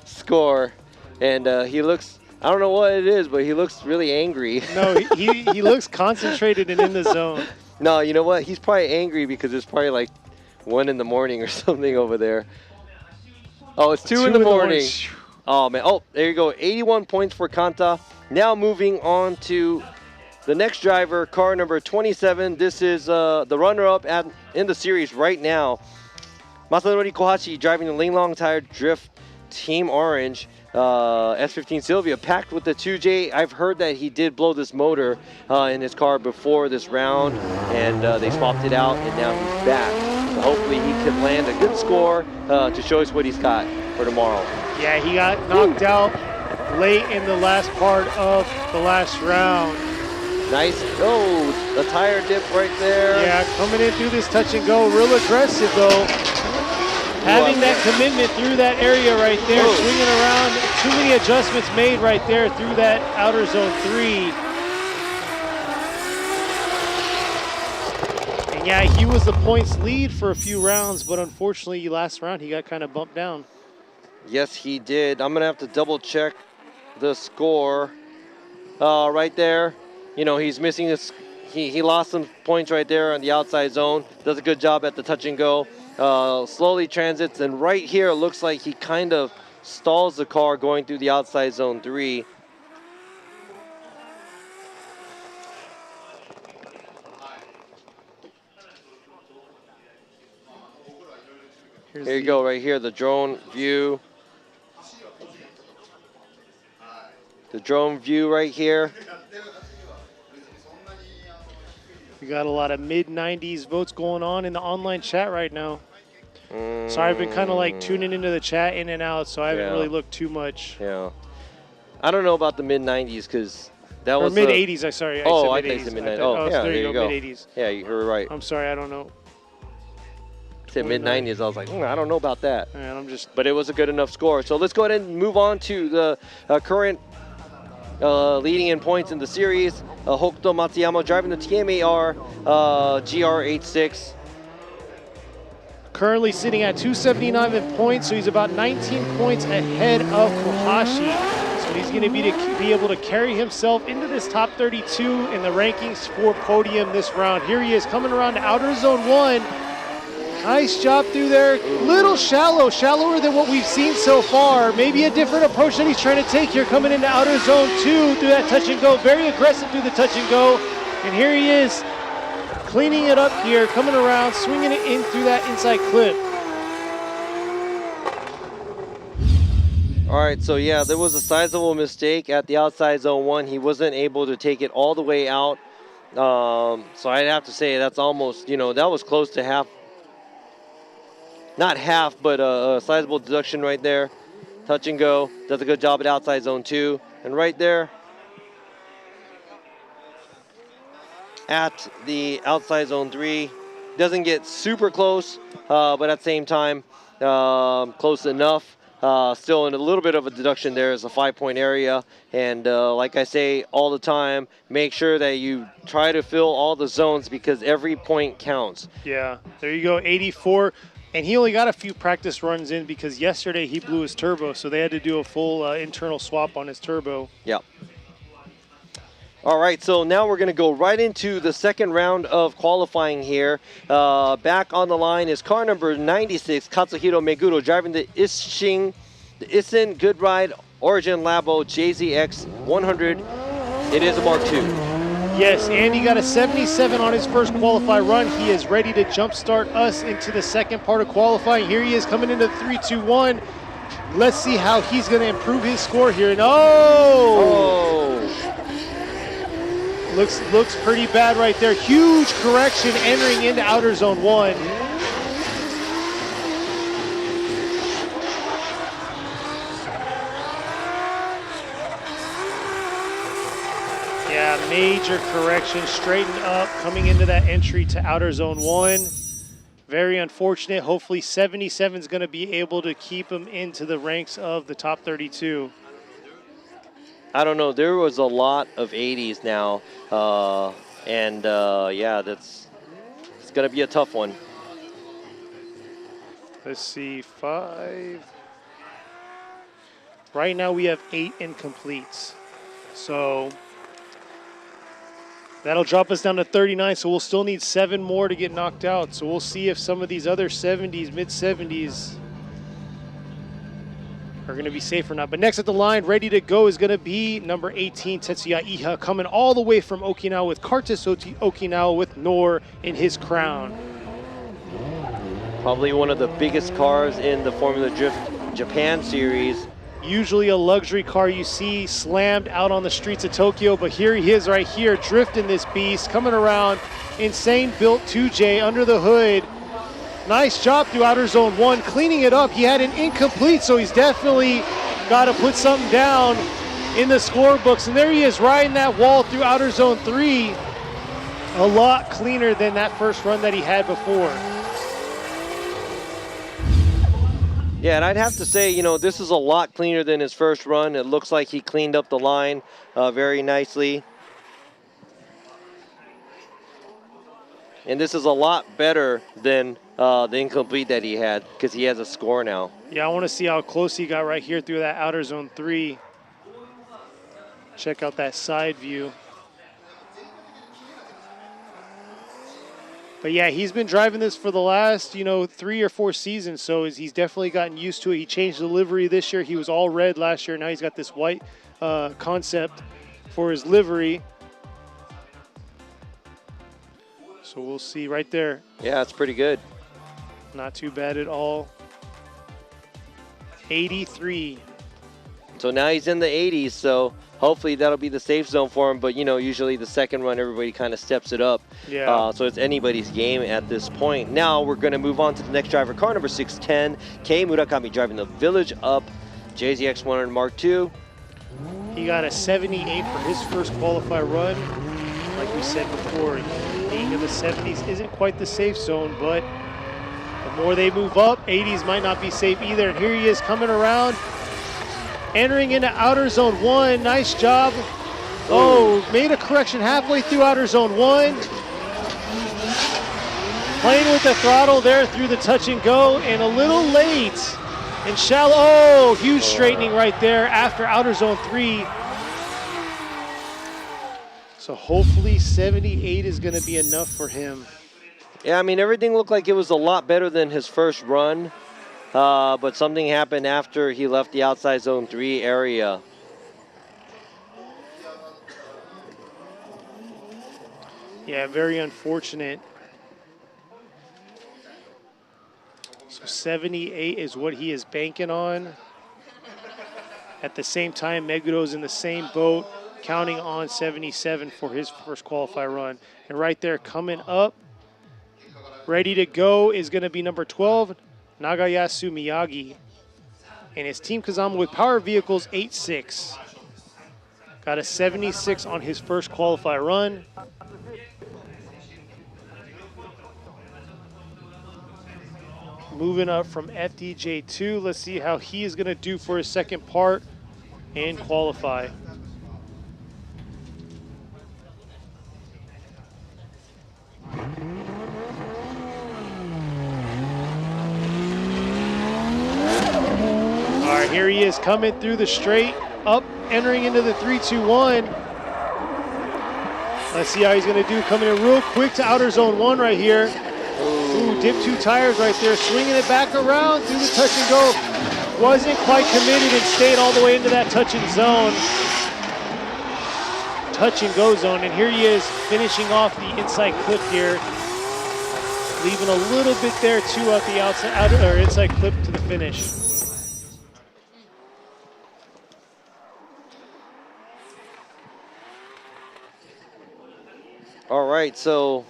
score, and he looks, I don't know what it is, but he looks really angry. No, he looks concentrated and in the zone. No, you know what? He's probably angry because it's probably like 1 in the morning or something over there. Oh, it's 2 in the morning. Oh, man. Oh, there you go. 81 points for Kanta. Now moving on to the next driver, car number 27. This is the runner-up in the series right now. Masanori Kohashi driving the Linglong Tire Drift Team Orange. S15 Sylvia packed with the 2J. I've heard that he did blow this motor in his car before this round, and they swapped it out, and now he's back. So hopefully he can land a good score to show us what he's got for tomorrow. Yeah, he got knocked out late in the last part of the last round. Nice. Oh, a tire dip right there. Yeah, coming in through this touch and go. Real aggressive, though. Having that commitment through that area right there, swinging around. Too many adjustments made right there through that outer zone 3. And yeah, he was the points lead for a few rounds, but unfortunately, last round, he got kind of bumped down. Yes, he did. I'm going to have to double check the score right there. You know, he's missing this. He lost some points right there on the outside zone. Does a good job at the touch and go. Slowly transits, and right here it looks like he kind of stalls the car going through the outside zone 3. Here you go, right here, the drone view. The drone view right here. We got a lot of mid-90s votes going on in the online chat right now. So I've been kind of like tuning into the chat in and out, so I haven't really looked too much. Yeah. I don't know about the mid 90s because that Or was mid 80s. I sorry. Oh, I said think mid it's 80s. mid 90s. Oh, yeah, there you go. go. Mid 80s. Yeah, you were right. I'm sorry. I don't know. I said mid 90s. I was like, I don't know about that. Man, I'm just. But it was a good enough score. So let's go ahead and move on to the current leading in points in the series. Hokuto Matsuyama driving the TMAR GR86. Currently sitting at 279 in points, so he's about 19 points ahead of Kohashi. So he's going to be able to carry himself into this top 32 in the rankings for podium this round. Here he is coming around to outer zone 1. Nice job through there. Little shallower than what we've seen so far. Maybe a different approach that he's trying to take here coming into outer zone 2 through that touch and go. Very aggressive through the touch and go. And here he is cleaning it up here, coming around, swinging it in through that inside clip. All right, so yeah, there was a sizable mistake at the outside zone 1. He wasn't able to take it all the way out. So I'd have to say that's almost, that was close to half. Not half, but a sizable deduction right there. Touch and go. Does a good job at outside zone 2. And right there at the outside zone 3. Doesn't get super close, but at the same time, close enough. Still in a little bit of a deduction there is a 5-point area. And like I say all the time, make sure that you try to fill all the zones because every point counts. Yeah, there you go, 84. And he only got a few practice runs in because yesterday he blew his turbo, so they had to do a full internal swap on his turbo. Yeah. All right, so now we're going to go right into the second round of qualifying here. Back on the line is car number 96, Katsuhiro Meguro, driving the Isen Good Ride Origin Labo JZX 100. It is a Mark II. Yes, and he got a 77 on his first qualify run. He is ready to jumpstart us into the second part of qualifying. Here he is coming into 3-2-1. Let's see how he's going to improve his score here. And looks pretty bad right there. Huge correction entering into outer zone 1. Yeah, major correction, straightened up, coming into that entry to outer zone 1. Very unfortunate. Hopefully 77 is going to be able to keep him into the ranks of the top 32. I don't know. There was a lot of 80s now. Yeah, it's going to be a tough one. Let's see, 5. Right now we have 8 incompletes. So that'll drop us down to 39, so we'll still need 7 more to get knocked out. So we'll see if some of these other 70s, mid-70s are going to be safe or not. But next at the line, ready to go, is going to be number 18, Tetsuya Iha, coming all the way from Okinawa with Kartis Okinawa with Nor in his crown. Probably one of the biggest cars in the Formula Drift Japan series. Usually a luxury car you see slammed out on the streets of Tokyo, but here he is right here, drifting this beast, coming around, insane built 2J under the hood. Nice job through outer zone 1, cleaning it up. He had an incomplete, so he's definitely got to put something down in the scorebooks. And there he is riding that wall through outer zone 3. A lot cleaner than that first run that he had before. Yeah, and I'd have to say, this is a lot cleaner than his first run. It looks like he cleaned up the line very nicely. And this is a lot better than the incomplete that he had because he has a score now. Yeah, I want to see how close he got right here through that outer zone 3. Check out that side view. But yeah, he's been driving this for the last, 3 or 4 seasons, so he's definitely gotten used to it. He changed the livery this year. He was all red last year. Now he's got this white concept for his livery. So we'll see right there. Yeah, it's pretty good. Not too bad at all. 83. So now he's in the 80s, so hopefully that'll be the safe zone for him. But, usually the second run, everybody kind of steps it up. Yeah. So it's anybody's game at this point. Now we're going to move on to the next driver, car number 610, Kei Murakami, driving the Village Up JZX 100 Mark II. He got a 78 for his first qualify run. Like we said before, being in the 70s isn't quite the safe zone, but the more they move up, 80s might not be safe either. And here he is coming around, entering into outer zone 1. Nice job. Oh, made a correction halfway through outer zone 1. Playing with the throttle there through the touch and go, and a little late. And shallow, oh, huge straightening right there after outer zone 3. So hopefully 78 is going to be enough for him. Yeah, I mean, everything looked like it was a lot better than his first run, but something happened after he left the outside zone 3 area. Yeah, very unfortunate. So 78 is what he is banking on. At the same time, Megudo's in the same boat, counting on 77 for his first qualify run. And right there, coming up, ready to go is going to be number 12, Nagayasu Miyagi. And his Team Kazama with Power Vehicles 8.6. Got a 76 on his first qualify run. Moving up from FDJ2, let's see how he is going to do for his second part and qualify. All right, here he is coming through the straight, up, entering into the 3-2-1. Let's see how he's going to do, coming in real quick to outer zone 1 right here. Ooh, dip 2 tires right there, swinging it back around through the touch and go. Wasn't quite committed and stayed all the way into that touch and go zone. And here he is finishing off the inside clip here, leaving a little bit there too at the outside, or inside clip to the finish. All right, so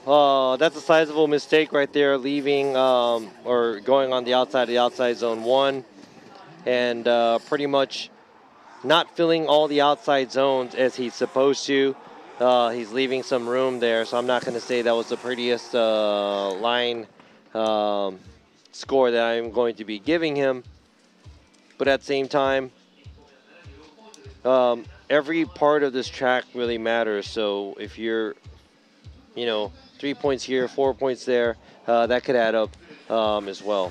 that's a sizable mistake right there, leaving or going on the outside of the outside zone 1, and pretty much not filling all the outside zones as he's supposed to. He's leaving some room there, so I'm not going to say that was the prettiest line score that I'm going to be giving him. But at the same time, every part of this track really matters. So if you're 3 points here, 4 points there, that could add up as well.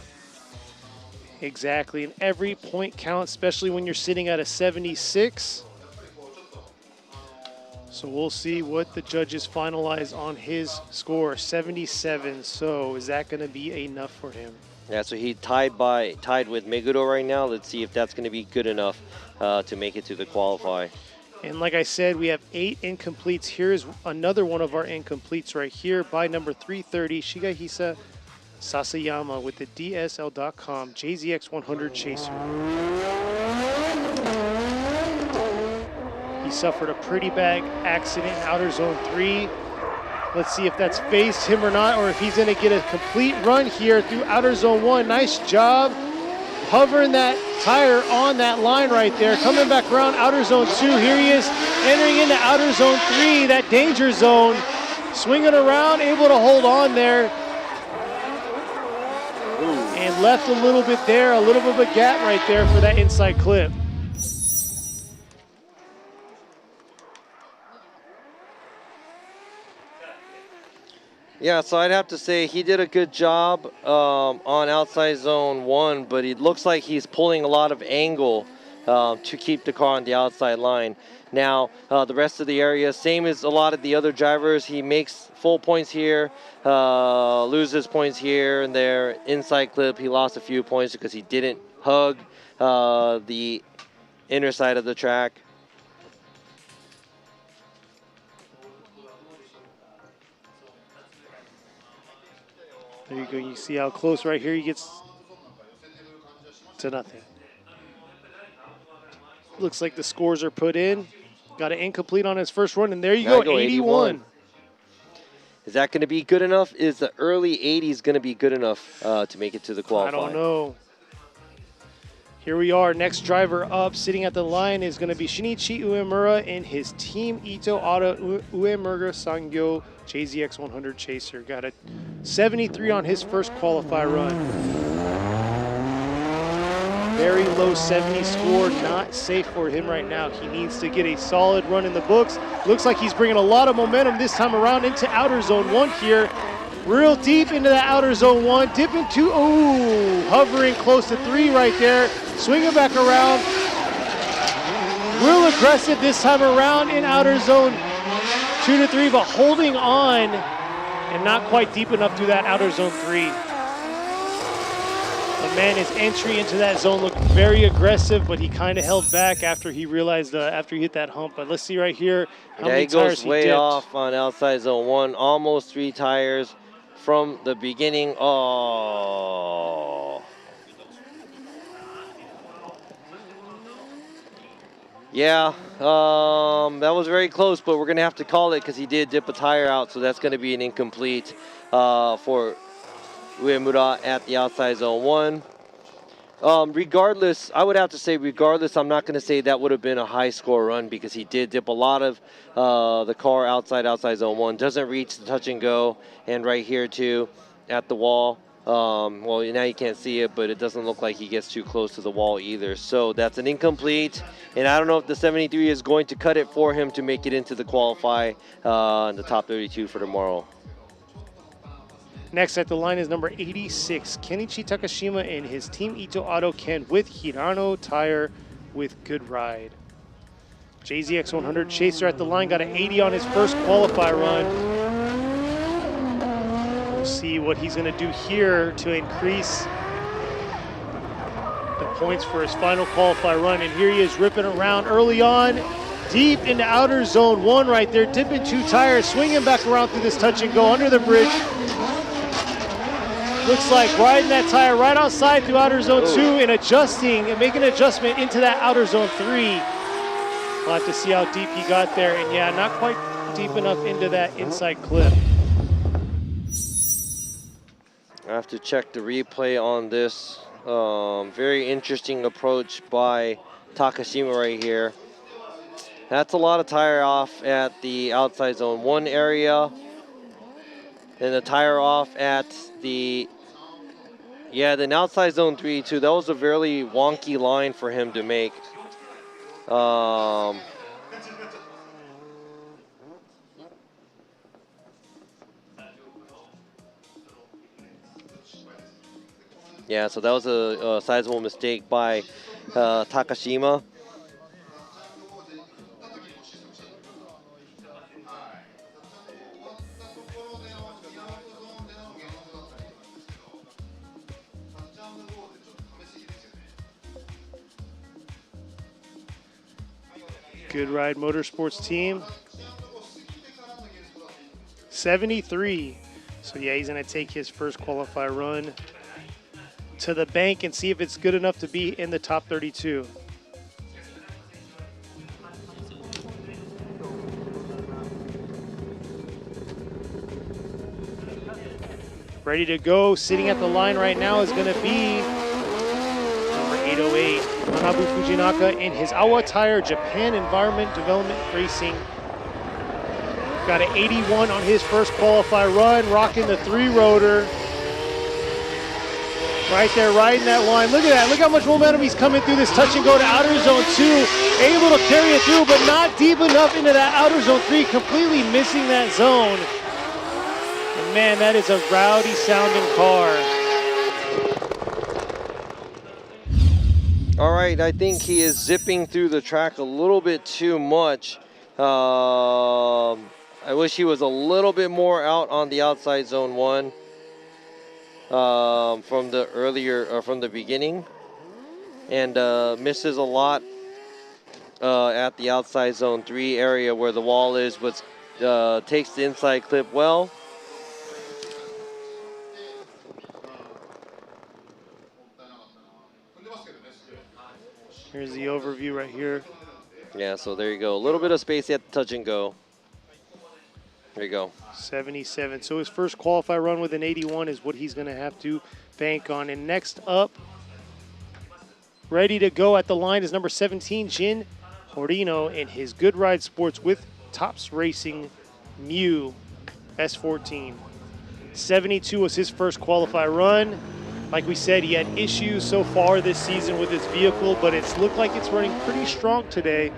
Exactly, and every point counts, especially when you're sitting at a 76. So we'll see what the judges finalize on his score, 77. So is that going to be enough for him? Yeah, so he tied with Megudo right now. Let's see if that's going to be good enough to make it to the qualify. And like I said, we have 8 incompletes. Here's another one of our incompletes right here by number 330, Shigehisa Sasayama with the DSL.com JZX100 Chaser. He suffered a pretty bad accident in outer zone 3. Let's see if that's phased him or not, or if he's going to get a complete run here through outer zone 1. Nice job hovering that tire on that line right there. Coming back around outer zone 2. Here he is entering into outer zone 3, that danger zone. Swinging around, able to hold on there. And left a little bit there, a little bit of a gap right there for that inside clip. Yeah, so I'd have to say he did a good job on outside zone 1, but it looks like he's pulling a lot of angle to keep the car on the outside line. Now, the rest of the area, same as a lot of the other drivers, he makes full points here, loses points here and there. Inside clip, he lost a few points because he didn't hug the inner side of the track. There you go. You see how close right here he gets to nothing. Looks like the scores are put in. Got an incomplete on his first run, and there you go, 81. Is that going to be good enough? Is the early 80s going to be good enough to make it to the qualifying? I don't know. Here we are. Next driver up, sitting at the line, is going to be Shinichi Uemura in his Team Ito Auto Uemura Sangyo JZX 100 Chaser. Got a 73 on his first qualify run. Very low 70 score, not safe for him right now. He needs to get a solid run in the books. Looks like he's bringing a lot of momentum this time around into outer zone 1 here. Real deep into that outer zone 1, dipping to, hovering close to 3 right there. Swinging back around. Real aggressive this time around in outer zone 2 to 3, but holding on and not quite deep enough through that outer zone 3. But man, his entry into that zone looked very aggressive, but he kind of held back after he realized, after he hit that hump. But let's see right here how many tires he dipped. He goes way off on outside zone 1, almost 3 tires from the beginning. Oh. Yeah, that was very close, but we're going to have to call it because he did dip a tire out, so that's going to be an incomplete for Uemura at the outside zone 1. Regardless, I would have to say regardless, I'm not going to say that would have been a high score run because he did dip a lot of the car outside zone 1. Doesn't reach the touch and go, and right here too at the wall. Well, now you can't see it, but it doesn't look like he gets too close to the wall either. So that's an incomplete, and I don't know if the 73 is going to cut it for him to make it into the qualify in the top 32 for tomorrow. Next at the line is number 86, Kenichi Takashima in his Team Ito Auto Ken with Hirano tire with Good Ride. JZX 100 Chaser at the line, got an 80 on his first qualify run. We'll see what he's going to do here to increase the points for his final qualify run. And here he is ripping around early on, deep into outer zone 1 right there, dipping 2 tires, swinging back around through this touch and go under the bridge. Looks like riding that tire right outside through outer zone 2 and adjusting and making an adjustment into that outer zone 3. We'll have to see how deep he got there. And yeah, not quite deep enough into that inside clip. I have to check the replay on this. Very interesting approach by Takashima right here. That's a lot of tire off at the outside zone 1 area. And the tire off at the, then outside zone 3 too. That was a very wonky line for him to make. Yeah, so that was a sizable mistake by Takashima. Good Ride Motorsports team. 73. So yeah, he's going to take his first qualify run to the bank and see if it's good enough to be in the top 32. Ready to go, sitting at the line right now is going to be number 808, Manabu Fujinaka in his Awa Tire Japan Environment Development Racing. Got an 81 on his first qualify run, rocking the 3-rotor. Right there, riding that line. Look at that. Look how much momentum he's coming through this touch and go to outer zone 2. Able to carry it through, but not deep enough into that outer zone 3. Completely missing that zone. And man, that is a rowdy sounding car. All right, I think he is zipping through the track a little bit too much. I wish he was a little bit more out on the outside zone 1. From the beginning, and misses a lot at the outside zone 3 area where the wall is, but takes the inside clip well. Here's the overview right here. Yeah, so there you go. A little bit of space at the touch and go. There you go. 77. So his first qualify run with an 81 is what he's going to have to bank on. And next up Ready to go at the line is number 17, Jin Horino, in his Good Ride Sports with Tops Racing Mew S14. 72 was his first qualify run. Like we said, he had issues so far this season with his vehicle, but it's looked like it's running pretty strong today.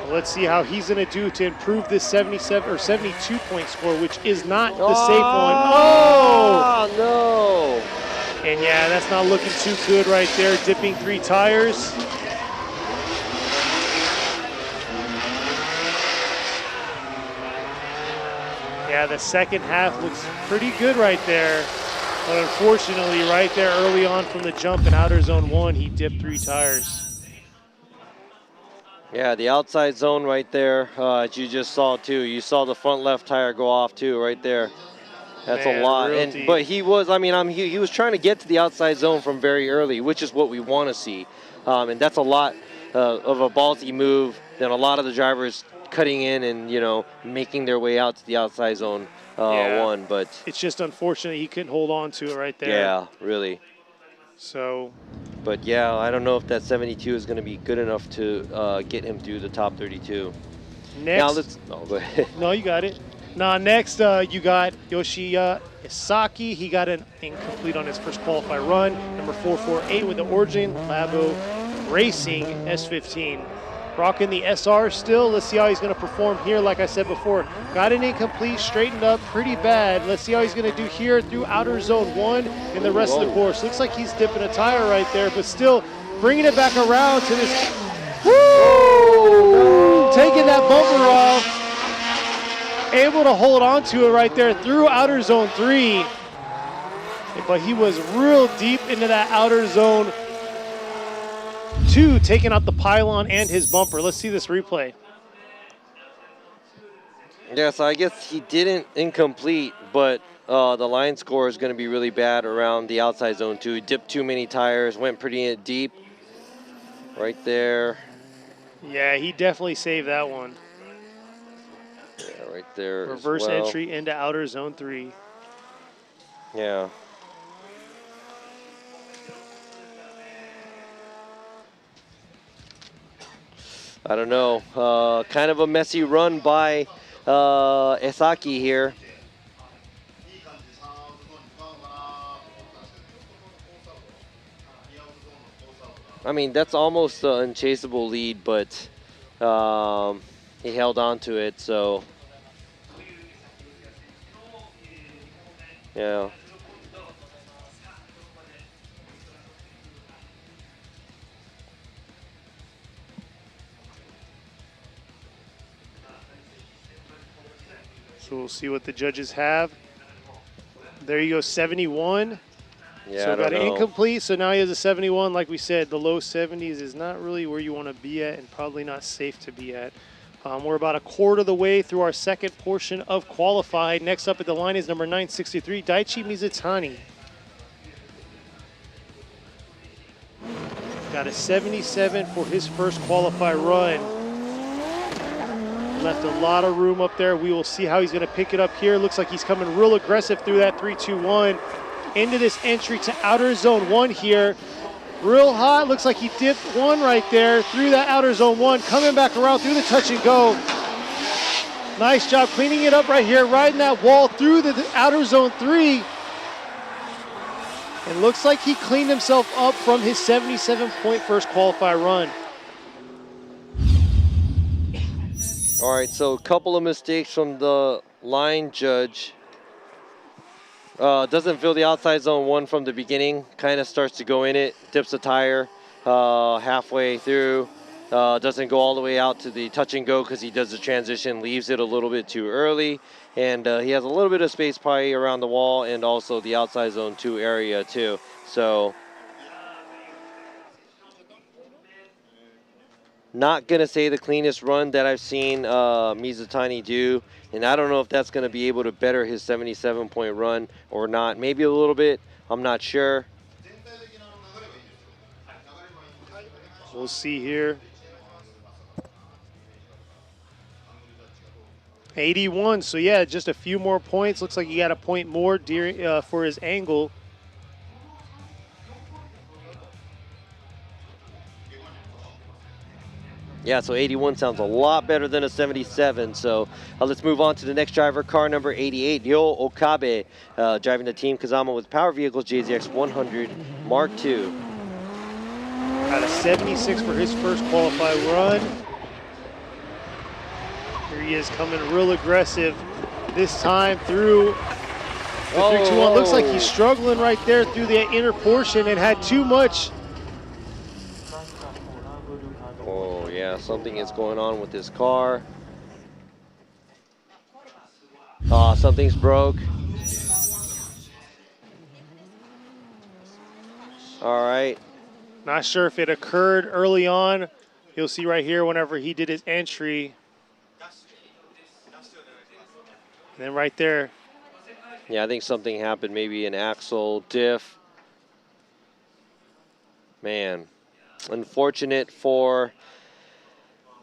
Let's see how he's going to do to improve this 77 or 72 point score, which is not the safe one. Oh no! And yeah, that's not looking too good right there. Dipping 3 tires. Yeah, the second half looks pretty good right there. But unfortunately, right there early on from the jump in outer zone 1, he dipped 3 tires. Yeah, the outside zone right there, as you just saw too. You saw the front left tire go off too, right there. That's a lot. But he was, he was trying to get to the outside zone from very early, which is what we want to see. And that's a lot of a ballsy move than a lot of the drivers cutting in and, you know, making their way out to the outside zone 1. But it's just unfortunate he couldn't hold on to it right there. Yeah, really. So. But yeah, I don't know if that 72 is going to be good enough to get him through the top 32. Next. Now let's. No, go ahead. No, you got it. Now next, you got Yoshiya Isaki. He got an incomplete on his first qualified run. Number 448 with the Origin Labo Racing S15. Rocking the SR still. Let's see how he's going to perform here. Like I said before, got an incomplete, straightened up pretty bad. Let's see how he's going to do here through outer zone 1 and the rest of the course. Looks like he's dipping a tire right there, but still bringing it back around to this. Woo! Taking that bumper off. Able to hold on to it right there through outer zone 3. But he was real deep into that outer zone 2, taking out the pylon and his bumper. Let's see this replay. Yeah, so I guess he didn't incomplete, but the line score is going to be really bad around the outside zone 2. He dipped too many tires, went pretty deep right there. Yeah, he definitely saved that one. Yeah, right there. Reverse entry into outer zone 3. Yeah. I don't know. Kind of a messy run by Esaki here. I mean, that's almost an unchaseable lead, but he held on to it, so yeah. So we'll see what the judges have. There you go, 71. Yeah, so I got don't an know. incomplete, so now he has a 71. Like we said, the low 70s is not really where you want to be at and probably not safe to be at. We're about a quarter of the way through our second portion of qualified. Next up at the line is number 963, Daichi Mizutani. Got a 77 for his first qualified run. Left a lot of room up there. We will see how he's going to pick it up here. Looks like he's coming real aggressive through that 3-2-1 into this entry to outer zone 1 here. Real hot. Looks like he dipped 1 right there through that outer zone 1. Coming back around through the touch and go. Nice job cleaning it up right here, riding that wall through the outer zone 3. And looks like he cleaned himself up from his 77-point first qualified run. All right, so a couple of mistakes from the line judge. Doesn't feel the outside zone 1 from the beginning. Kind of starts to go in it, dips a tire halfway through. Doesn't go all the way out to the touch and go because he does the transition, leaves it a little bit too early. And he has a little bit of space probably around the wall and also the outside zone 2 area too. So not going to say the cleanest run that I've seen Mizutani do. And I don't know if that's going to be able to better his 77-point run or not. Maybe a little bit. I'm not sure. We'll see here. 81, so yeah, just a few more points. Looks like he got a point more for his angle. Yeah, so 81 sounds a lot better than a 77. So let's move on to the next driver, car number 88, Ryo Okabe, driving the Team Kazama with Power Vehicles JZX 100 Mark II. Got a 76 for his first qualified run. Here he is coming real aggressive this time through the 3-2-1. Looks like he's struggling right there through the inner portion and had too much. Oh yeah, something is going on with this car. Something's broke. All right. Not sure if it occurred early on. You'll see right here whenever he did his entry. And then right there. Yeah, I think something happened, maybe an axle diff. Man, unfortunate for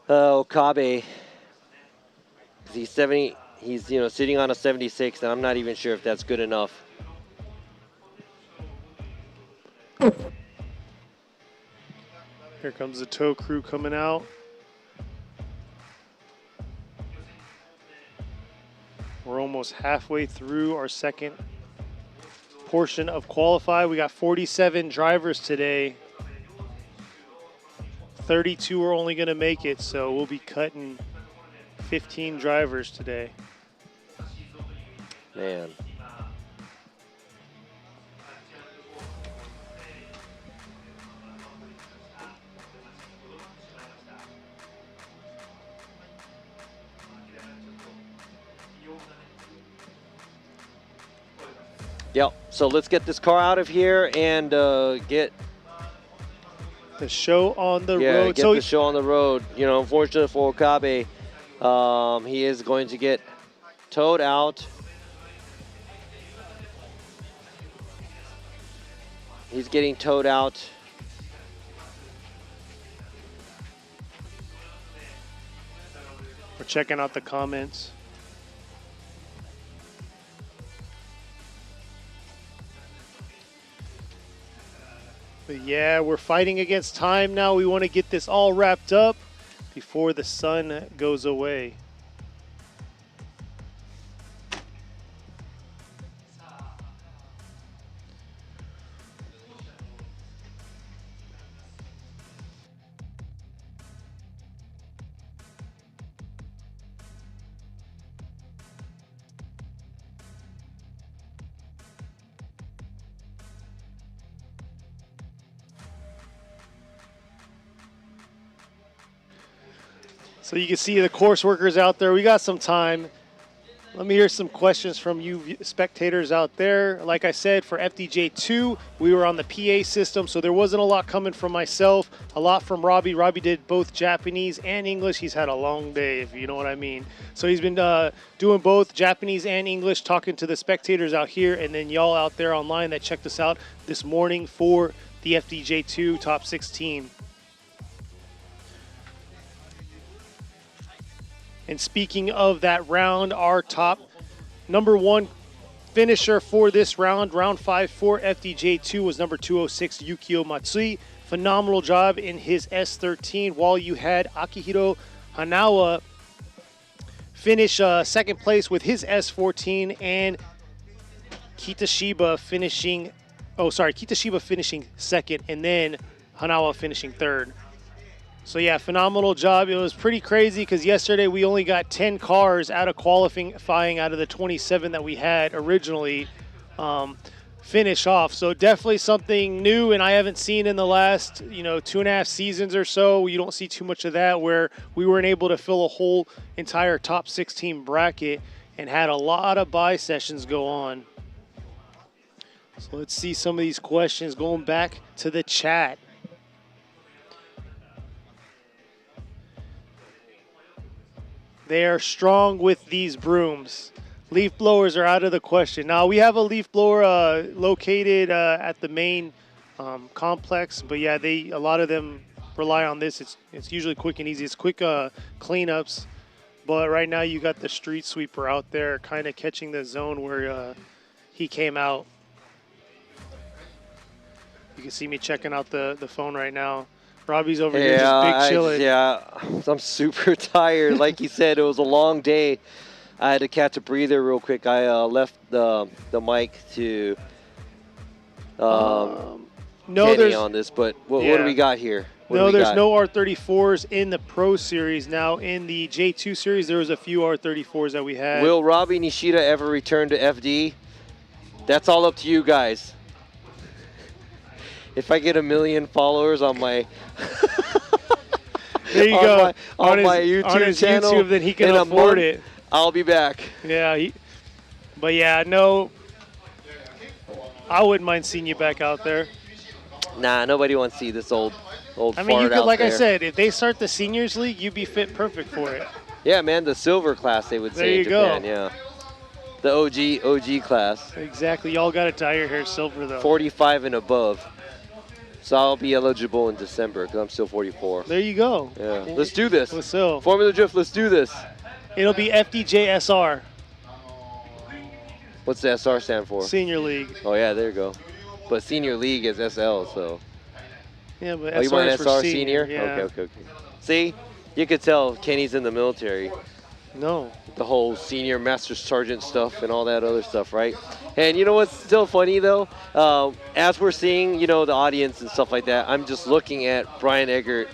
Okabe. He's 70. He's sitting on a 76, and I'm not even sure if that's good enough. Here comes the tow crew coming out. We're almost halfway through our second portion of qualify. We got 47 drivers today. 32 are only going to make it, so we'll be cutting 15 drivers today. Man. Yep, so let's get this car out of here and get the show on the road. Yeah, get the show on the road. Unfortunately for Okabe, he is going to get towed out. He's getting towed out. We're checking out the comments. But yeah, we're fighting against time now. We want to get this all wrapped up before the sun goes away. So you can see the course workers out there. We got some time. Let me hear some questions from you spectators out there. Like I said, for FDJ2, we were on the PA system, so there wasn't a lot coming from myself, a lot from Robbie. Robbie did both Japanese and English. He's had a long day, if you know what I mean. So he's been doing both Japanese and English, talking to the spectators out here, and then y'all out there online that checked us out this morning for the FDJ2 Top 16. And speaking of that round, our top number one finisher for this round, round 5 for FDJ2, was number 206, Yukio Matsui. Phenomenal job in his S13, while you had Akihiro Hanawa finish second place with his S14, and Kitashiba finishing second, and then Hanawa finishing third. So yeah, phenomenal job. It was pretty crazy because yesterday we only got 10 cars out of qualifying out of the 27 that we had originally finish off. So definitely something new, and I haven't seen in the last 2.5 seasons or so. You don't see too much of that, where we weren't able to fill a whole entire top 16 bracket and had a lot of buy sessions go on. So let's see some of these questions going back to the chat. They are strong with these brooms. Leaf blowers are out of the question. Now, we have a leaf blower located at the main complex, but yeah, a lot of them rely on this. It's usually quick and easy. It's quick cleanups, but right now you got the street sweeper out there kind of catching the zone where he came out. You can see me checking out the phone right now. Robbie's over here just big chilling. I'm super tired. Like you said, it was a long day. I had to catch a breather real quick. I left the mic to Kenny on this, but what do we got here? There's no R34s in the Pro Series. Now, in the J2 Series, there was a few R34s that we had. Will Robbie Nishida ever return to FD? That's all up to you guys. If I get 1 million followers on my there you go. On my YouTube channel, then he can afford it. I'll be back. Yeah, but yeah, no, I wouldn't mind seeing you back out there. Nah, nobody wants to see this old I mean, you fart could, like out I there. said, if they start the Seniors League, you'd be fit perfect for it. Yeah, man, the silver class, they would say in Japan. Yeah, the OG class. Exactly. Y'all got to dye your hair silver, though. 45 and above. So I'll be eligible in December because I'm still 44. There you go. Yeah, let's do this. So Formula Drift, let's do this. It'll be FDJSR. What's the SR stand for? Senior League. Oh yeah, there you go. But Senior League is SL, so. Yeah, but you want SR is SR for senior? Yeah. Okay. See, you could tell Kenny's in the military. No. The whole senior master sergeant stuff and all that other stuff, right? And you know what's still funny though? As we're seeing, the audience and stuff like that, I'm just looking at Brian Eggert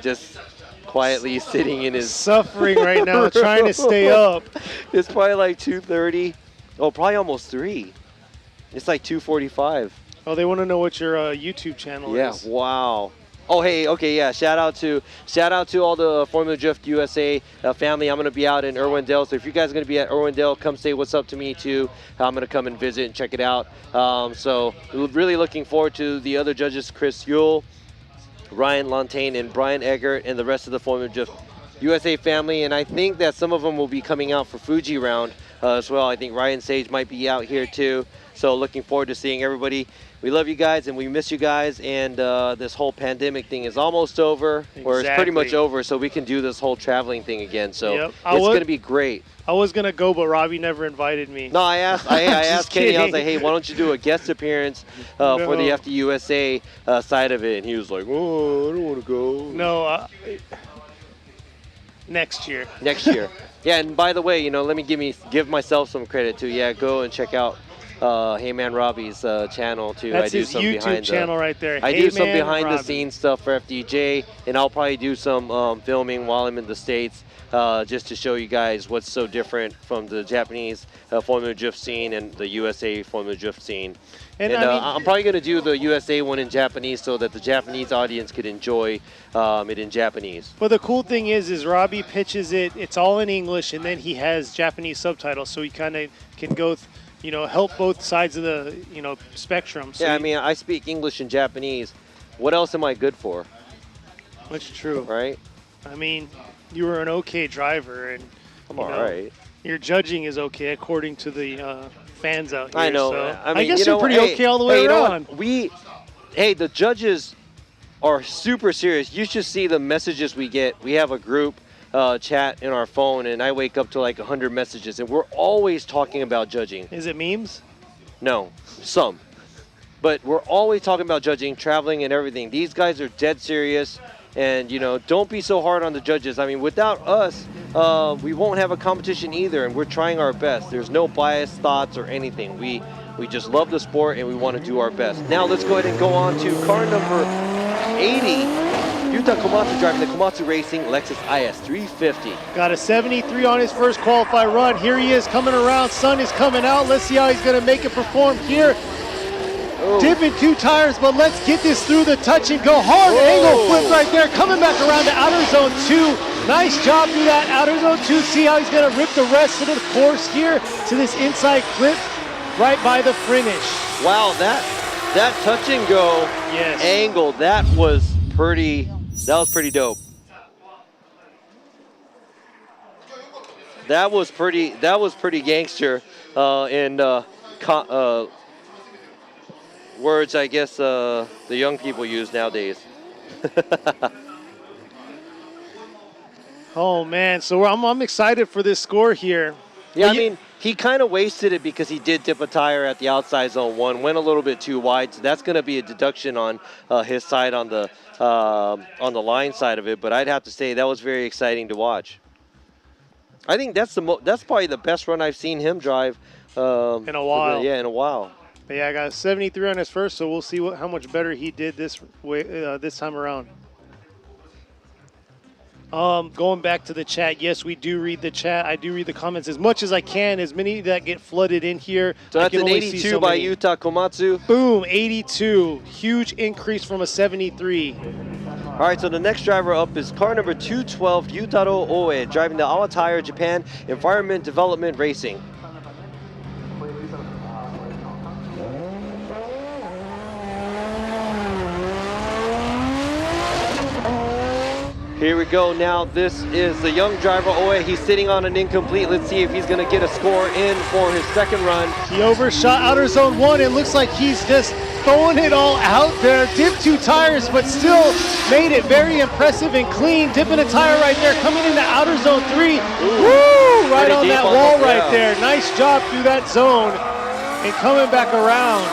just quietly sitting in his suffering right now, trying to stay up. It's probably like 2:30. Oh, probably almost 3. It's like 2:45. Oh, they want to know what your YouTube channel is. Yeah, wow. Oh, hey, okay, yeah. Shout out to all the Formula Drift USA family. I'm going to be out in Irwindale. So if you guys are going to be at Irwindale, come say what's up to me too. I'm going to come and visit and check it out. So really looking forward to the other judges, Chris Yule, Ryan Lontaine, and Brian Eggert, and the rest of the Formula Drift USA family. And I think that some of them will be coming out for Fuji round as well. I think Ryan Sage might be out here too. So looking forward to seeing everybody. We love you guys and we miss you guys, and this whole pandemic thing is almost over, or it's pretty much over, so we can do this whole traveling thing again. So it's going to be great. I was going to go, but Robbie never invited me. No, I asked Kenny, I was like, hey, why don't you do a guest appearance for the FDUSA side of it? And he was like, oh, I don't want to go. No, next year. Next year. Yeah, and by the way, let me give myself some credit too. Yeah, go and check out Hey Man Robbie's channel too. That's his YouTube channel right there. I do some behind the scenes stuff for FDJ, and I'll probably do some filming while I'm in the States, just to show you guys what's so different from the Japanese Formula Drift scene and the USA Formula Drift scene. And I'm probably going to do the USA one in Japanese so that the Japanese audience could enjoy it in Japanese. But the cool thing is Robbie pitches it, it's all in English, and then he has Japanese subtitles, so he kind of can go help both sides of the, spectrum. So yeah, I mean, I speak English and Japanese. What else am I good for? That's true. Right? I mean, you were an okay driver, and I'm all right. Your judging is okay according to the fans out here. I know. So I mean, I guess you're pretty okay all the way around. The judges are super serious. You should see the messages we get. We have a group chat in our phone, and I wake up to like 100 messages, and we're always talking about judging. Is it memes? No, some. But we're always talking about judging, traveling, and everything. These guys are dead serious, and don't be so hard on the judges. I mean, without us, we won't have a competition either, and we're trying our best. There's no biased thoughts or anything. We just love the sport, and we want to do our best. Now let's go ahead and go on to car number 80. Yuta Komatsu driving the Komatsu Racing Lexus IS 350. Got a 73 on his first qualify run. Here he is coming around. Sun is coming out. Let's see how he's going to make it perform here. Oh. Dipping 2 tires, but let's get this through the touch and go. Hard angle flip right there. Coming back around to outer zone 2. Nice job through that outer zone 2. See how he's going to rip the rest of the course here to this inside clip right by the finish. Wow, that touch and go angle, that was pretty dope. That was pretty gangster in words I guess the young people use nowadays. Oh man, so I'm excited for this score here. Yeah, I mean, He kind of wasted it because he did dip a tire at the outside zone 1, went a little bit too wide, so that's going to be a deduction on his side on the line side of it. But I'd have to say that was very exciting to watch. I think that's probably the best run I've seen him drive in a while. Yeah, in a while. But yeah, I got a 73 on his first, so we'll see how much better he did this time around. Going back to the chat, yes, we do read the chat. I do read the comments as much as I can, as many that get flooded in here. So that's an 82 by Yuta Komatsu. Boom, 82. Huge increase from a 73. All right, so the next driver up is car number 212, Yutaro Oe, driving the Awa Tire Japan Environment Development Racing. Here we go now. This is the young driver, Oe. He's sitting on an incomplete. Let's see if he's going to get a score in for his second run. He overshot outer zone 1. It looks like he's just throwing it all out there. Dipped 2 tires, but still made it very impressive and clean. Dipping a tire right there, coming into outer zone 3. Woo! Right on that wall right there. Nice job through that zone and coming back around.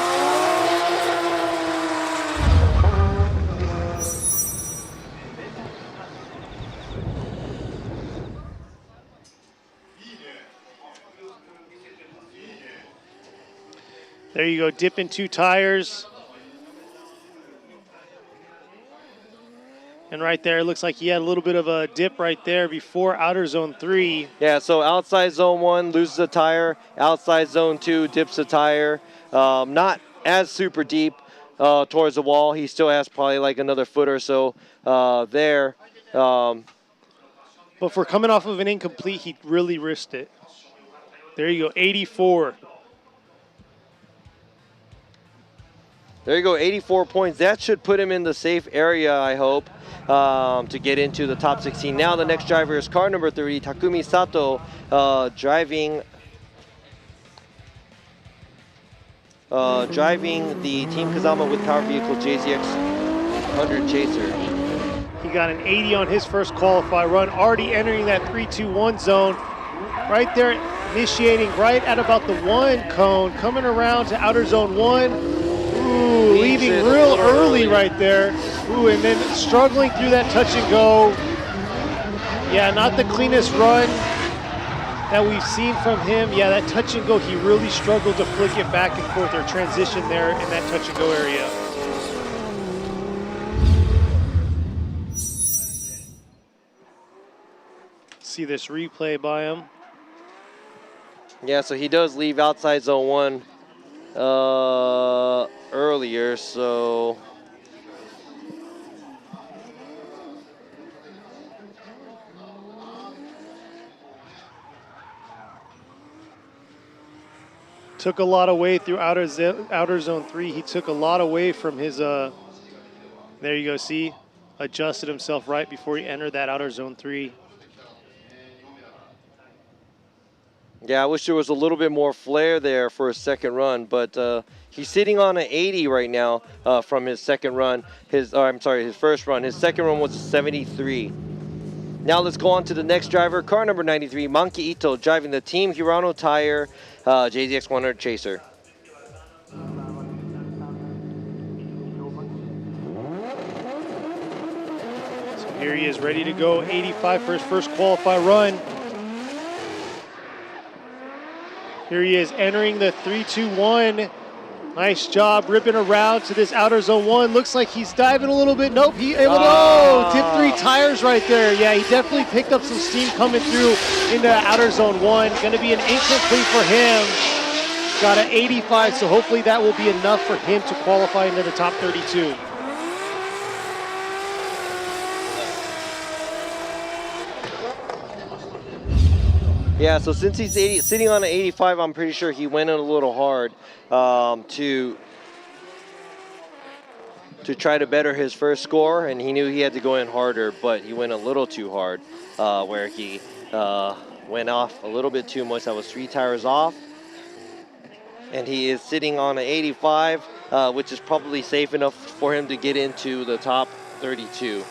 There you go, dipping 2 tires. And right there, it looks like he had a little bit of a dip right there before outer zone 3. Yeah, so outside zone 1 loses a tire. Outside zone 2 dips a tire. Not as super deep towards the wall. He still has probably like another foot or so there. But for coming off of an incomplete, he really risked it. There you go, 84. There you go, 84 points. That should put him in the safe area, I hope, to get into the top 16. Now the next driver is car number 30, Takumi Sato, driving the Team Kazama with Power Vehicle JZX 100 Chaser. He got an 80 on his first qualify run, already entering that 3-2-1 zone. Right there, initiating right at about the 1 cone, coming around to outer zone 1. Ooh, leaving real early right there. Ooh, and then struggling through that touch and go. Yeah, not the cleanest run that we've seen from him. Yeah, that touch and go, he really struggled to flick it back and forth or transition there in that touch and go area. See this replay by him. Yeah, so he does leave outside zone 1 earlier, so took a lot away through outer zone 3. He took a lot away from his there you go, see, adjusted himself right before he entered that outer zone 3. Yeah, I wish there was a little bit more flair there for his second run, but he's sitting on an 80 right now from his second run. His first run. His second run was a 73. Now let's go on to the next driver, car number 93, Manki Ito, driving the Team Hirano Tire JZX 100 Chaser. So here he is, ready to go, 85 for his first qualify run. Here he is entering the 3-2-1. Nice job ripping around to this outer zone 1. Looks like he's diving a little bit. Nope, he able to tip 3 tires right there. Yeah, he definitely picked up some steam coming through into outer zone 1. Going to be an incomplete for him. Got an 85, so hopefully that will be enough for him to qualify into the top 32. Yeah, so since he's sitting on an 85, I'm pretty sure he went in a little hard to try to better his first score, and he knew he had to go in harder, but he went a little too hard, where he went off a little bit too much. That was 3 tires off, and he is sitting on an 85, which is probably safe enough for him to get into the top 32.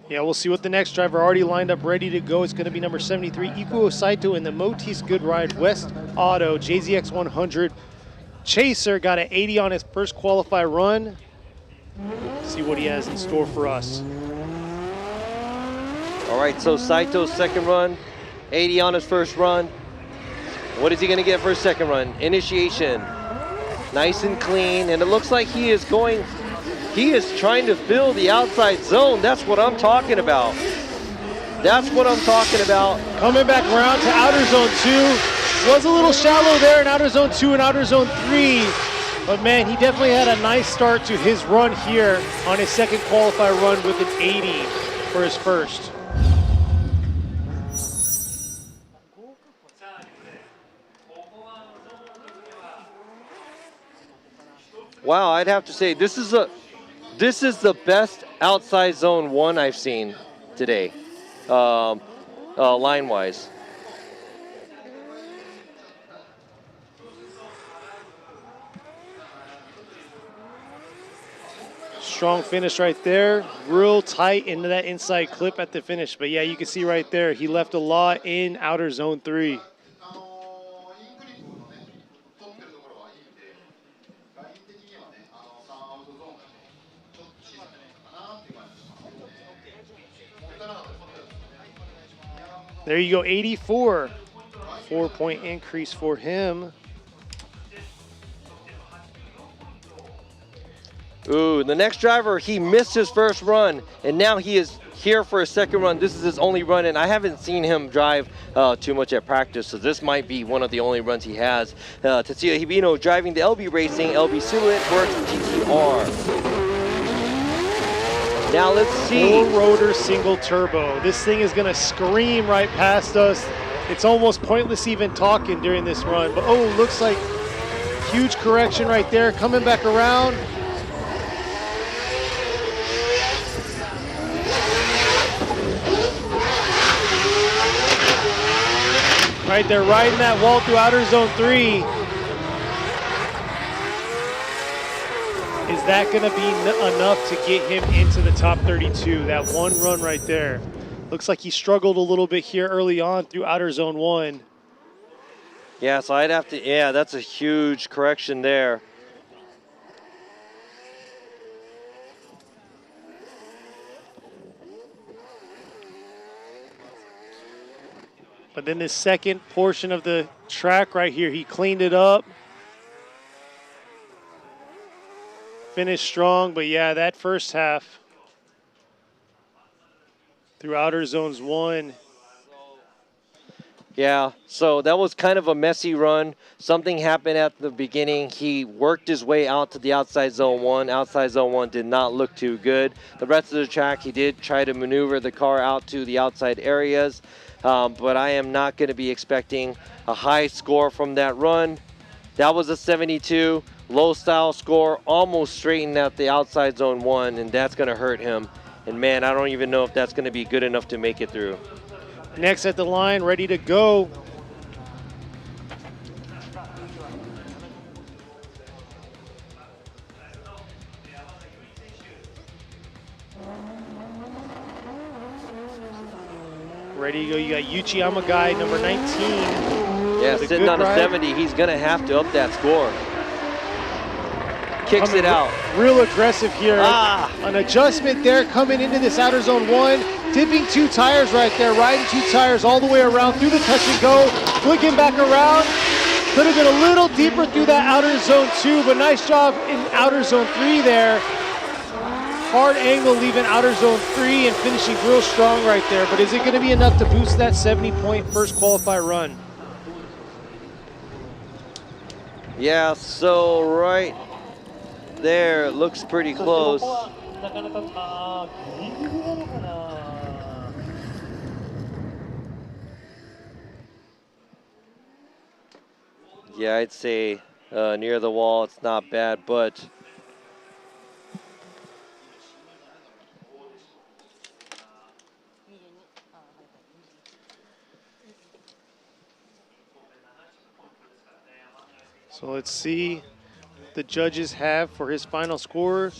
Yeah, we'll see what the next driver already lined up, ready to go. It's going to be number 73, Ikuo Saito in the Motis Good Ride West Auto JZX 100. Chaser got an 80 on his first qualify run. See what he has in store for us. All right, so Saito's second run, 80 on his first run. What is he gonna get for his second run? Initiation, nice and clean, and it looks like he is trying to fill the outside zone. That's what I'm talking about. That's what I'm talking about. Coming back around to outer zone 2. Was a little shallow there in outer zone 2 and outer zone 3. But man, he definitely had a nice start to his run here on his second qualify run with an 80 for his first. Wow, I'd have to say this is the best outside zone 1 I've seen today, line-wise. Strong finish right there, real tight into that inside clip at the finish. But yeah, you can see right there, he left a lot in outer zone 3. There you go, 84. 4-point increase for him. Ooh, the next driver, he missed his first run, and now he is here for a second run. This is his only run, and I haven't seen him drive too much at practice, so this might be one of the only runs he has. Tetsuya Hibino driving the LB Racing, LB Silhouette Works GTR. Now let's see. 4-rotor single turbo. This thing is gonna scream right past us. It's almost pointless even talking during this run, but oh, looks like huge correction right there. Coming back around. Right there, riding that wall through outer zone 3. Is that gonna be enough to get him into the top 32? That one run right there. Looks like he struggled a little bit here early on through outer zone 1. Yeah, so I'd have to, yeah, that's a huge correction there. But then this second portion of the track right here, he cleaned it up. Finished strong, but yeah, that first half through outer zones 1. Yeah, so that was kind of a messy run. Something happened at the beginning. He worked his way out to the outside zone 1. Outside zone 1 did not look too good. The rest of the track, he did try to maneuver the car out to the outside areas. But I am not going to be expecting a high score from that run. That was a 72, low style score, almost straightened out the outside zone 1, and that's going to hurt him. And man, I don't even know if that's going to be good enough to make it through. Next at the line, ready to go. Ready to go, you got Uchiyama guy, number 19. Yeah, sitting on a 70, he's gonna have to up that score. Kicks it out. Real aggressive here. An adjustment there coming into this outer zone 1. Dipping 2 tires right there, riding 2 tires all the way around through the touch and go. Flicking back around. Could have been a little deeper through that outer zone 2, but nice job in outer zone 3 there. Hard angle leaving outer zone 3 and finishing real strong right there. But is it going to be enough to boost that 70-point first qualify run? Yeah, so right there, it looks pretty close. Yeah, I'd say near the wall, it's not bad, but so let's see what the judges have for his final score.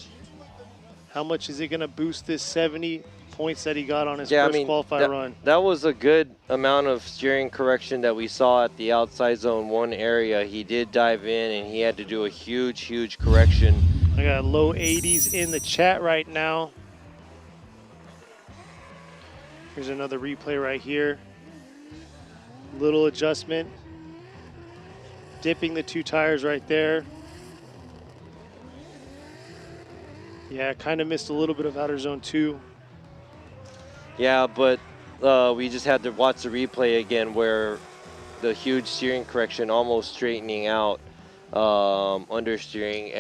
How much is it going to boost this 70 points that he got on his first qualifying run. That was a good amount of steering correction that we saw at the outside zone 1 area. He did dive in and he had to do a huge correction. I got low 80s in the chat right now. Here's another replay right here. Little adjustment. Dipping the 2 tires right there. Yeah, kind of missed a little bit of outer zone 2. Yeah, but we just had to watch the replay again where the huge steering correction almost straightening out, understeering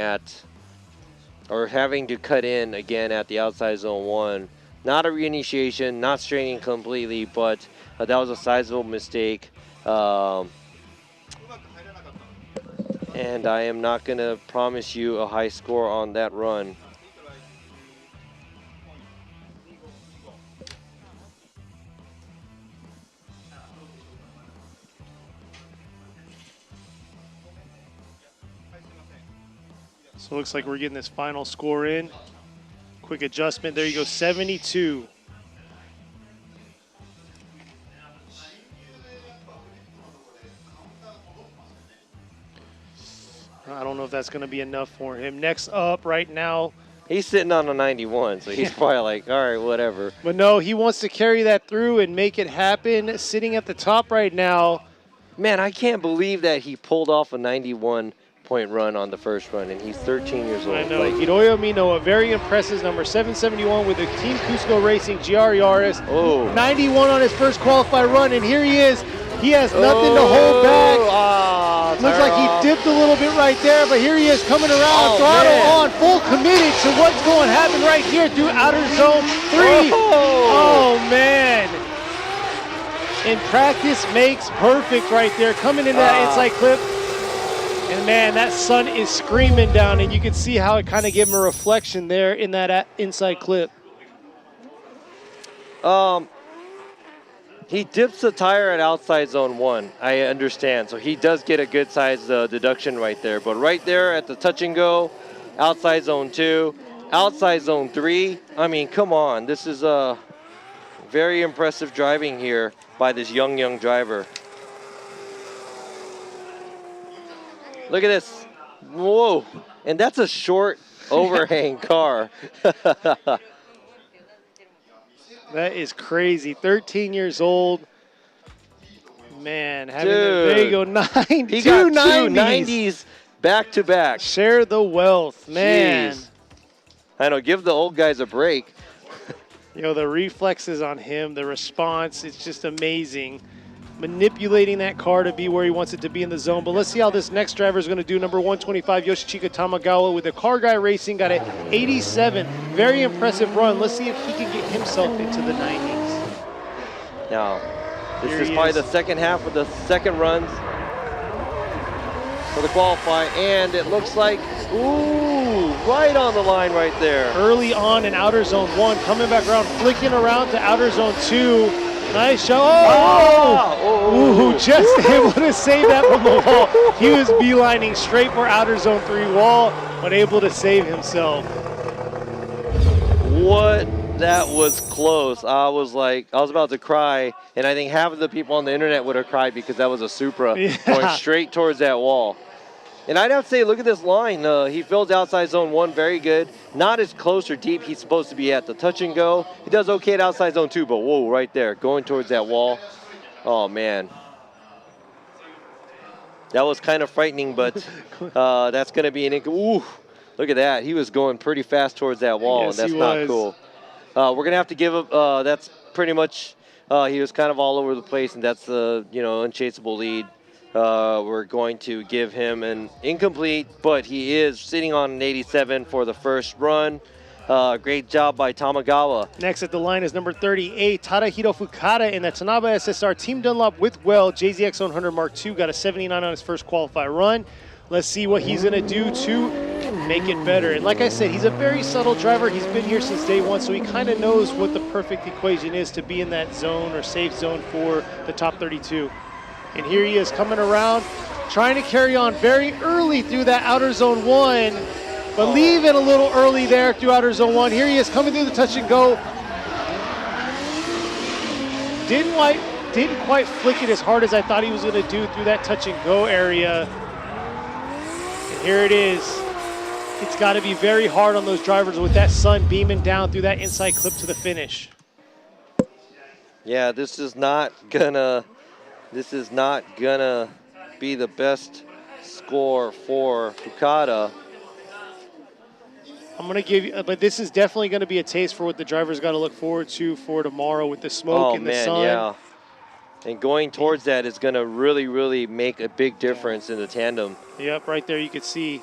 or having to cut in again at the outside zone 1. Not a reinitiation, not straightening completely, but that was a sizable mistake. And I am not going to promise you a high score on that run. So it looks like we're getting this final score in. Quick adjustment. There you go, 72. I don't know if that's going to be enough for him. Next up right now. He's sitting on a 91, so he's probably like, all right, whatever. But no, he wants to carry that through and make it happen. Sitting at the top right now. Man, I can't believe that he pulled off a 91-point run on the first run, and he's 13 years old. I know. Hiroyo Mino, very impressive, number 771 with the Team Cusco Racing GR Yaris. Oh. 91 on his first qualified run, and here he is. He has nothing to hold back. Looks like he dipped a little bit right there, but here he is coming around, throttle on, full committed to what's going to happen right here through outer zone 3. Oh man. In practice makes perfect right there, coming into that inside clip. And man, that sun is screaming down, and you can see how it kind of gave him a reflection there in that inside clip. He dips the tire at outside zone 1, I understand. So he does get a good size deduction right there. But right there at the touch and go, outside zone 2, outside zone 3, I mean, come on. This is very impressive driving here by this young driver. Look at this. Whoa. And that's a short overhang car. That is crazy. 13 years old. Man, having there you go, 92 he got 90s. 90s back to back. Share the wealth, man. Jeez. I know, give the old guys a break. You know, the reflexes on him, the response, it's just amazing. Manipulating that car to be where he wants it to be in the zone. But let's see how this next driver is going to do. Number 125, Yoshichika Tamagawa with the Car Guy Racing, got an 87. Very impressive run. Let's see if he can get himself into the 90s. Now, this is probably the second half of the second runs for the qualifying, and it looks like, ooh, right on the line right there. Early on in outer zone 1, coming back around, flicking around to outer zone 2. Nice shot. Oh! Ooh, just able to save that from the wall. He was beelining straight for outer zone 3 wall, but able to save himself. What? That was close. I was about to cry, and I think half of the people on the internet would have cried because that was a Supra going straight towards that wall. And I'd have to say, look at this line. He fills outside zone 1 very good. Not as close or deep he's supposed to be at the touch and go. He does okay at outside zone 2, but whoa, right there, going towards that wall. Oh, man. That was kind of frightening, but that's going to be an ooh, look at that. He was going pretty fast towards that wall, yes, and that's not cool. We're going to have to give up. That's pretty much, he was kind of all over the place, and that's the, unchaseable lead. We're going to give him an incomplete, but he is sitting on an 87 for the first run. Great job by Tamagawa. Next at the line is number 38, Tadahiro Fukada in the Tanaba SSR Team Dunlop with Well JZX 100 Mark II. Got a 79 on his first qualified run. Let's see what he's going to do to make it better. And like I said, he's a very subtle driver. He's been here since day 1, so he kind of knows what the perfect equation is to be in that zone or safe zone for the top 32. And here he is coming around, trying to carry on very early through that outer zone 1, but leaving a little early there through outer zone 1. Here he is coming through the touch and go. didn't quite flick it as hard as I thought he was going to do through that touch and go area. And here it is. It's got to be very hard on those drivers with that sun beaming down through that inside clip to the finish. Yeah, this is not gonna be the best score for Fukada. I'm going to give you, but this is definitely going to be a taste for what the drivers got to look forward to for tomorrow with the smoke and the sun. Yeah. And going towards that is going to really, really make a big difference in the tandem. Yep, right there you can see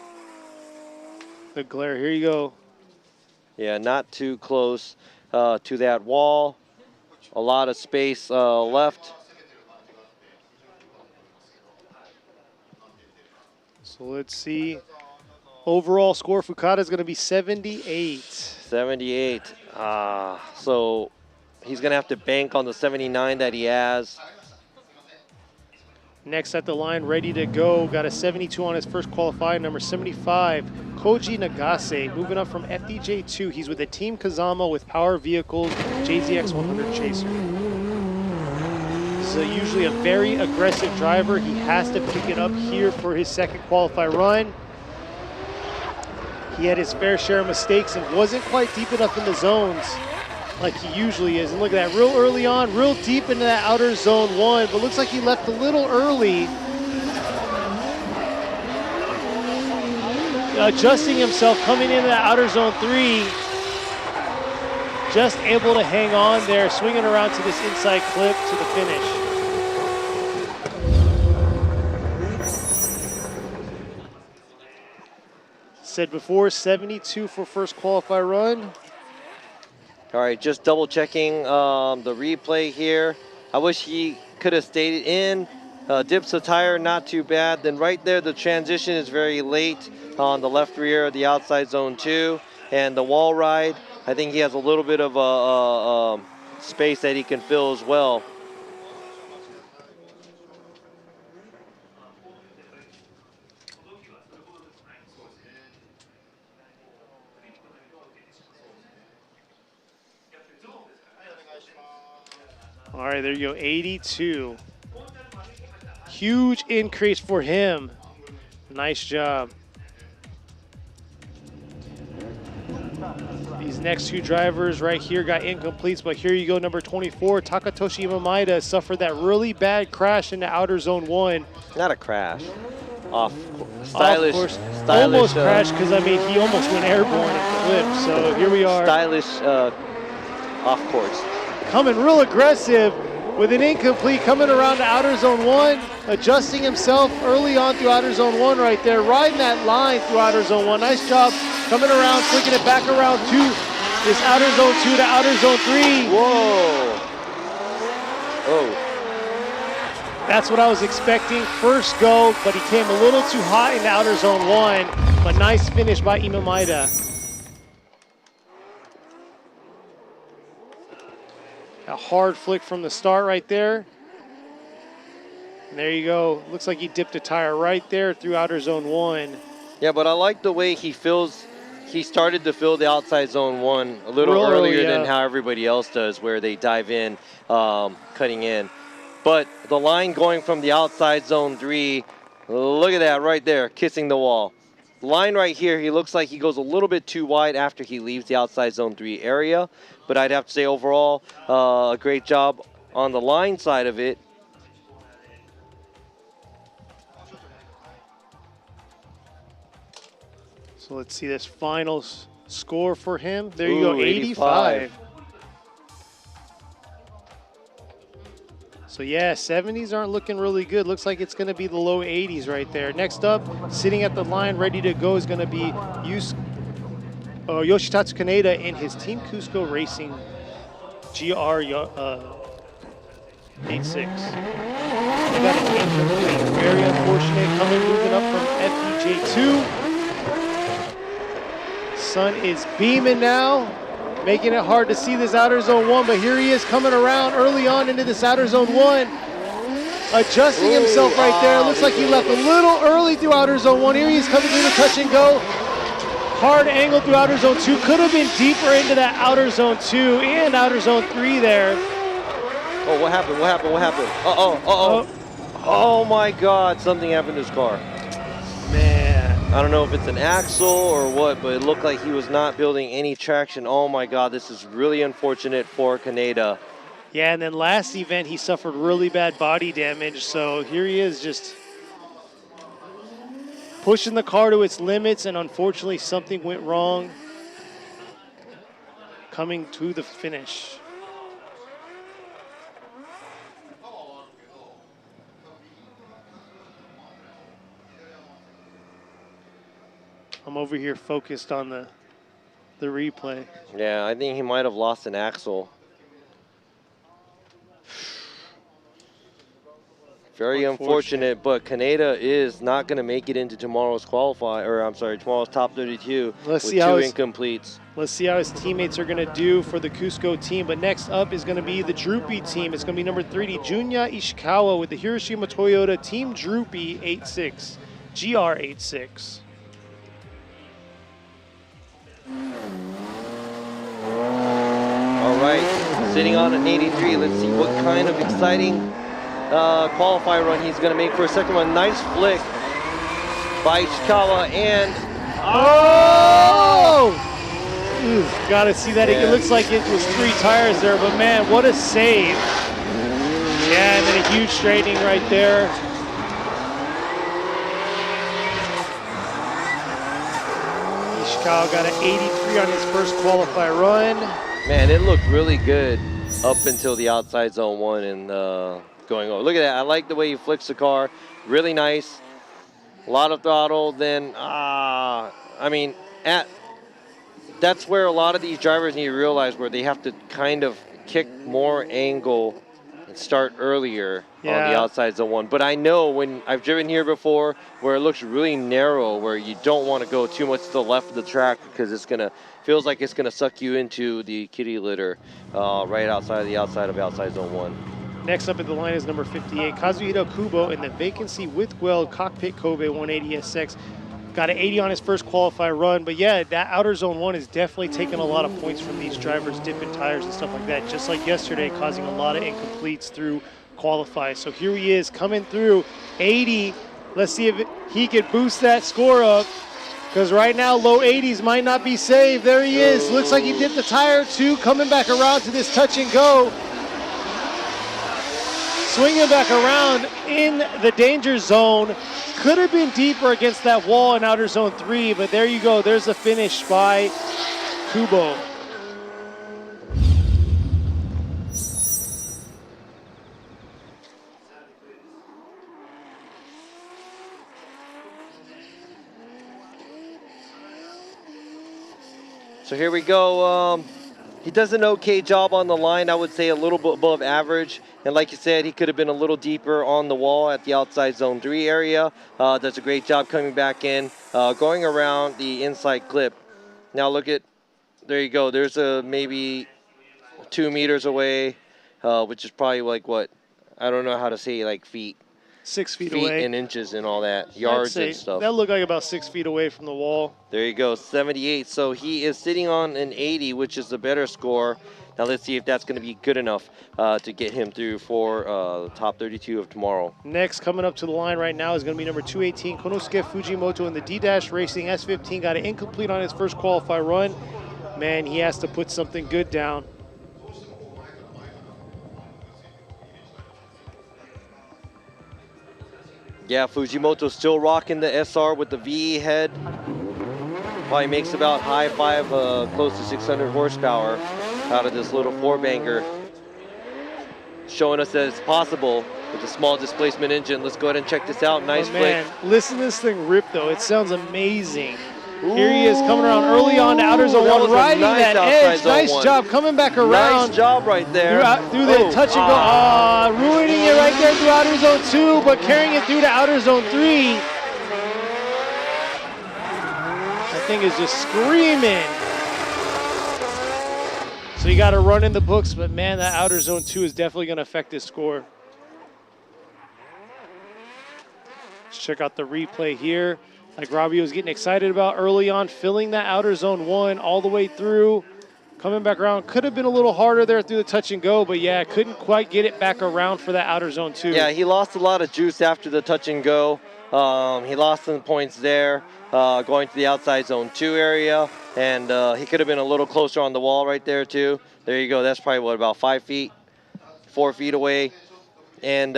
the glare. Here you go. Yeah, not too close to that wall. A lot of space left. So let's see. Overall score, Fukada is going to be 78. 78. So he's going to have to bank on the 79 that he has. Next at the line, ready to go. Got a 72 on his first qualifying, number 75, Koji Nagase, moving up from FDJ2. He's with the Team Kazama with Power Vehicles JZX 100 Chaser. This is usually a very aggressive driver. He has to pick it up here for his second qualify run. He had his fair share of mistakes and wasn't quite deep enough in the zones like he usually is. And look at that, real early on, real deep into that outer zone 1, but looks like he left a little early. Adjusting himself, coming into that outer zone 3. Just able to hang on there, swinging around to this inside clip to the finish. Said before, 72 for first qualify run. All right, just double checking the replay here. I wish he could have stayed in. Dips the tire, not too bad. Then right there, the transition is very late on the left rear of the outside zone 2. And the wall ride, I think he has a little bit of space that he can fill as well. All right, there you go, 82. Huge increase for him. Nice job. These next two drivers right here got incompletes, but here you go, number 24, Takatoshi Imamaida suffered that really bad crash in the outer zone 1. Not a crash. Stylish. Almost crashed because, I mean, he almost went airborne and flipped. So here we are. Stylish off course. Coming real aggressive with an incomplete, coming around to outer zone 1, adjusting himself early on through outer zone 1 right there, riding that line through outer zone 1. Nice job coming around, flicking it back around to this outer zone 2 to outer zone 3. Whoa. Oh. That's what I was expecting. First go, but he came a little too hot in the outer zone 1, but nice finish by Imamaida. A hard flick from the start right there. And there you go. Looks like he dipped a tire right there through outer zone 1. Yeah, but I like the way he started to fill the outside zone 1 a little earlier than how everybody else does, where they dive in, cutting in. But the line going from the outside zone 3, look at that right there, kissing the wall. The line right here, he looks like he goes a little bit too wide after he leaves the outside zone 3 area. But I'd have to say overall, a great job on the line side of it. So let's see this final score for him. There you go, 85. So yeah, 70s aren't looking really good. Looks like it's going to be the low 80s right there. Next up, sitting at the line, ready to go, is going to be Yoshitatsu Kaneda in his Team Cusco Racing GR 86. They got an incomplete, very unfortunate, moving up from FDJ2. Sun is beaming now, making it hard to see this outer zone 1, but here he is coming around early on into this outer zone 1. Adjusting himself right there. Looks like he left a little early through outer zone 1. Here he is coming through the touch and go. Hard angle through outer zone 2. Could have been deeper into that outer zone 2 and outer zone 3 there. Oh, what happened? What happened? What happened? Uh-oh. Oh my God, something happened to his car. Man. I don't know if it's an axle or what, but it looked like he was not building any traction. Oh my God, this is really unfortunate for Kaneda. Yeah, and then last event he suffered really bad body damage, so here he is just pushing the car to its limits, and unfortunately something went wrong coming to the finish. I'm over here focused on the replay. Yeah, I think he might have lost an axle. Very unfortunate, but Kaneda is not going to make it into tomorrow's tomorrow's top 32 with two incompletes. Let's see how his teammates are going to do for the Cusco team. But next up is going to be the Droopy team. It's going to be number 30, Junya Ishikawa with the Hiroshima Toyota Team Droopy 86, GR86. All right, sitting on an 83. Let's see what kind of exciting qualifier run he's going to make for a second one. Nice flick by Ishikawa, and Gotta see that. It looks like it was 3 tires there, but man, what a save. Yeah, and then a huge straightening right there. Ishikawa got an 83 on his first qualifier run. Man, it looked really good up until the outside zone 1 and going over. Look at that. I like the way he flicks the car. Really nice. A lot of throttle. Then, I mean, that's where a lot of these drivers need to realize where they have to kind of kick more angle and start earlier on the outside zone 1. But I know when I've driven here before where it looks really narrow, where you don't want to go too much to the left of the track because feels like it's gonna suck you into the kitty litter right outside of outside zone 1. Next up at the line is number 58, Kazuhiro Kubo in the Vacancy with Weld Cockpit Kobe 180 SX. Got an 80 on his first qualifier run, but yeah, that outer zone 1 is definitely taking a lot of points from these drivers, dipping tires and stuff like that, just like yesterday, causing a lot of incompletes through qualify. So here he is coming through 80. Let's see if he can boost that score up, because right now low 80s might not be saved. There he is. Looks like he dipped the tire too, coming back around to this touch and go. Swinging back around in the danger zone. Could have been deeper against that wall in outer zone 3, but there you go. There's the finish by Kubo. So here we go. He does an okay job on the line. I would say a little bit above average. And like you said, he could have been a little deeper on the wall at the outside zone 3 area. Does a great job coming back in, going around the inside clip. Now look at, there you go. There's maybe 2 meters away, which is probably like what? I don't know how to say, like feet. 6 feet away. Feet and inches and all that, yards and stuff. That looked like about 6 feet away from the wall. There you go, 78. So he is sitting on an 80, which is the better score. Now let's see if that's going to be good enough to get him through for the top 32 of tomorrow. Next, coming up to the line right now is going to be number 218, Konosuke Fujimoto in the D-Dash Racing S15. Got it incomplete on his first qualifier run. Man, he has to put something good down. Yeah, Fujimoto still rocking the SR with the VE head. Probably makes about high 5, close to 600 horsepower out of this little 4-banger. Showing us that it's possible with a small displacement engine. Let's go ahead and check this out. Nice flick. Man, listen to this thing rip though. It sounds amazing. Here he is coming around early on to outer zone 1, riding that edge. Nice job coming back around. Nice job right there. Through the touch and go. Ruining it right there through outer zone 2, but carrying it through to outer zone 3. That thing is just screaming. So you got to run in the books, but man, that outer zone 2 is definitely going to affect his score. Let's check out the replay here. Like Robbie was getting excited about early on, filling that outer zone 1 all the way through, Coming back around, could have been a little harder there through the touch and go, but yeah, couldn't quite get it back around for that outer zone 2. Yeah, he lost a lot of juice after the touch and go. He lost some points there, going to the outside zone 2 area, and he could have been a little closer on the wall right there too. There you go. That's probably what, about 5 feet, 4 feet away, and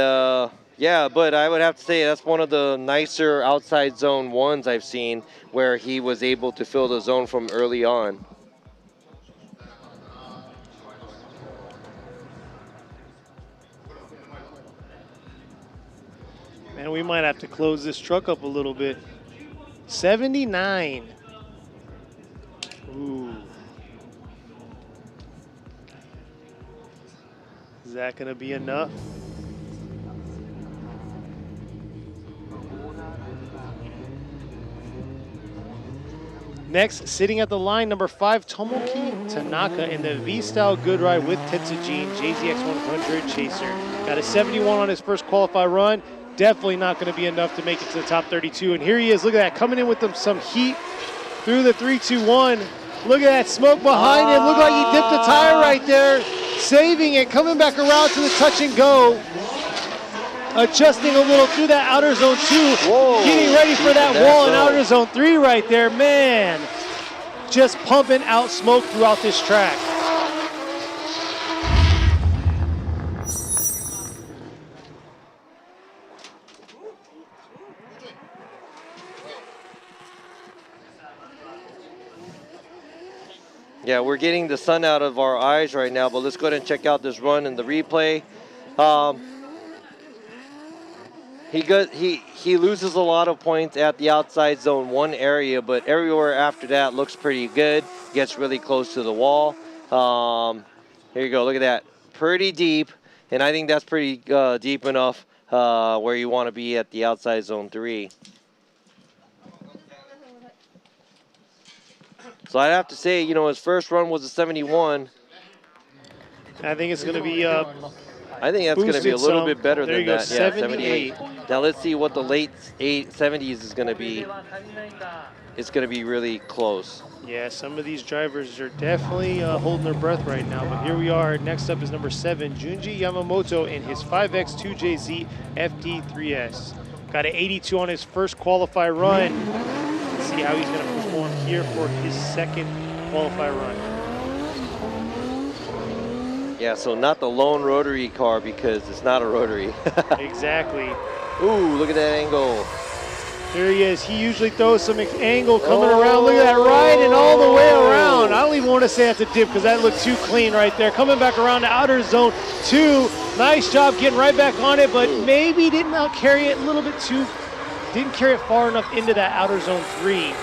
yeah. But I would have to say that's one of the nicer outside zone 1s I've seen, where he was able to fill the zone from early on. Man, we might have to close this truck up a little bit. 79. Ooh. Is that going to be enough? Next, sitting at the line, number 5, Tomoki Tanaka in the V-Style Good Ride with Tetsujin JZX100 Chaser. Got a 71 on his first qualify run. Definitely not going to be enough to make it to the top 32. And here he is. Look at that, coming in with some heat through the 3-2-1. Look at that smoke behind him. Look like he dipped a tire right there. Saving it, coming back around to the touch and go. Adjusting a little through that outer zone 2. Whoa, getting ready for that wall in outer zone 3 right there. Man, just pumping out smoke throughout this track. Yeah, we're getting the sun out of our eyes right now, but let's go ahead and check out this run in the replay. He loses a lot of points at the outside zone 1 area, but everywhere after that looks pretty good. Gets really close to the wall. Here you go, look at that. Pretty deep, and I think that's pretty deep enough where you want to be at the outside zone 3. So I'd have to say, you know, his first run was a 71. I think it's going to be I think that's going to be a little bit better than that. 78. Yeah, 78. Now let's see what the late 70s is going to be. It's going to be really close. Yeah, some of these drivers are definitely holding their breath right now. But here we are. Next up is number 7, Junji Yamamoto in his 5X2JZ FD3S. Got an 82 on his first qualify run. Let's see how he's going to perform here for his second qualify run. Yeah, so not the lone rotary car because it's not a rotary. Exactly. Ooh, look at that angle. There he is. He usually throws some angle coming around. Look at that, riding all the way around. I don't even want to say that's a dip because that looked too clean right there. Coming back around to outer zone 2. Nice job getting right back on it, but maybe did not carry it a little bit too, didn't carry it far enough into that outer zone 3.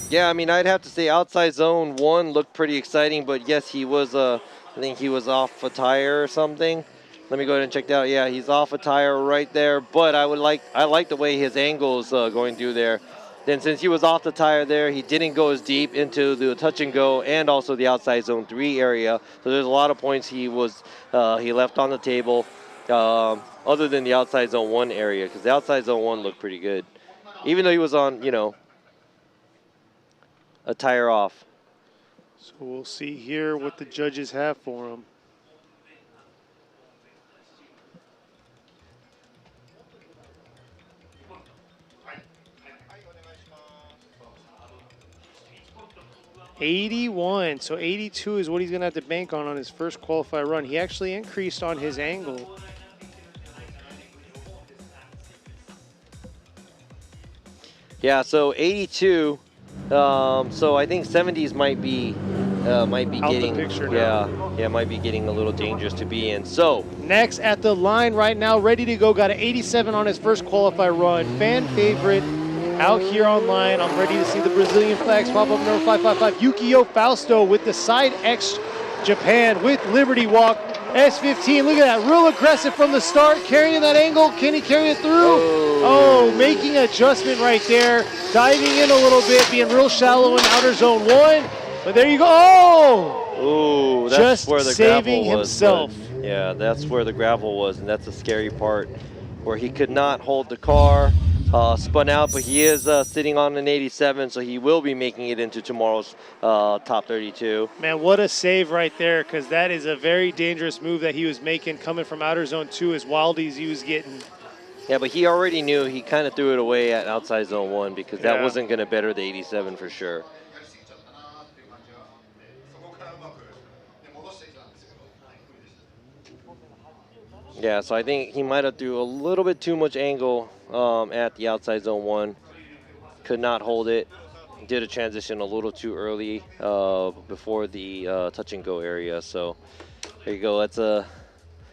Yeah, I mean, I'd have to say outside zone 1 looked pretty exciting, but yes, he was, I think he was off a tire or something. Let me go ahead and check that out. Yeah, he's off a tire right there, but I like the way his angle is going through there. Then since he was off the tire there, he didn't go as deep into the touch and go and also the outside zone 3 area. So there's a lot of points he left on the table other than the outside zone 1 area, because the outside zone 1 looked pretty good. Even though he was on, you know, a tire off. So we'll see here what the judges have for him. '81, so 82 is what he's going to have to bank on his first qualify run. He actually increased on his angle. Yeah, so 82. So I think 70s might be getting the picture now. Yeah, might be getting a little dangerous to be in. So next at the line right now, ready to go, got an 87 on his first qualify run. Fan favorite out here online. I'm ready to see the Brazilian flags pop up. Number 555, Yukio Fausto with the side X Japan with Liberty Walk. S15, look at that, real aggressive from the start, carrying that angle. Can he carry it through? Oh, making an adjustment right there, diving in a little bit, being real shallow in outer zone 1. But there you go. Oh! Ooh, that's just where the saving gravel was, himself. Yeah, that's where the gravel was, and that's the scary part, where he could not hold the car. spun out, but he is sitting on an 87, so he will be making it into tomorrow's top 32. Man, what a save right there, because that is a very dangerous move that he was making coming from outer zone 2 as wild as he was getting. Yeah, but he already knew. He kind of threw it away at outside zone 1 because that Yeah. wasn't going to better the 87 for sure. Yeah, so I think he might have threw a little bit too much angle at the outside zone 1. Could not hold it. Did a transition a little too early before the touch and go area. So there you go. That's a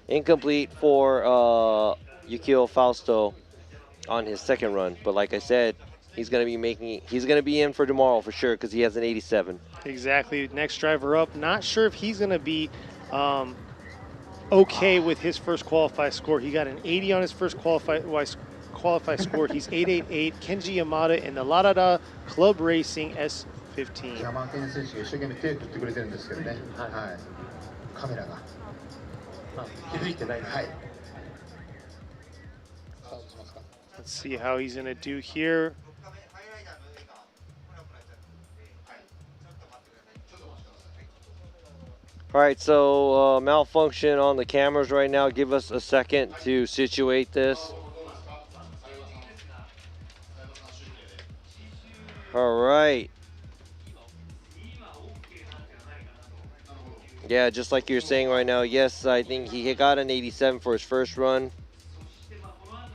incomplete for Yukio Fausto on his second run. But like I said, he's going to be in for tomorrow for sure because he has an 87. Exactly. Next driver up. Not sure if he's going to be okay with his first qualify score. He got an 80 on his first qualify score. He's 888. Kenji Yamada in the Larada Club Racing S15. 山県選手が一生懸命手を振ってくれてるんですけどね。はい。カメラが。気づいてない。はい。 Let's see how he's going to do here. All right, so malfunction on the cameras right now. Give us a second to situate this. All right. Yeah, just like you're saying right now, yes, I think he got an 87 for his first run.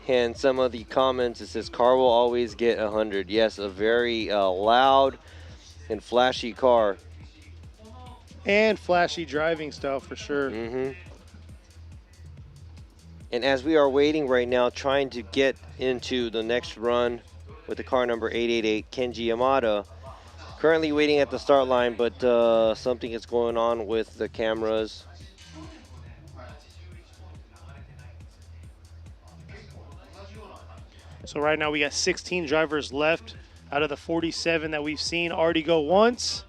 And some of the comments, it says, car will always get 100. Yes, a very loud and flashy car. And flashy driving style for sure. And as we are waiting right now, trying to get into the next run with the car number 888, Kenji Yamada. Currently waiting at the start line, but something is going on with the cameras. So right now we got 16 drivers left out of the 47 that we've seen already go once.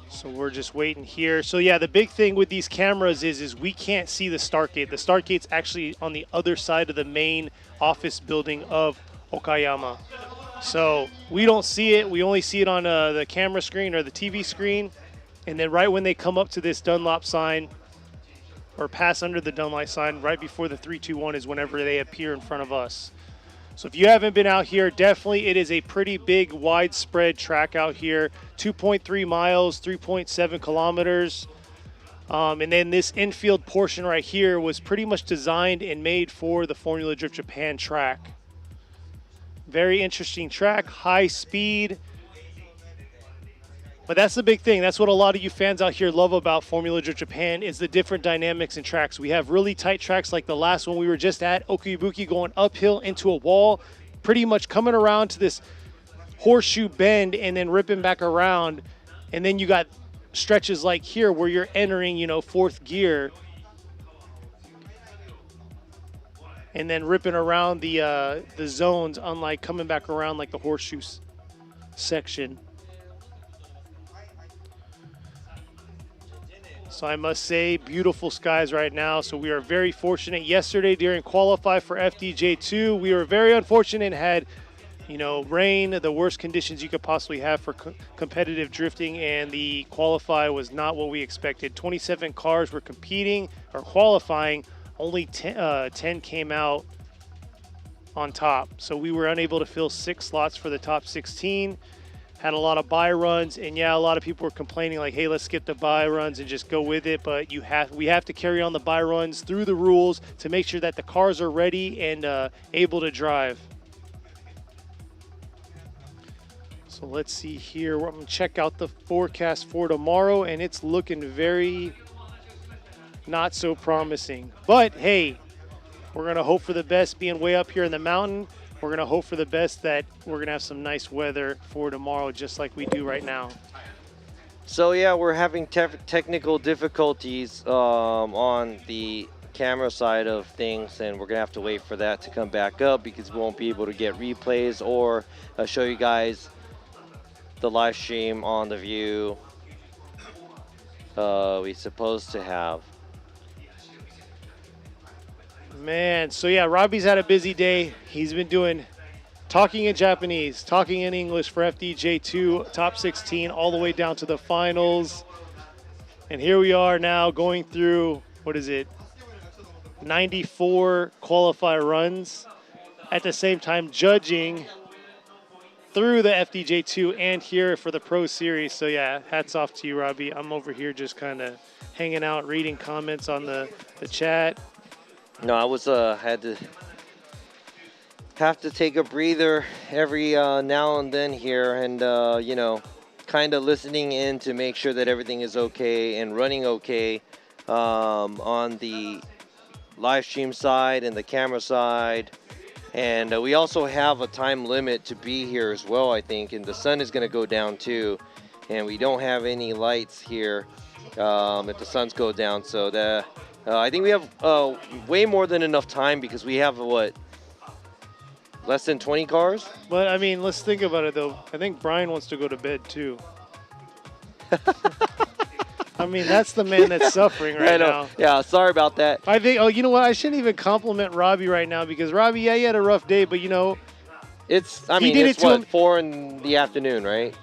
So we're just waiting here. So yeah, the big thing with these cameras is we can't see the start gate. The start gate's actually on the other side of the main office building of Okayama. So we don't see it. We only see it on the camera screen or the TV screen. And then right when they come up to this Dunlop sign or pass under the Dunlop sign, right before the 3-2-1 is whenever they appear in front of us. So if you haven't been out here, definitely it is a pretty big, widespread track out here. 2.3 miles, 3.7 kilometers. And then this infield portion right here was pretty much designed and made for the Formula Drift Japan track. Very interesting track, high speed. But that's the big thing. That's what a lot of you fans out here love about Formula Drift Japan is the different dynamics in tracks. We have really tight tracks like the last one we were just at, Okibuki, going uphill into a wall, pretty much coming around to this horseshoe bend and then ripping back around. And then you got stretches like here where you're entering, you know, fourth gear and then ripping around the zones, unlike coming back around like the horseshoe section. So I must say, beautiful skies right now. So we are very fortunate. Yesterday during qualify for FDJ2, we were very unfortunate and had, you know, rain, the worst conditions you could possibly have for competitive drifting, and the qualify was not what we expected. 27 cars were competing or qualifying. Only 10 came out on top. So we were unable to fill 6 slots for the top 16. Had a lot of buy runs, and yeah, a lot of people were complaining like, hey, let's skip the buy runs and just go with it. But we have to carry on the buy runs through the rules to make sure that the cars are ready and able to drive. So let's see here. I'm going to check out the forecast for tomorrow, and it's looking very not so promising. But hey, we're going to hope for the best being way up here in the mountain. We're going to hope for the best that we're going to have some nice weather for tomorrow, just like we do right now. So yeah, we're having technical difficulties on the camera side of things, and we're going to have to wait for that to come back up because we won't be able to get replays or show you guys the live stream on the view we're supposed to have. Man, so yeah, Robbie's had a busy day. He's been talking in Japanese, talking in English for FDJ2, top 16, all the way down to the finals. And here we are now going through, 94 qualifier runs. At the same time, judging through the FDJ2 and here for the Pro Series. So yeah, hats off to you, Robbie. I'm over here just kind of hanging out, reading comments on the chat. No, I was have to take a breather every now and then here, and you know, kind of listening in to make sure that everything is okay and running okay on the live stream side and the camera side. And we also have a time limit to be here as well, I think, and the sun is going to go down too, and we don't have any lights here if the suns go down. So I think we have way more than enough time, because we have, what, less than 20 cars? But, I mean, let's think about it, though. I think Brian wants to go to bed, too. I mean, that's the man that's suffering right now. Yeah, sorry about that. I think, you know what? I shouldn't even compliment Robbie right now, because Robbie, yeah, he had a rough day, but, you know. It's 4 in the afternoon, right?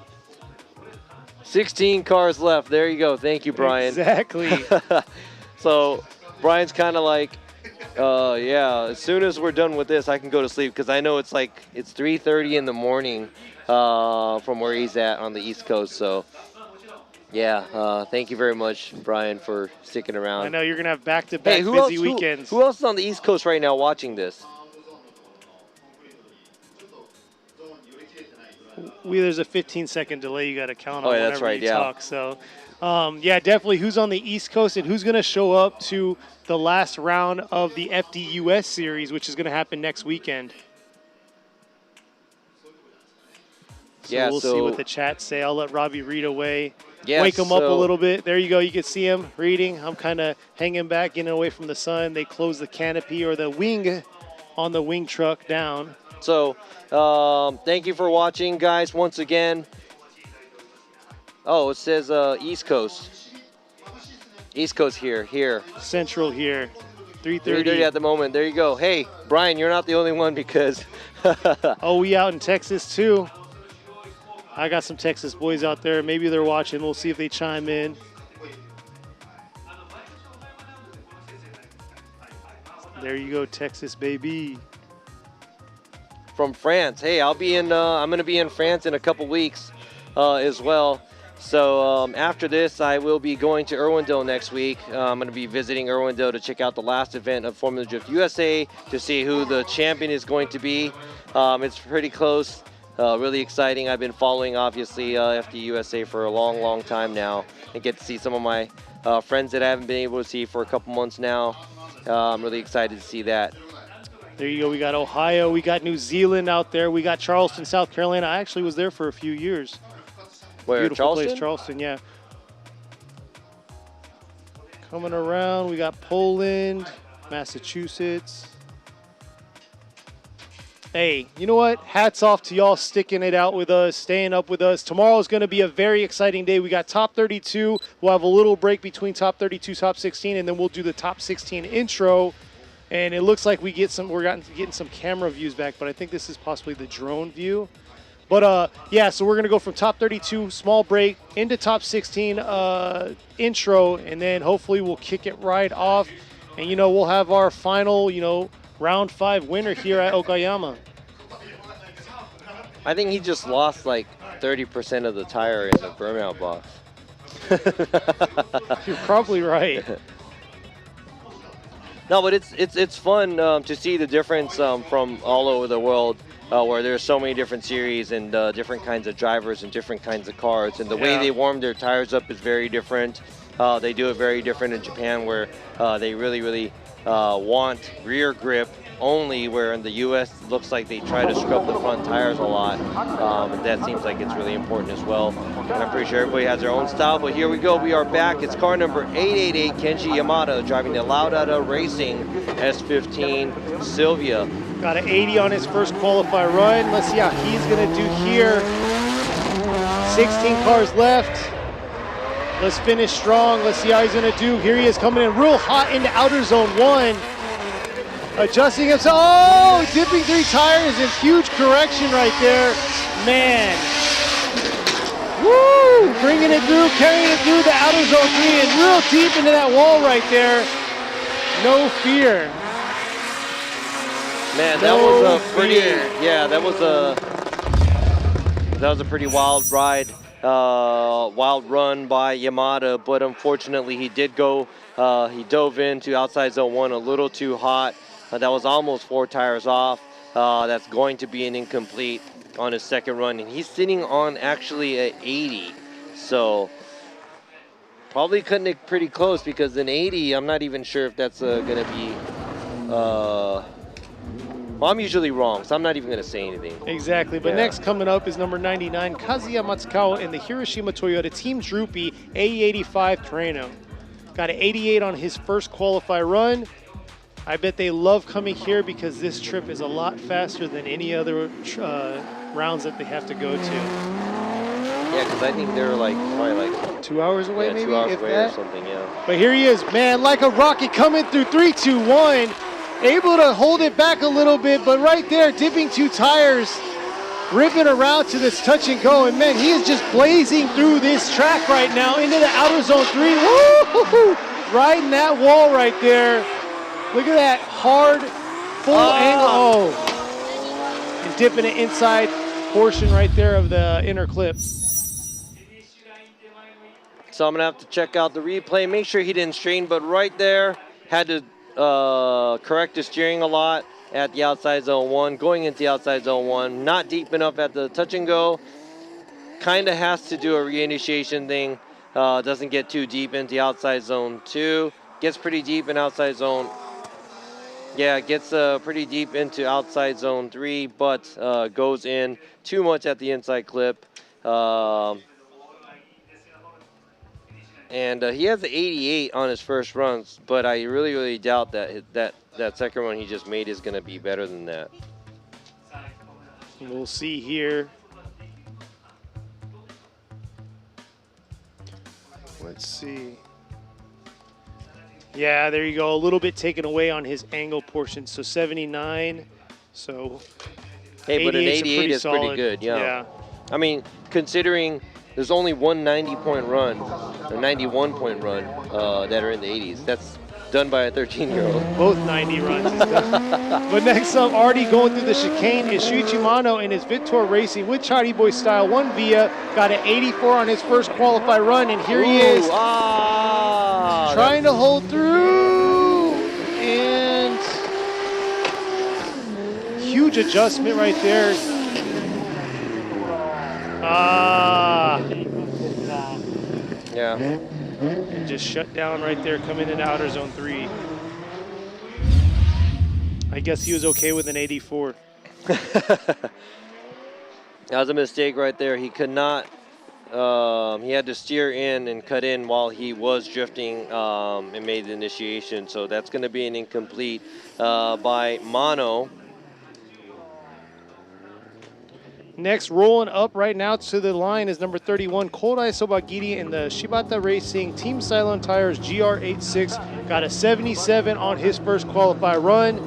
16 cars left. There you go. Thank you, Brian. Exactly. So Brian's kind of like, yeah, as soon as we're done with this, I can go to sleep, because I know it's 3:30 in the morning from where he's at on the East Coast. So, yeah, thank you very much, Brian, for sticking around. I know you're going to have back-to-back busy weekends. Who else is on the East Coast right now watching this? There's a 15-second delay you got to count on whenever you talk. So, yeah, definitely who's on the East Coast and who's going to show up to the last round of the FDUS series, which is going to happen next weekend. So yeah, we'll see what the chat say. I'll let Robbie read away. Yeah, wake him up a little bit. There you go. You can see him reading. I'm kind of hanging back, getting away from the sun. They close the canopy or the wing on the wing truck down. So, thank you for watching, guys, once again. Oh, it says East Coast. East Coast here. Central here. 3:30. 3:30 at the moment. There you go. Hey, Brian, you're not the only one, because... Oh, we out in Texas, too. I got some Texas boys out there. Maybe they're watching. We'll see if they chime in. There you go, Texas, baby. From France. Hey, I'm going to be in France in a couple weeks as well. So after this, I will be going to Irwindale next week. I'm going to be visiting Irwindale to check out the last event of Formula Drift USA to see who the champion is going to be. It's pretty close. Really exciting. I've been following, obviously, FDUSA for a long, long time now, and get to see some of my friends that I haven't been able to see for a couple months now. I'm really excited to see that. There you go. We got Ohio. We got New Zealand out there. We got Charleston, South Carolina. I actually was there for a few years. Where, beautiful Charleston? Place, Charleston, yeah. Coming around, we got Poland, Massachusetts. Hey, you know what? Hats off to y'all sticking it out with us, staying up with us. Tomorrow is going to be a very exciting day. We got top 32. We'll have a little break between top 32, top 16, and then we'll do the top 16 intro. And it looks like we're getting some camera views back, but I think this is possibly the drone view. But yeah, so we're going to go from top 32, small break, into top 16 intro, and then hopefully we'll kick it right off. And, you know, we'll have our final, you know, round 5 winner here at Okayama. I think he just lost like 30% of the tire in the burnout box. You're probably right. No, but it's fun to see the difference from all over the world, where there's so many different series and different kinds of drivers and different kinds of cars. And the way they warm their tires up is very different. They do it very different in Japan, where they really want rear grip only, where in the U.S. it looks like they try to scrub the front tires a lot. And that seems like it's really important as well. And I'm pretty sure everybody has their own style, but here we go. We are back. It's car number 888, Kenji Yamada, driving the Laudada Racing S15 Sylvia. Got an 80 on his first qualifier run. Let's see how he's going to do here. 16 cars left. Let's finish strong. Let's see how he's going to do. Here he is coming in real hot into outer zone 1. Adjusting himself. Oh, dipping 3 tires and huge correction right there. Man. Woo! Bringing it through, carrying it through the outer zone 3 and real deep into that wall right there. No fear. Man, that was a pretty, yeah, that was a pretty wild ride, wild run by Yamada, but unfortunately he did go, he dove into outside zone 1 a little too hot. That was almost 4 tires off. That's going to be an incomplete on his second run, and he's sitting on actually a 80. So probably cutting it pretty close, because an 80, I'm not even sure if that's gonna be, well, I'm usually wrong, so I'm not even going to say anything. Exactly, but next coming up is number 99, Kazuya Matsukawa in the Hiroshima Toyota Team Droopy A85 Terreno. Got an 88 on his first qualify run. I bet they love coming here because this trip is a lot faster than any other rounds that they have to go to. Yeah, because I think they're like probably like 2 hours away, maybe 2 hours if away that. or something. Yeah. But here he is, man, like a rocket coming through 3, 2, 1. Able to hold it back a little bit, but right there, dipping 2 tires, ripping around to this touch and go. And man, he is just blazing through this track right now into the outer zone 3. Woo! Riding that wall right there. Look at that hard, full angle. Oh, and dipping it inside portion right there of the inner clip. So I'm going to have to check out the replay, make sure he didn't strain, but right there, had to correct his steering a lot at the outside zone 1, going into the outside zone 1, not deep enough at the touch and go. Kind of has to do a reinitiation thing. Doesn't get too deep into the outside zone 2. Gets pretty deep in outside zone. Yeah, gets pretty deep into outside zone 3, but goes in too much at the inside clip. And he has the 88 on his first runs, but I really doubt that that second run he just made is going to be better than that. We'll see here. Let's see. Yeah, there you go. A little bit taken away on his angle portion. So 79. So hey, but an 88 is solid. pretty good. Yeah. I mean, considering there's only one 90-point run, a 91-point run that are in the 80s. That's done by a 13-year-old. Both 90 runs is done. But next up, already going through the chicane is Shuichi Mano in his Victor Racing with Charlie Boy style. 1 via, got an 84 on his first qualified run, and here he is trying to hold through. And huge adjustment right there. Yeah. And just shut down right there, coming into outer zone 3. I guess he was okay with an 84. That was a mistake right there. He could not, he had to steer in and cut in while he was drifting and made the initiation. So that's going to be an incomplete by Mano. Next, rolling up right now to the line is number 31, Kodai Sobagiri in the Shibata Racing Team Cylon Tires GR86. Got a 77 on his first qualified run.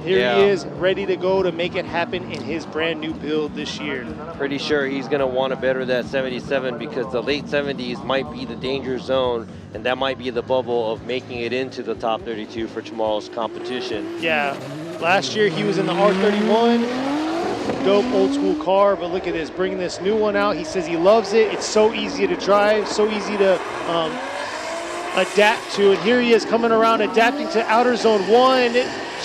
Here he is, ready to go to make it happen in his brand new build this year. Pretty sure he's going to want to better that 77 because the late 70s might be the danger zone, and that might be the bubble of making it into the top 32 for tomorrow's competition. Yeah, last year he was in the R31. Dope old school car, but look at this, bringing this new one out. He says he loves it. It's so easy to drive, so easy to adapt to. And here he is coming around, adapting to outer zone 1.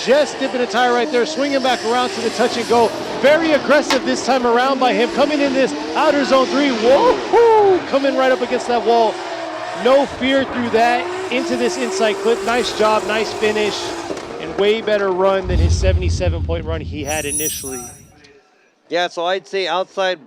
Just dipping a tire right there, swinging back around to the touch and go. Very aggressive this time around by him, coming in this outer zone 3. Whoa, coming right up against that wall. No fear through that, into this inside clip. Nice job, nice finish, and way better run than his 77-point run he had initially. Yeah, so I'd say outside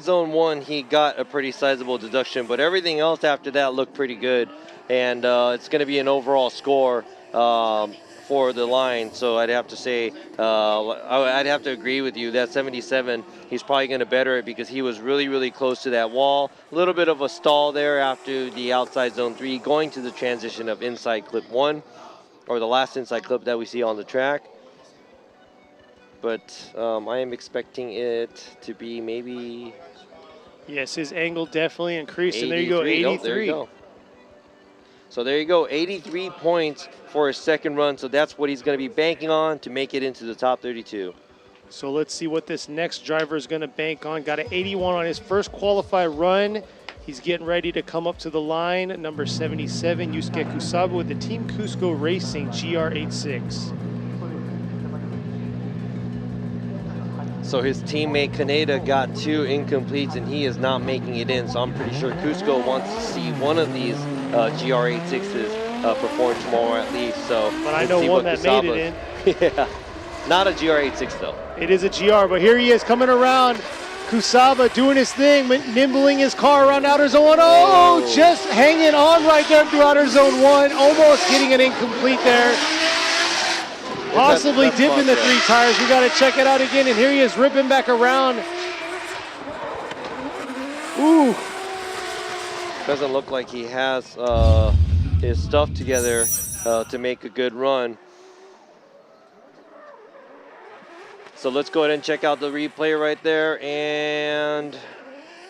zone 1, he got a pretty sizable deduction, but everything else after that looked pretty good. And it's going to be an overall score for the line. So I'd have to say, I'd have to agree with you. That 77, he's probably going to better it because he was really close to that wall. A little bit of a stall there after the outside zone 3, going to the transition of inside clip 1. or the last inside clip that we see on the track. But I am expecting it to be maybe... Yes, his angle definitely increased, and there you go, 83. 83. Oh, there you go. So there you go, 83 points for his second run. So that's what he's going to be banking on to make it into the top 32. So let's see what this next driver is going to bank on. Got an 81 on his first qualified run. He's getting ready to come up to the line. Number 77, Yusuke Kusaba with the Team Cusco Racing GR86. So his teammate Kaneda got 2 incompletes, and he is not making it in. So I'm pretty sure Cusco wants to see one of these GR86s perform tomorrow at least. So but I know one that made it in. Yeah, not a GR86 though. It is a GR, but here he is coming around. Kusaba doing his thing, nimbling his car around outer zone 1. Oh, just hanging on right there through outer zone 1, almost getting an incomplete there. Possibly dipping the 3 tires. We got to check it out again, and here he is ripping back around. Ooh. Doesn't look like he has his stuff together to make a good run. So let's go ahead and check out the replay right there. And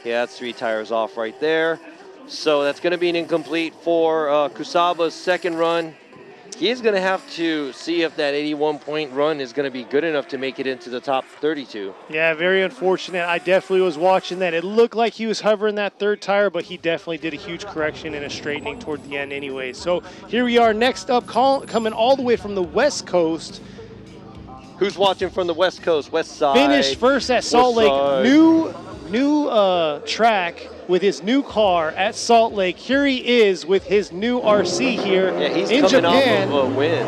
yeah, that's 3 tires off right there. So that's going to be an incomplete for Kusaba's second run. He's going to have to see if that 81-point run is going to be good enough to make it into the top 32. Yeah, very unfortunate. I definitely was watching that. It looked like he was hovering that 3rd tire, but he definitely did a huge correction and a straightening toward the end anyway. So here we are next up, coming all the way from the West Coast. Who's watching from the West Coast, West Side? Finished first at Salt Lake. New track with his new car at Salt Lake. Here he is with his new RC here he's in coming Japan. Off of a win.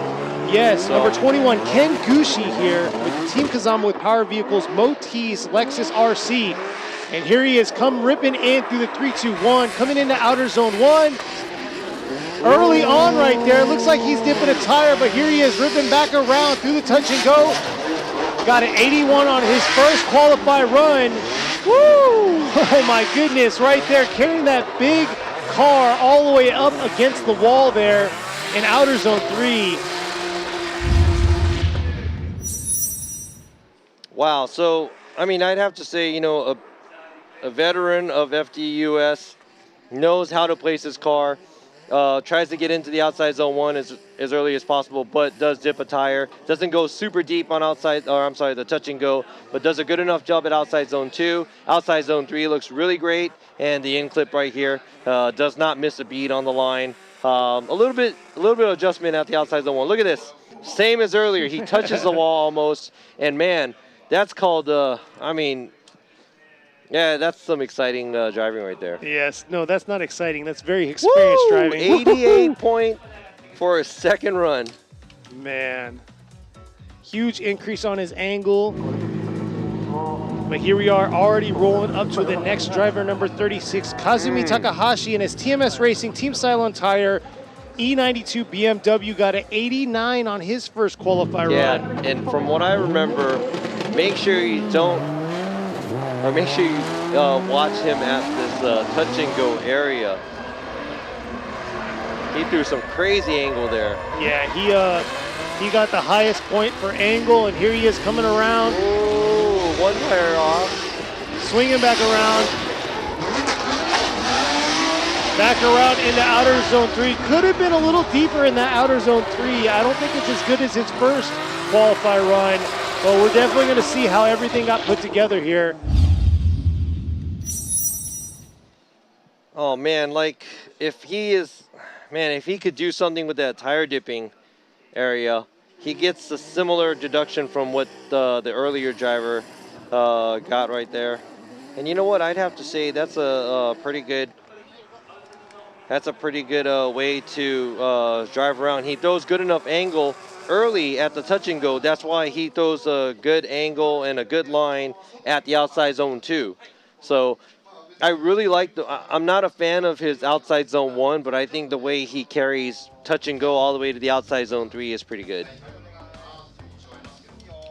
Yes, So. number 21, Ken Gushi here with Team Kazama with Power Vehicles, Motis Lexus RC. And here he is, come ripping in through the 3-2-1, coming into outer zone 1. Early on right there, looks like he's dipping a tire, but here he is ripping back around through the touch and go. Got an 81 on his first qualified run. Woo! Oh my goodness, right there, carrying that big car all the way up against the wall there in outer zone 3. Wow, so, I mean, I'd have to say, you know, a veteran of FDUS knows how to place his car, tries to get into the outside zone 1 as early as possible, but does dip a tire. Doesn't go super deep on the touch and go, but does a good enough job at outside zone 2. Outside zone 3 looks really great, and the in clip right here does not miss a beat on the line. A little bit of adjustment at the outside zone 1. Look at this, same as earlier. He touches the wall almost, and man, that's called, yeah, that's some exciting driving right there. Yes, no, that's not exciting. That's very experienced driving. 88 point for a second run. Man, huge increase on his angle. But here we are already rolling up to the next driver, number 36, Kazumi Takahashi, and his TMS Racing Team Cylon Tire E92 BMW got an 89 on his first qualifier run. Yeah, and from what I remember, make sure you watch him at this touch and go area. He threw some crazy angle there. Yeah, he got the highest point for angle, and here he is coming around. Ooh, 1 tire off. Swinging back around. Back around into outer zone 3. Could have been a little deeper in that outer zone 3. I don't think it's as good as his first qualify run, but we're definitely going to see how everything got put together here. Oh man, like if he could do something with that tire dipping area, he gets a similar deduction from what the earlier driver got right there. And you know what? I'd have to say that's a pretty good. That's a pretty good way to drive around. He throws good enough angle early at the touch and go. That's why he throws a good angle and a good line at the outside zone 2. So I really like I'm not a fan of his outside zone 1, but I think the way he carries touch and go all the way to the outside zone 3 is pretty good.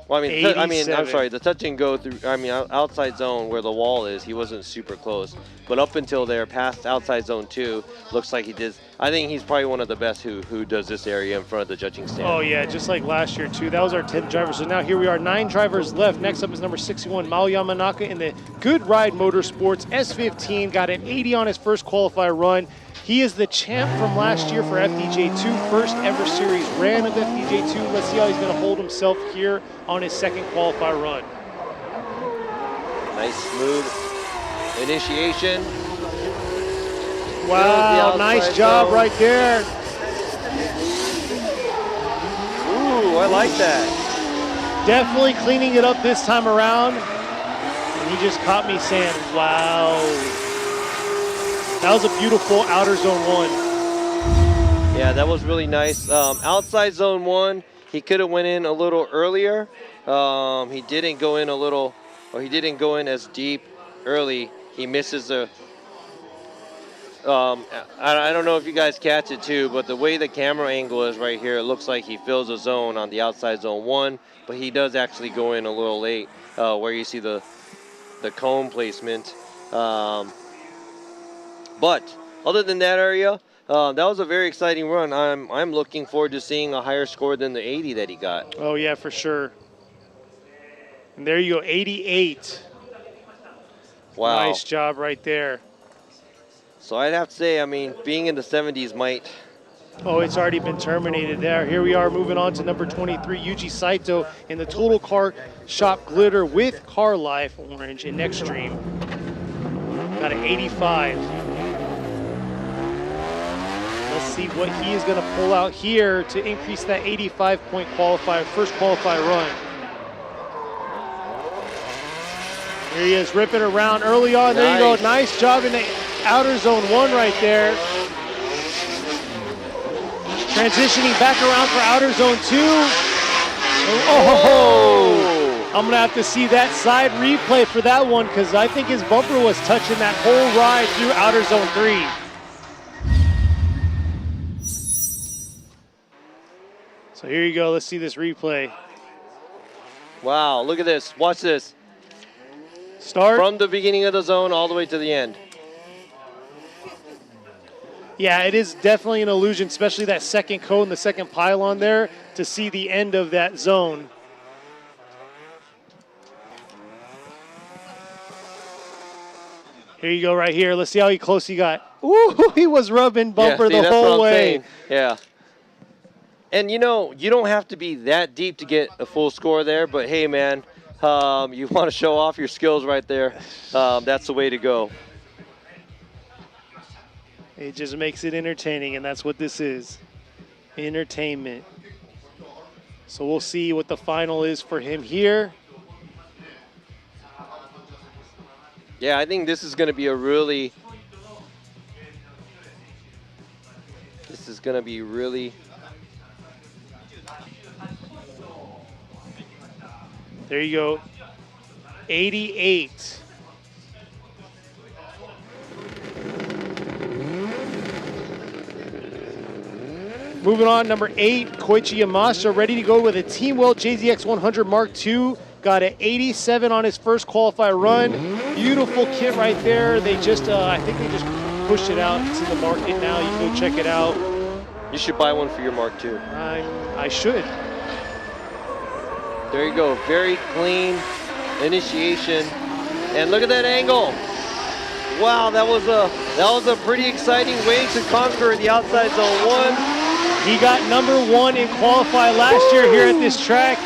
Well, I'm sorry, the touch and go through, outside zone where the wall is, he wasn't super close. But up until there, past outside zone 2, looks like he I think he's probably one of the best who does this area in front of the judging stand. Oh yeah, just like last year too. That was our 10th driver. So now here we are, 9 drivers left. Next up is number 61, Mao Yamanaka in the Good Ride Motorsports S15. Got an 80 on his first qualifier run. He is the champ from last year for FDJ2, first ever series ran of FDJ2. Let's see how he's going to hold himself here on his second qualifier run. Nice smooth initiation. Wow, nice job right there. Ooh, I like that. Definitely cleaning it up this time around. And he just caught me saying, wow. That was a beautiful outer zone 1. Yeah, that was really nice. Outside zone 1, he could have went in a little earlier. He didn't go in as deep early. He misses a I don't know if you guys catch it too, but the way the camera angle is right here, it looks like he fills a zone on the outside zone 1, but he does actually go in a little late, where you see the cone placement. But other than that area, that was a very exciting run. I'm looking forward to seeing a higher score than the 80 that he got. Oh yeah, for sure. And there you go, 88. Wow. Nice job right there. So I'd have to say, I mean, being in the 70s might... Oh, it's already been terminated there. Here we are moving on to number 23, Yuji Saito in the Total Car Shop Glitter with Car Life Orange in Extreme. Got an 85. Let's see what he is going to pull out here to increase that 85-point qualifier, first qualifier run. Here he is ripping around early on. There you go. Nice job in the outer zone 1 right there. Transitioning back around for outer zone 2. Oh! I'm going to have to see that side replay for that one because I think his bumper was touching that whole ride through outer zone 3. So here you go. Let's see this replay. Wow, look at this. Watch this. Start. From the beginning of the zone all the way to the end. Yeah, it is definitely an illusion, especially that second cone, the second pylon there, to see the end of that zone. Here you go right here. Let's see how close he got. Ooh, he was rubbing bumper the whole way. Saying. Yeah. And you know, you don't have to be that deep to get a full score there, but hey, man, you want to show off your skills right there. That's the way to go. It just makes it entertaining, and that's what this is. Entertainment. So we'll see what the final is for him here. Yeah, I think this is going to be really There you go. 88. Moving on, number 8, Koichi Yamashita, ready to go with a Team Welt JZX 100 Mark II. Got an 87 on his first qualifier run. Beautiful kit right there. They just, I think they just pushed it out. It's in the market now. You can go check it out. You should buy one for your Mark II. I should. There you go. Very clean initiation. And look at that angle. Wow, that was a pretty exciting way to conquer the outside zone 1. He got number 1 in qualify last year here at this track.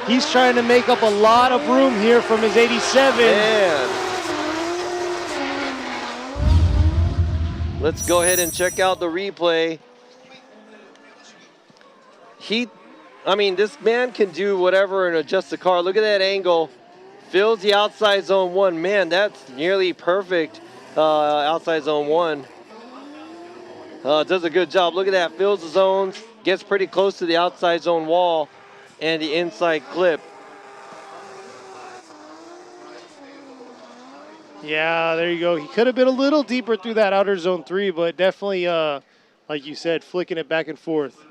He's trying to make up a lot of room here from his 87. Man. Let's go ahead and check out the replay. I mean, this man can do whatever and adjust the car. Look at that angle. Fills the outside zone 1. Man, that's nearly perfect outside zone 1. Does a good job. Look at that. Fills the zones. Gets pretty close to the outside zone wall and the inside clip. Yeah, there you go. He could have been a little deeper through that outer zone 3, but definitely, like you said, flicking it back and forth.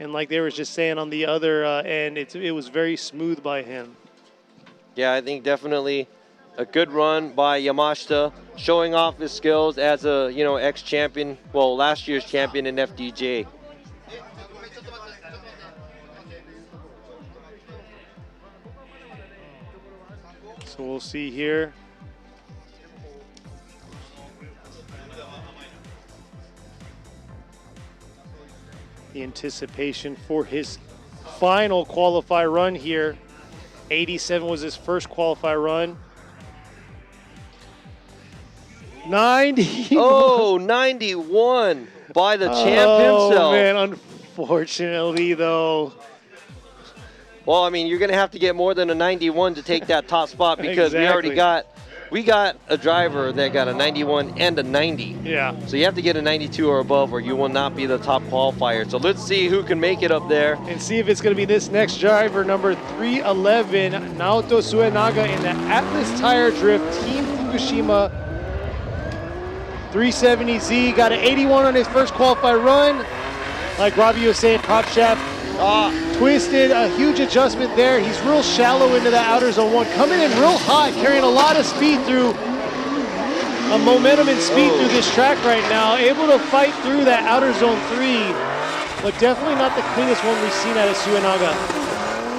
And like they were just saying on the other end, it was very smooth by him. Yeah, I think definitely a good run by Yamashita, showing off his skills as a ex-champion, well, last year's champion in FDJ. So we'll see here. The anticipation for his final qualify run here. 87 was his first qualify run. 90. Oh, 91 by the champ Oh, himself. man, unfortunately, though. Well, I mean, you're going to have to get more than a 91 to take that top spot because Exactly. we got a driver that got a 91 and a 90. Yeah. So you have to get a 92 or above or you will not be the top qualifier. So let's see who can make it up there. And see if it's going to be this next driver, number 311, Naoto Suenaga in the Atlas Tire Drift, Team Fukushima 370Z. Got an 81 on his first qualify run. Like Robbie was saying, prop shaft twisted, a huge adjustment there. He's real shallow into the outer zone 1. Coming in real hot, carrying a lot of speed through, momentum and speed through this track right now. Able to fight through that outer zone 3, but definitely not the cleanest one we've seen out of Suenaga.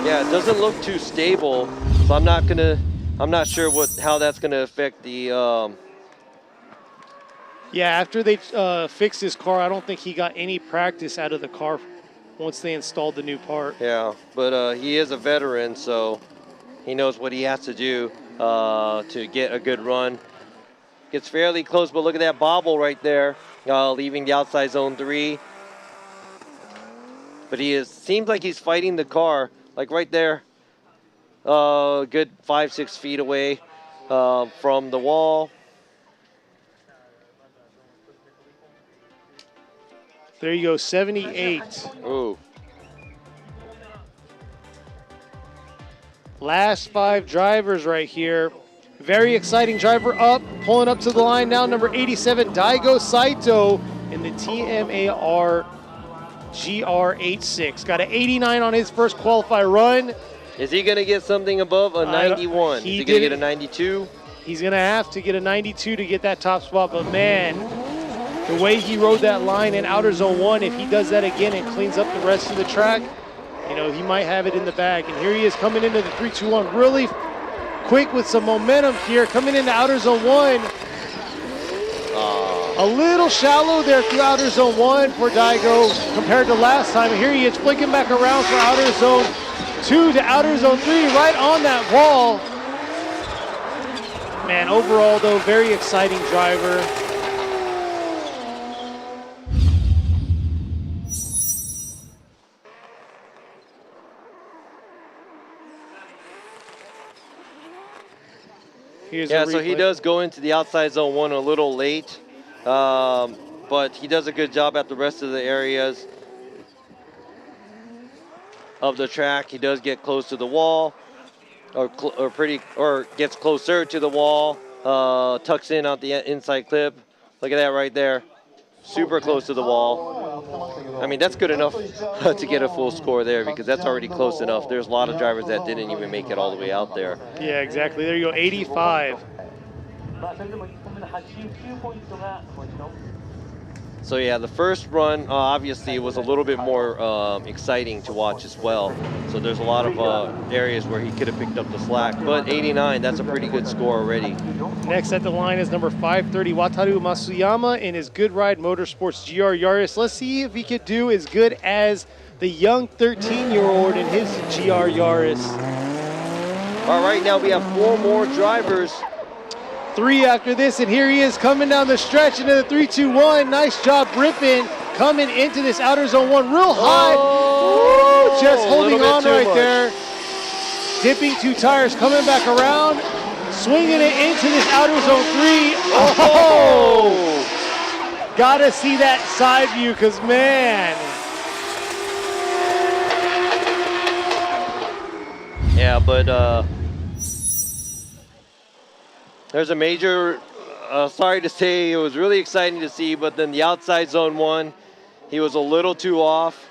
Yeah, it doesn't look too stable, so I'm not sure how that's gonna affect the. Yeah, after they fixed his car, I don't think he got any practice out of the car once they installed the new part. Yeah, but he is a veteran, so he knows what he has to do to get a good run. Gets fairly close, but look at that bobble right there, leaving the outside zone 3. But seems like he's fighting the car, like right there, good 5-6 feet away from the wall. There you go, 78. Ooh. Last 5 drivers right here. Very exciting driver up, pulling up to the line now, number 87, Daigo Saito in the TMAR GR86. Got an 89 on his first qualify run. Is he going to get something above a 91? Is he going to get a 92? He's going to have to get a 92 to get that top spot, but man, the way he rode that line in outer zone 1, if he does that again and cleans up the rest of the track, he might have it in the bag. And here he is coming into the 3-2-1 really quick with some momentum here, coming into outer zone 1. A little shallow there through outer zone 1 for Daigo compared to last time. And here he is flicking back around for outer zone 2 to outer zone 3, right on that wall. Man, overall though, very exciting driver. Yeah, so he does go into the outside zone 1 a little late, but he does a good job at the rest of the areas of the track. He does get close to the wall, or gets closer to the wall, tucks in out the inside clip. Look at that right there, super close to the wall. I mean, that's good enough to get a full score there because that's already close enough. There's a lot of drivers that didn't even make it all the way out there. Yeah, exactly. There you go, 85. So yeah, the first run obviously was a little bit more exciting to watch as well. So there's a lot of areas where he could have picked up the slack. But 89, that's a pretty good score already. Next at the line is number 530, Wataru Masuyama in his Good Ride Motorsports GR Yaris. Let's see if he could do as good as the young 13-year-old in his GR Yaris. All right, now we have 4 more drivers. 3 after this, and here he is coming down the stretch into the 3-2-1. Nice job ripping, coming into this outer zone 1 real high. Woo, just holding on right there. Dipping 2 tires, coming back around, swinging it into this outer zone 3. Oh! Gotta see that side view, because man. Yeah, but there's a major, sorry to say, it was really exciting to see, but then the outside zone 1, he was a little too off,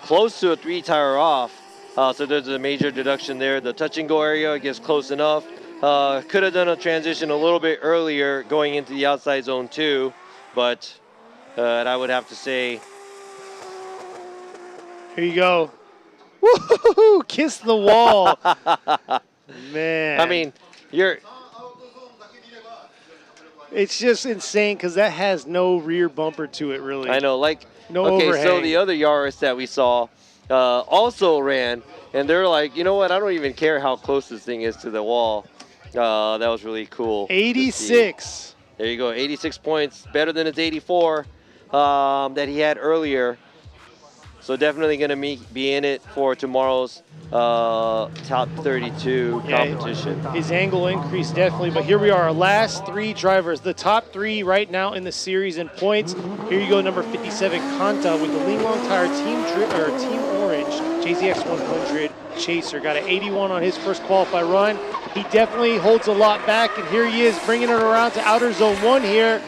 close to a 3 tire off. So there's a major deduction there. The touch and go area gets close enough, Could have done a transition a little bit earlier going into the outside zone 2, but I would have to say. Here you go. Woo-hoo-hoo, kiss the wall. Man. I mean, it's just insane because that has no rear bumper to it, really. I know, like, no okay, overhang. so the other Yaris that we saw also ran, and they're like, you know what, I don't even care how close this thing is to the wall. That was really cool. 86. There you go, 86 points, better than his 84 that he had earlier. So definitely going to be in it for tomorrow's top 32 competition. His angle increased definitely, but here we are, our last 3 drivers, the top 3 right now in the series in points. Here you go, number 57, Kanta with the Linglong Tire Team Orange JZX 100 Chaser. Got an 81 on his first qualify run. He definitely holds a lot back, and here he is bringing it around to outer zone 1 here.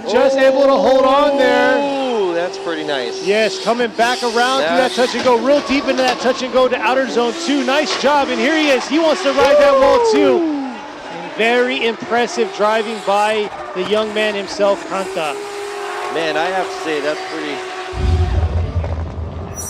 Just able to hold on there. That's pretty nice. Yes, coming back around to that touch and go, real deep into that touch and go to outer zone 2. Nice job, and here he is. He wants to ride that wall too. And very impressive driving by the young man himself, Kanta. Man, I have to say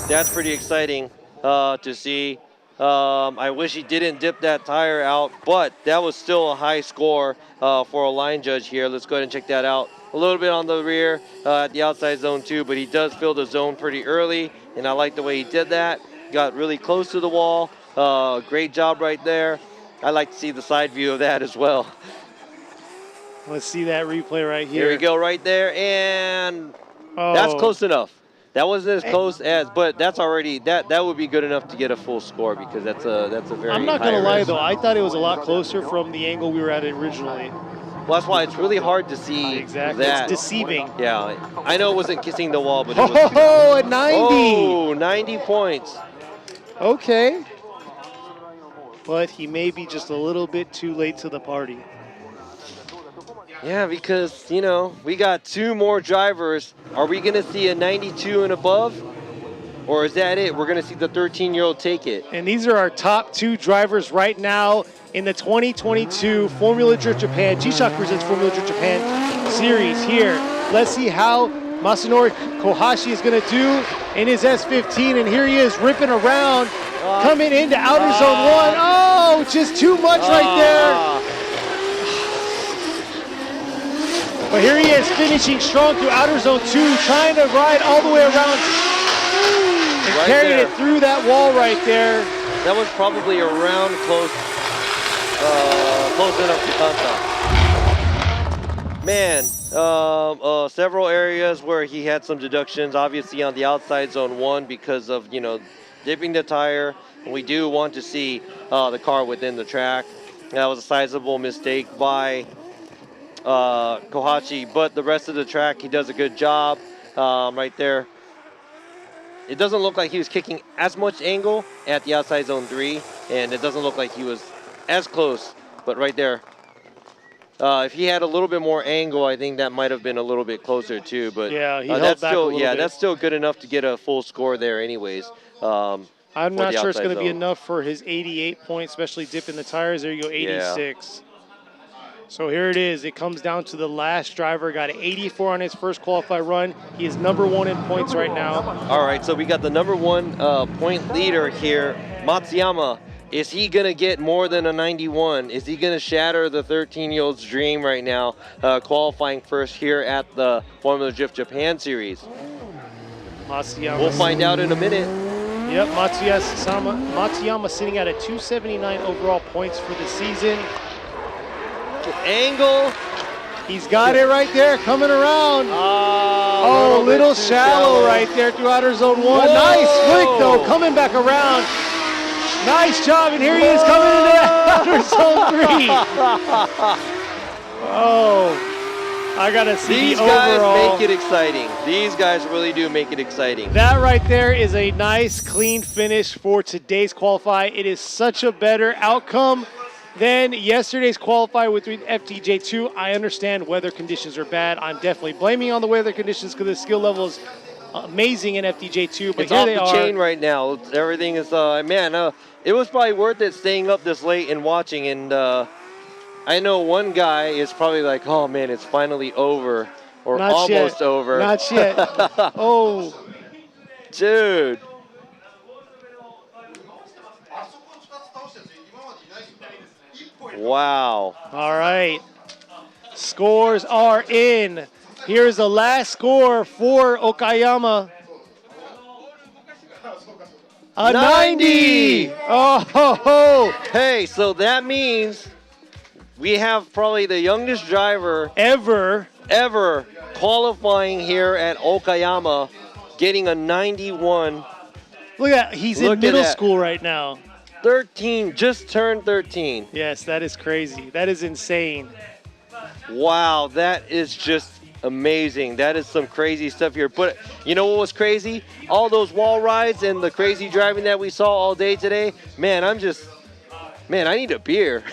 that's pretty exciting to see. I wish he didn't dip that tire out, but that was still a high score for a line judge here. Let's go ahead and check that out. A little bit on the rear at the outside zone 2, but he does fill the zone pretty early, and I like the way he did that. Got really close to the wall. Great job right there. I like to see the side view of that as well. Let's see that replay right here. Here we go right there, and that's close enough. That wasn't as close as, but that's already, that would be good enough to get a full score because that's a very I'm not going to lie, risk. though. I thought it was a lot closer from the angle we were at originally. Well, that's why it's really hard to see that. It's deceiving. Yeah, I know it wasn't kissing the wall, but it was. Oh, at 90. Oh, 90 points. Okay. But he may be just a little bit too late to the party. Yeah, because, you know, we got 2 more drivers. Are we going to see a 92 and above? Or is that it? We're going to see the 13-year-old take it. And these are our top 2 drivers right now in the 2022 Formula Drift Japan, G-Shock presents Formula Drift Japan series here. Let's see how Masanori Kohashi is going to do in his S15. And here he is ripping around, coming into outer zone 1. Oh, just too much right there. But here he is finishing strong through outer zone 2, trying to ride all the way around and Right carrying there. it through that wall right there. That was probably around close enough to Kanta. Man, several areas where he had some deductions, obviously on the outside zone 1 because of, you know, dipping the tire. And we do want to see the car within the track. That was a sizable mistake by Kohachi, but the rest of the track, he does a good job right there. It doesn't look like he was kicking as much angle at the outside zone 3, and it doesn't look like he was as close, but right there. If he had a little bit more angle, I think that might have been a little bit closer too, but yeah, he held that's back still, a little bit. that's still good enough to get a full score there anyways. I'm not sure it's going to be zone. enough for his 88 points, especially dipping the tires. There you go, 86. So here it is. It comes down to the last driver. Got an 84 on his first qualify run. He is number 1 in points right now. All right, so we got the number 1 point leader here, Matsuyama. Is he going to get more than a 91? Is he going to shatter the 13-year-old's dream right now, qualifying first here at the Formula Drift Japan Series? Matsuyama. We'll find out in a minute. Yep, Matsuyama sitting at a 279 overall points for the season. Angle. He's got it right there, coming around. Oh, little shallow right there through outer zone 1. Whoa. Nice flick though, coming back around. Nice job, and here he is coming into outer zone 3. Oh, I gotta see These the guys overall. make it exciting. These guys really do make it exciting. That right there is a nice, clean finish for today's qualify. It is such a better outcome than yesterday's qualify with FTJ2. I understand weather conditions are bad. I'm definitely blaming on the weather conditions because the skill level is amazing in FDJ2. But It's here off they the are. chain right now. Everything is, man, it was probably worth it staying up this late and watching. And I know one guy is probably like, oh man, it's finally over or Not almost yet. over. Not yet. Oh. Dude. Wow. All right. Scores are in. Here's the last score for Okayama. A 90. Oh, ho, ho. Hey, so that means we have probably the youngest driver Ever. qualifying here at Okayama, getting a 91. Look at that. He's Look in at middle that. school right now. 13, just turned 13. Yes, that is crazy. That is insane. Wow, that is just amazing. That is some crazy stuff here. But you know what was crazy? All those wall rides and the crazy driving that we saw all day today. Man, I need a beer.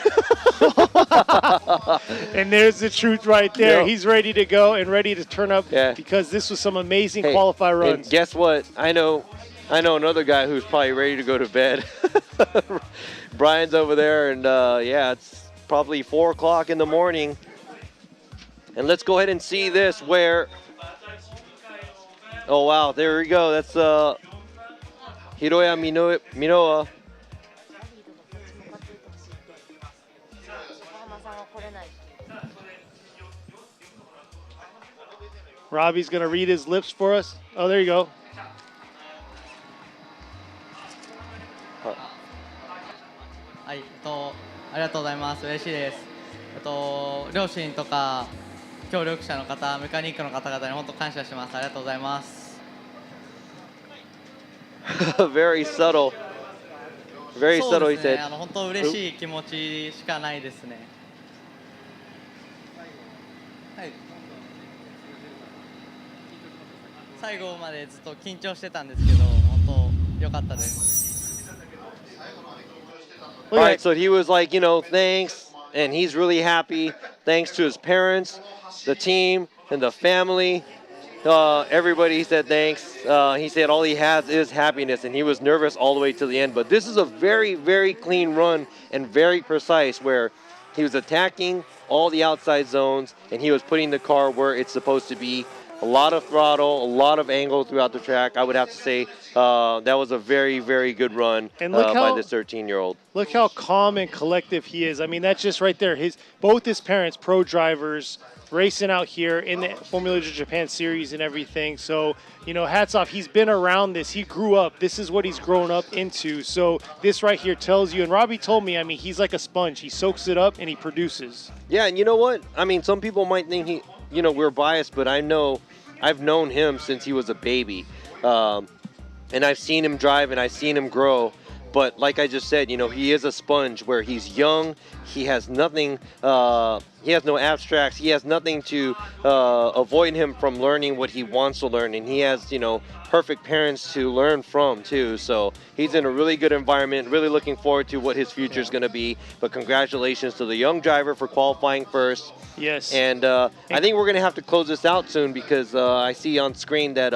And there's the truth right there. Yep. He's ready to go and ready to turn up because this was some amazing qualify runs. And guess what? I know another guy who's probably ready to go to bed. Brian's over there, and yeah, it's probably 4 o'clock in the morning. And let's go ahead and see this where, oh wow, there we go. That's Hiroya Minoa. Robbie's going to read his lips for us. Oh, there you go. Hi, ありがとうございます。嬉しいです。両親とか協力者の方、メカニックの方々に本当感謝します。ありがとうございます。Very subtle. Very subtle, he そうですね。 said. 本当嬉しい気持ちしかないですね。はい。最後までずっと緊張してたんですけど、本当良かったです。 All right, so he was like, thanks, and he's really happy. Thanks to his parents, the team, and the family. Everybody, he said thanks. He said all he has is happiness, and he was nervous all the way to the end. But this is a very, very clean run and very precise where he was attacking all the outside zones, and he was putting the car where it's supposed to be. A lot of throttle, a lot of angle throughout the track. I would have to say that was a very, very good run by this 13-year-old. Look how calm and collective he is. I mean, that's just right there. Both his parents, pro drivers, racing out here in the Formula Japan series and everything. So, hats off. He's been around this. He grew up. This is what he's grown up into. So this right here tells you, and Robbie told me, I mean, he's like a sponge. He soaks it up and he produces. Yeah, and you know what? I mean, some people might think we're biased, but I've known him since he was a baby. And I've seen him drive and I've seen him grow. But like I just said, he is a sponge where he's young. He has nothing. He has no abstracts. He has nothing to avoid him from learning what he wants to learn. And he has, perfect parents to learn from too. So he's in a really good environment. Really looking forward to what his future is going to be. But congratulations to the young driver for qualifying first. Yes. And I think we're going to have to close this out soon because I see on screen that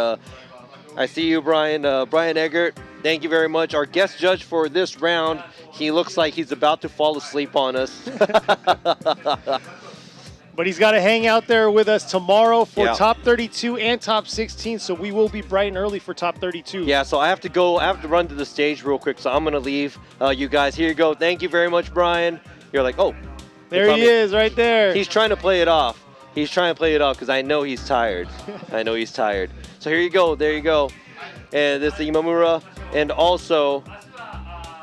I see you, Brian. Brian Eggert, thank you very much. Our guest judge for this round, he looks like he's about to fall asleep on us. But he's got to hang out there with us tomorrow for top 32 and top 16. So we will be bright and early for top 32. Yeah, so I have to run to the stage real quick. So I'm going to leave you guys. Here you go. Thank you very much, Brian. You're like, oh. There he is right there. He's trying to play it off. He's trying to play it off because I know he's tired. I know he's tired. So here you go. There you go. And this is Imamura. And also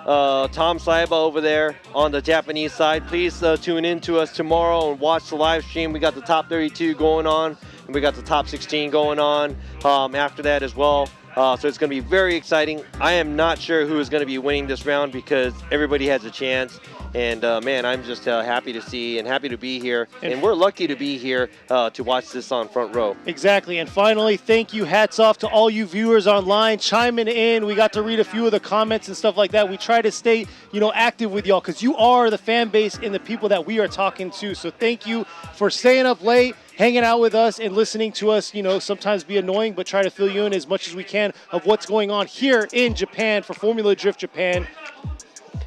Tom Saiba over there on the Japanese side. Please tune in to us tomorrow and watch the live stream. We got the top 32 going on. And we got the top 16 going on after that as well. So it's going to be very exciting. I am not sure who is going to be winning this round because everybody has a chance. And man, I'm just happy to see and happy to be here. And we're lucky to be here to watch this on Front Row. Exactly. And finally, thank you. Hats off to all you viewers online chiming in. We got to read a few of the comments and stuff like that. We try to stay, active with y'all because you are the fan base and the people that we are talking to. So thank you for staying up late. hanging out with us and listening to us, sometimes be annoying, but try to fill you in as much as we can of what's going on here in Japan for Formula Drift Japan.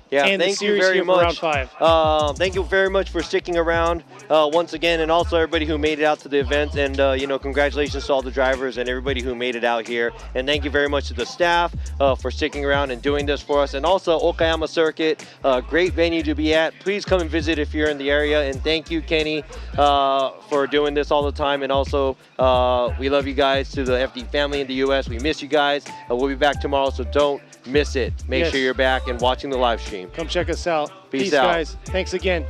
Yeah, and thank the you series very here much. for round 5. Thank you very much for sticking around once again, and also everybody who made it out to the event. And congratulations to all the drivers and everybody who made it out here. And thank you very much to the staff for sticking around and doing this for us. And also Okayama Circuit, great venue to be at. Please come and visit if you're in the area. And thank you, Kenny, for doing this all the time. And also, we love you guys. To the FD family in the U.S., we miss you guys. We'll be back tomorrow, so don't miss it. Make sure you're back and watching the live stream. Come check us out. Peace out, guys. Thanks again.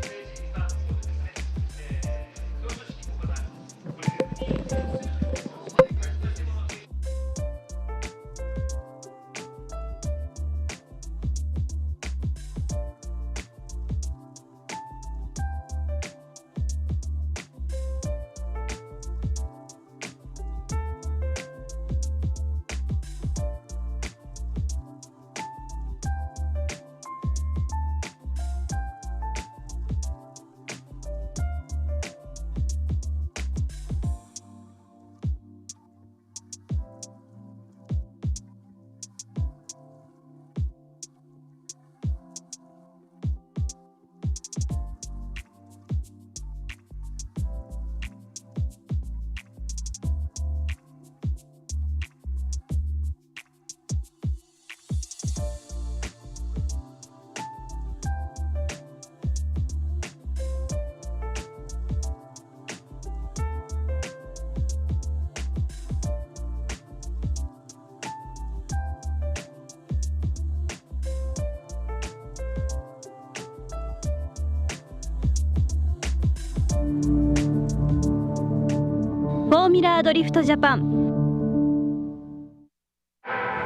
Formula Drift Japan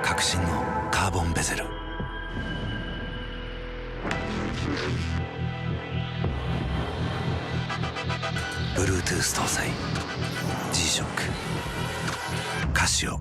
革新のカーボンベゼル。Bluetooth 搭載 G-SHOCK カシオ。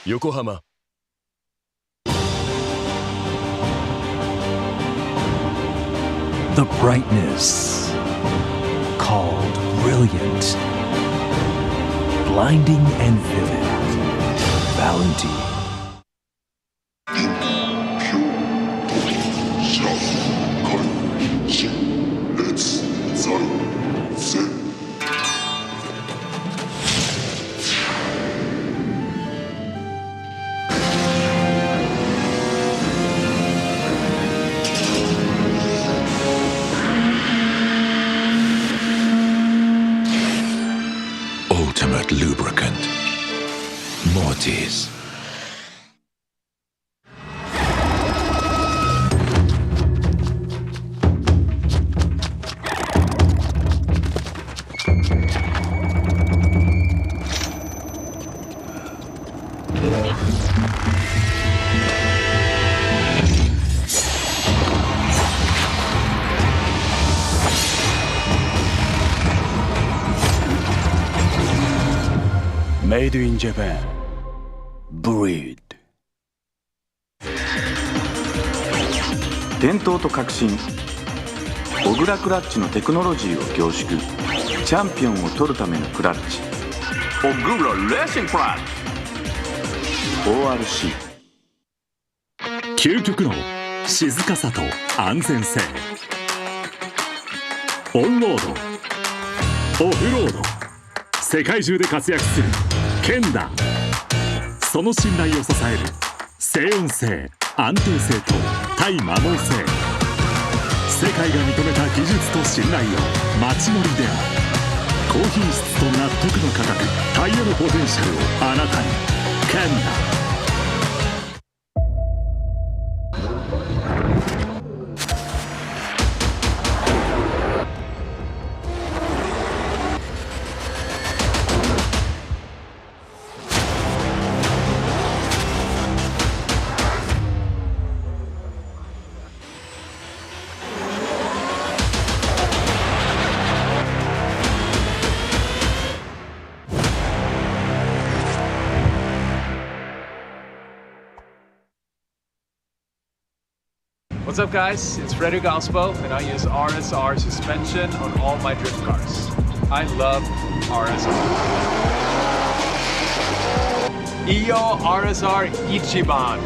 横浜 The brightness called brilliant, blinding and vivid. Valentine. Ultimate lubricant. Mortis. Made in Japan. Breed. 伝統と革新、小倉クラッチのテクノロジーを凝縮、チャンピオンを取るためのクラッチ、小倉レーシングクラッチ ORC。 究極の静かさと安全性。オンロード、オフロード、世界中で活躍するケンダ。その信頼を支える静音性、安定性と対摩耗性。世界が認めた技術と信頼を街乗りである。高品質と納得の価格、タイヤのポテンシャルをあなたに。ケンダ。What's up, guys? It's Frederick Alspo, and I use RSR suspension on all my drift cars. I love RSR. Iyo RSR Ichiban.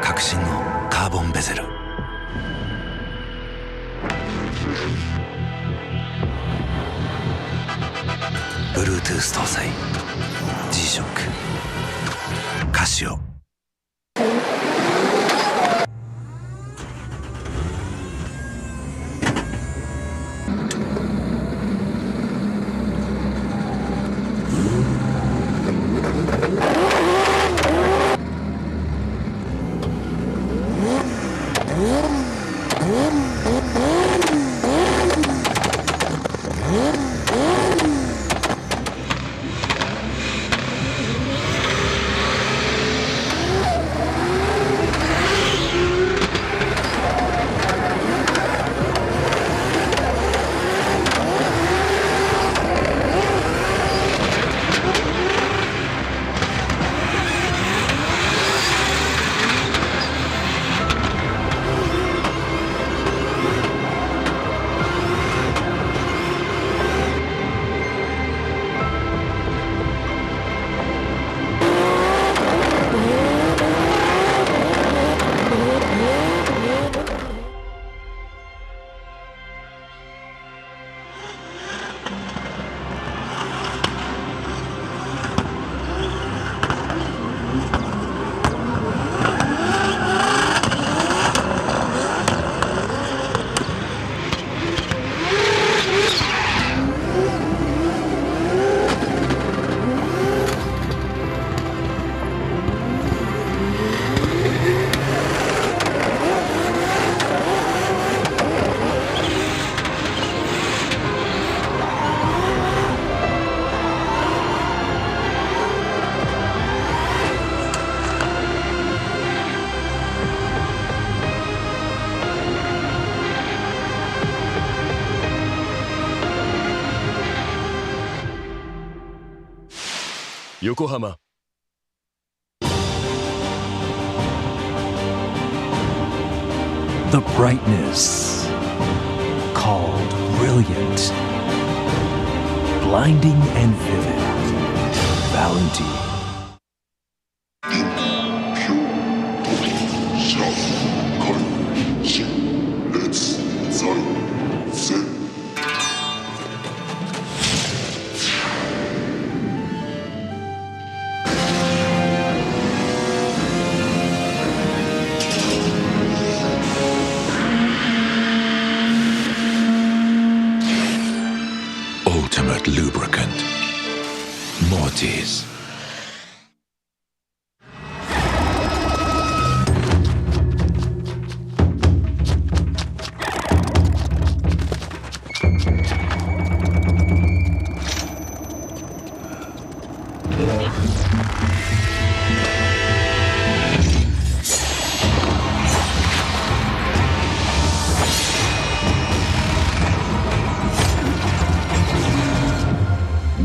革新のカーボンベゼル。Bluetooth 搭載 G-SHOCK カシオ。横浜。The brightness called brilliant, blinding and vivid. Valentine. Ultimate lubricant. Mortis.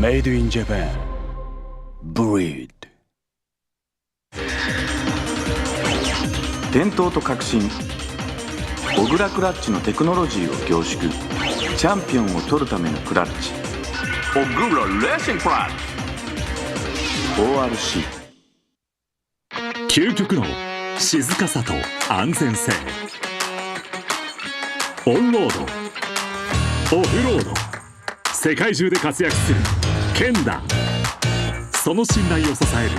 Made in Japan. Breed. 伝統と革新、小倉クラッチのテクノロジーを凝縮、チャンピオンを取るためのクラッチ、小倉レーシングクラッチ ORC。 究極の静かさと安全性。オンロード、オフロード、世界中で活躍するケンダ。その信頼を支える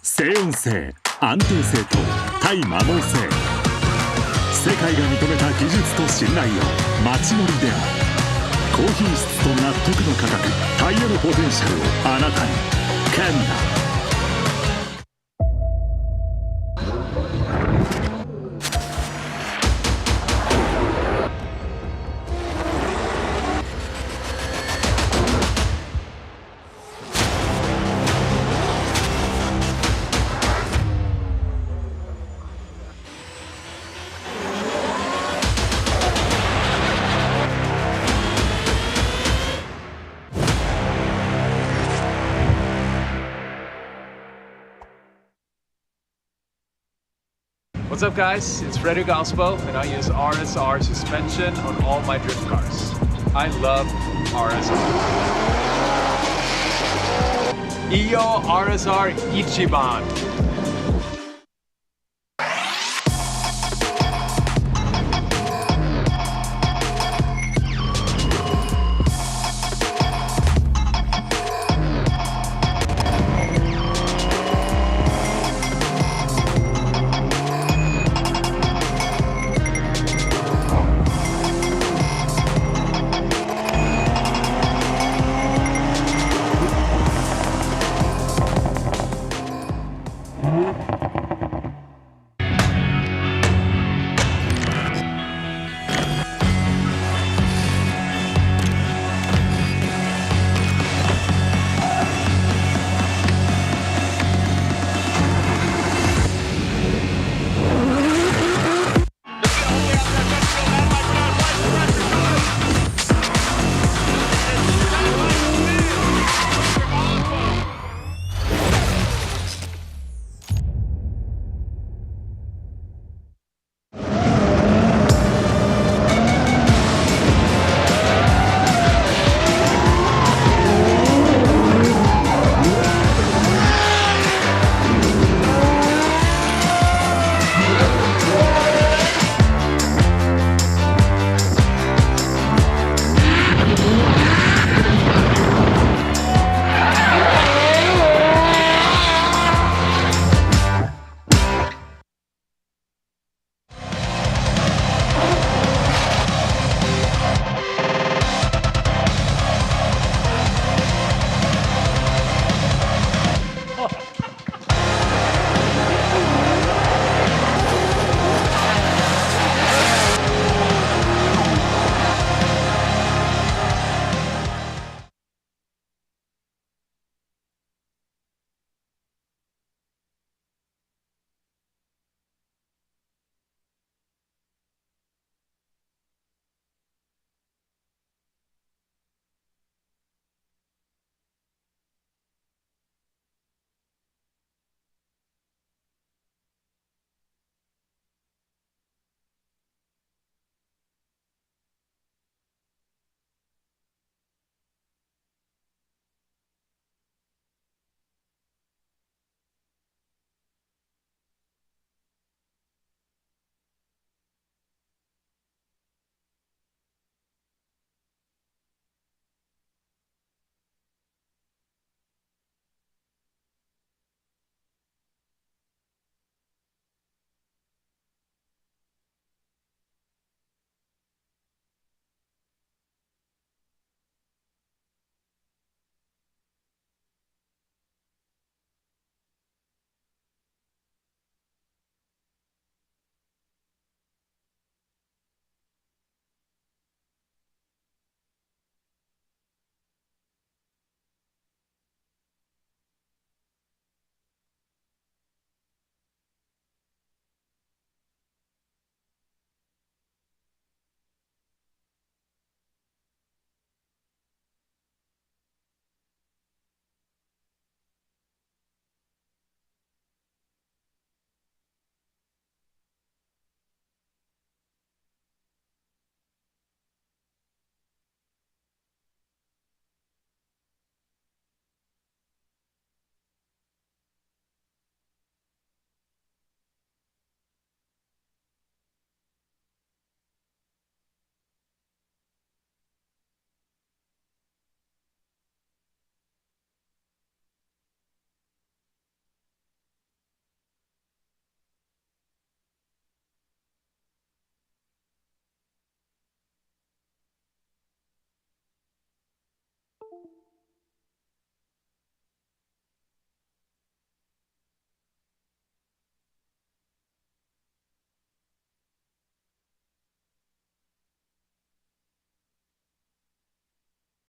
静音性、安定性と対摩耗性。世界が認めた技術と信頼を街乗りである。高品質と納得の価格、タイヤのポテンシャルをあなたに。ケンダ。What's up, guys? It's Frederick Ospo, and I use RSR suspension on all my drift cars. I love RSR. Iyo RSR Ichiban.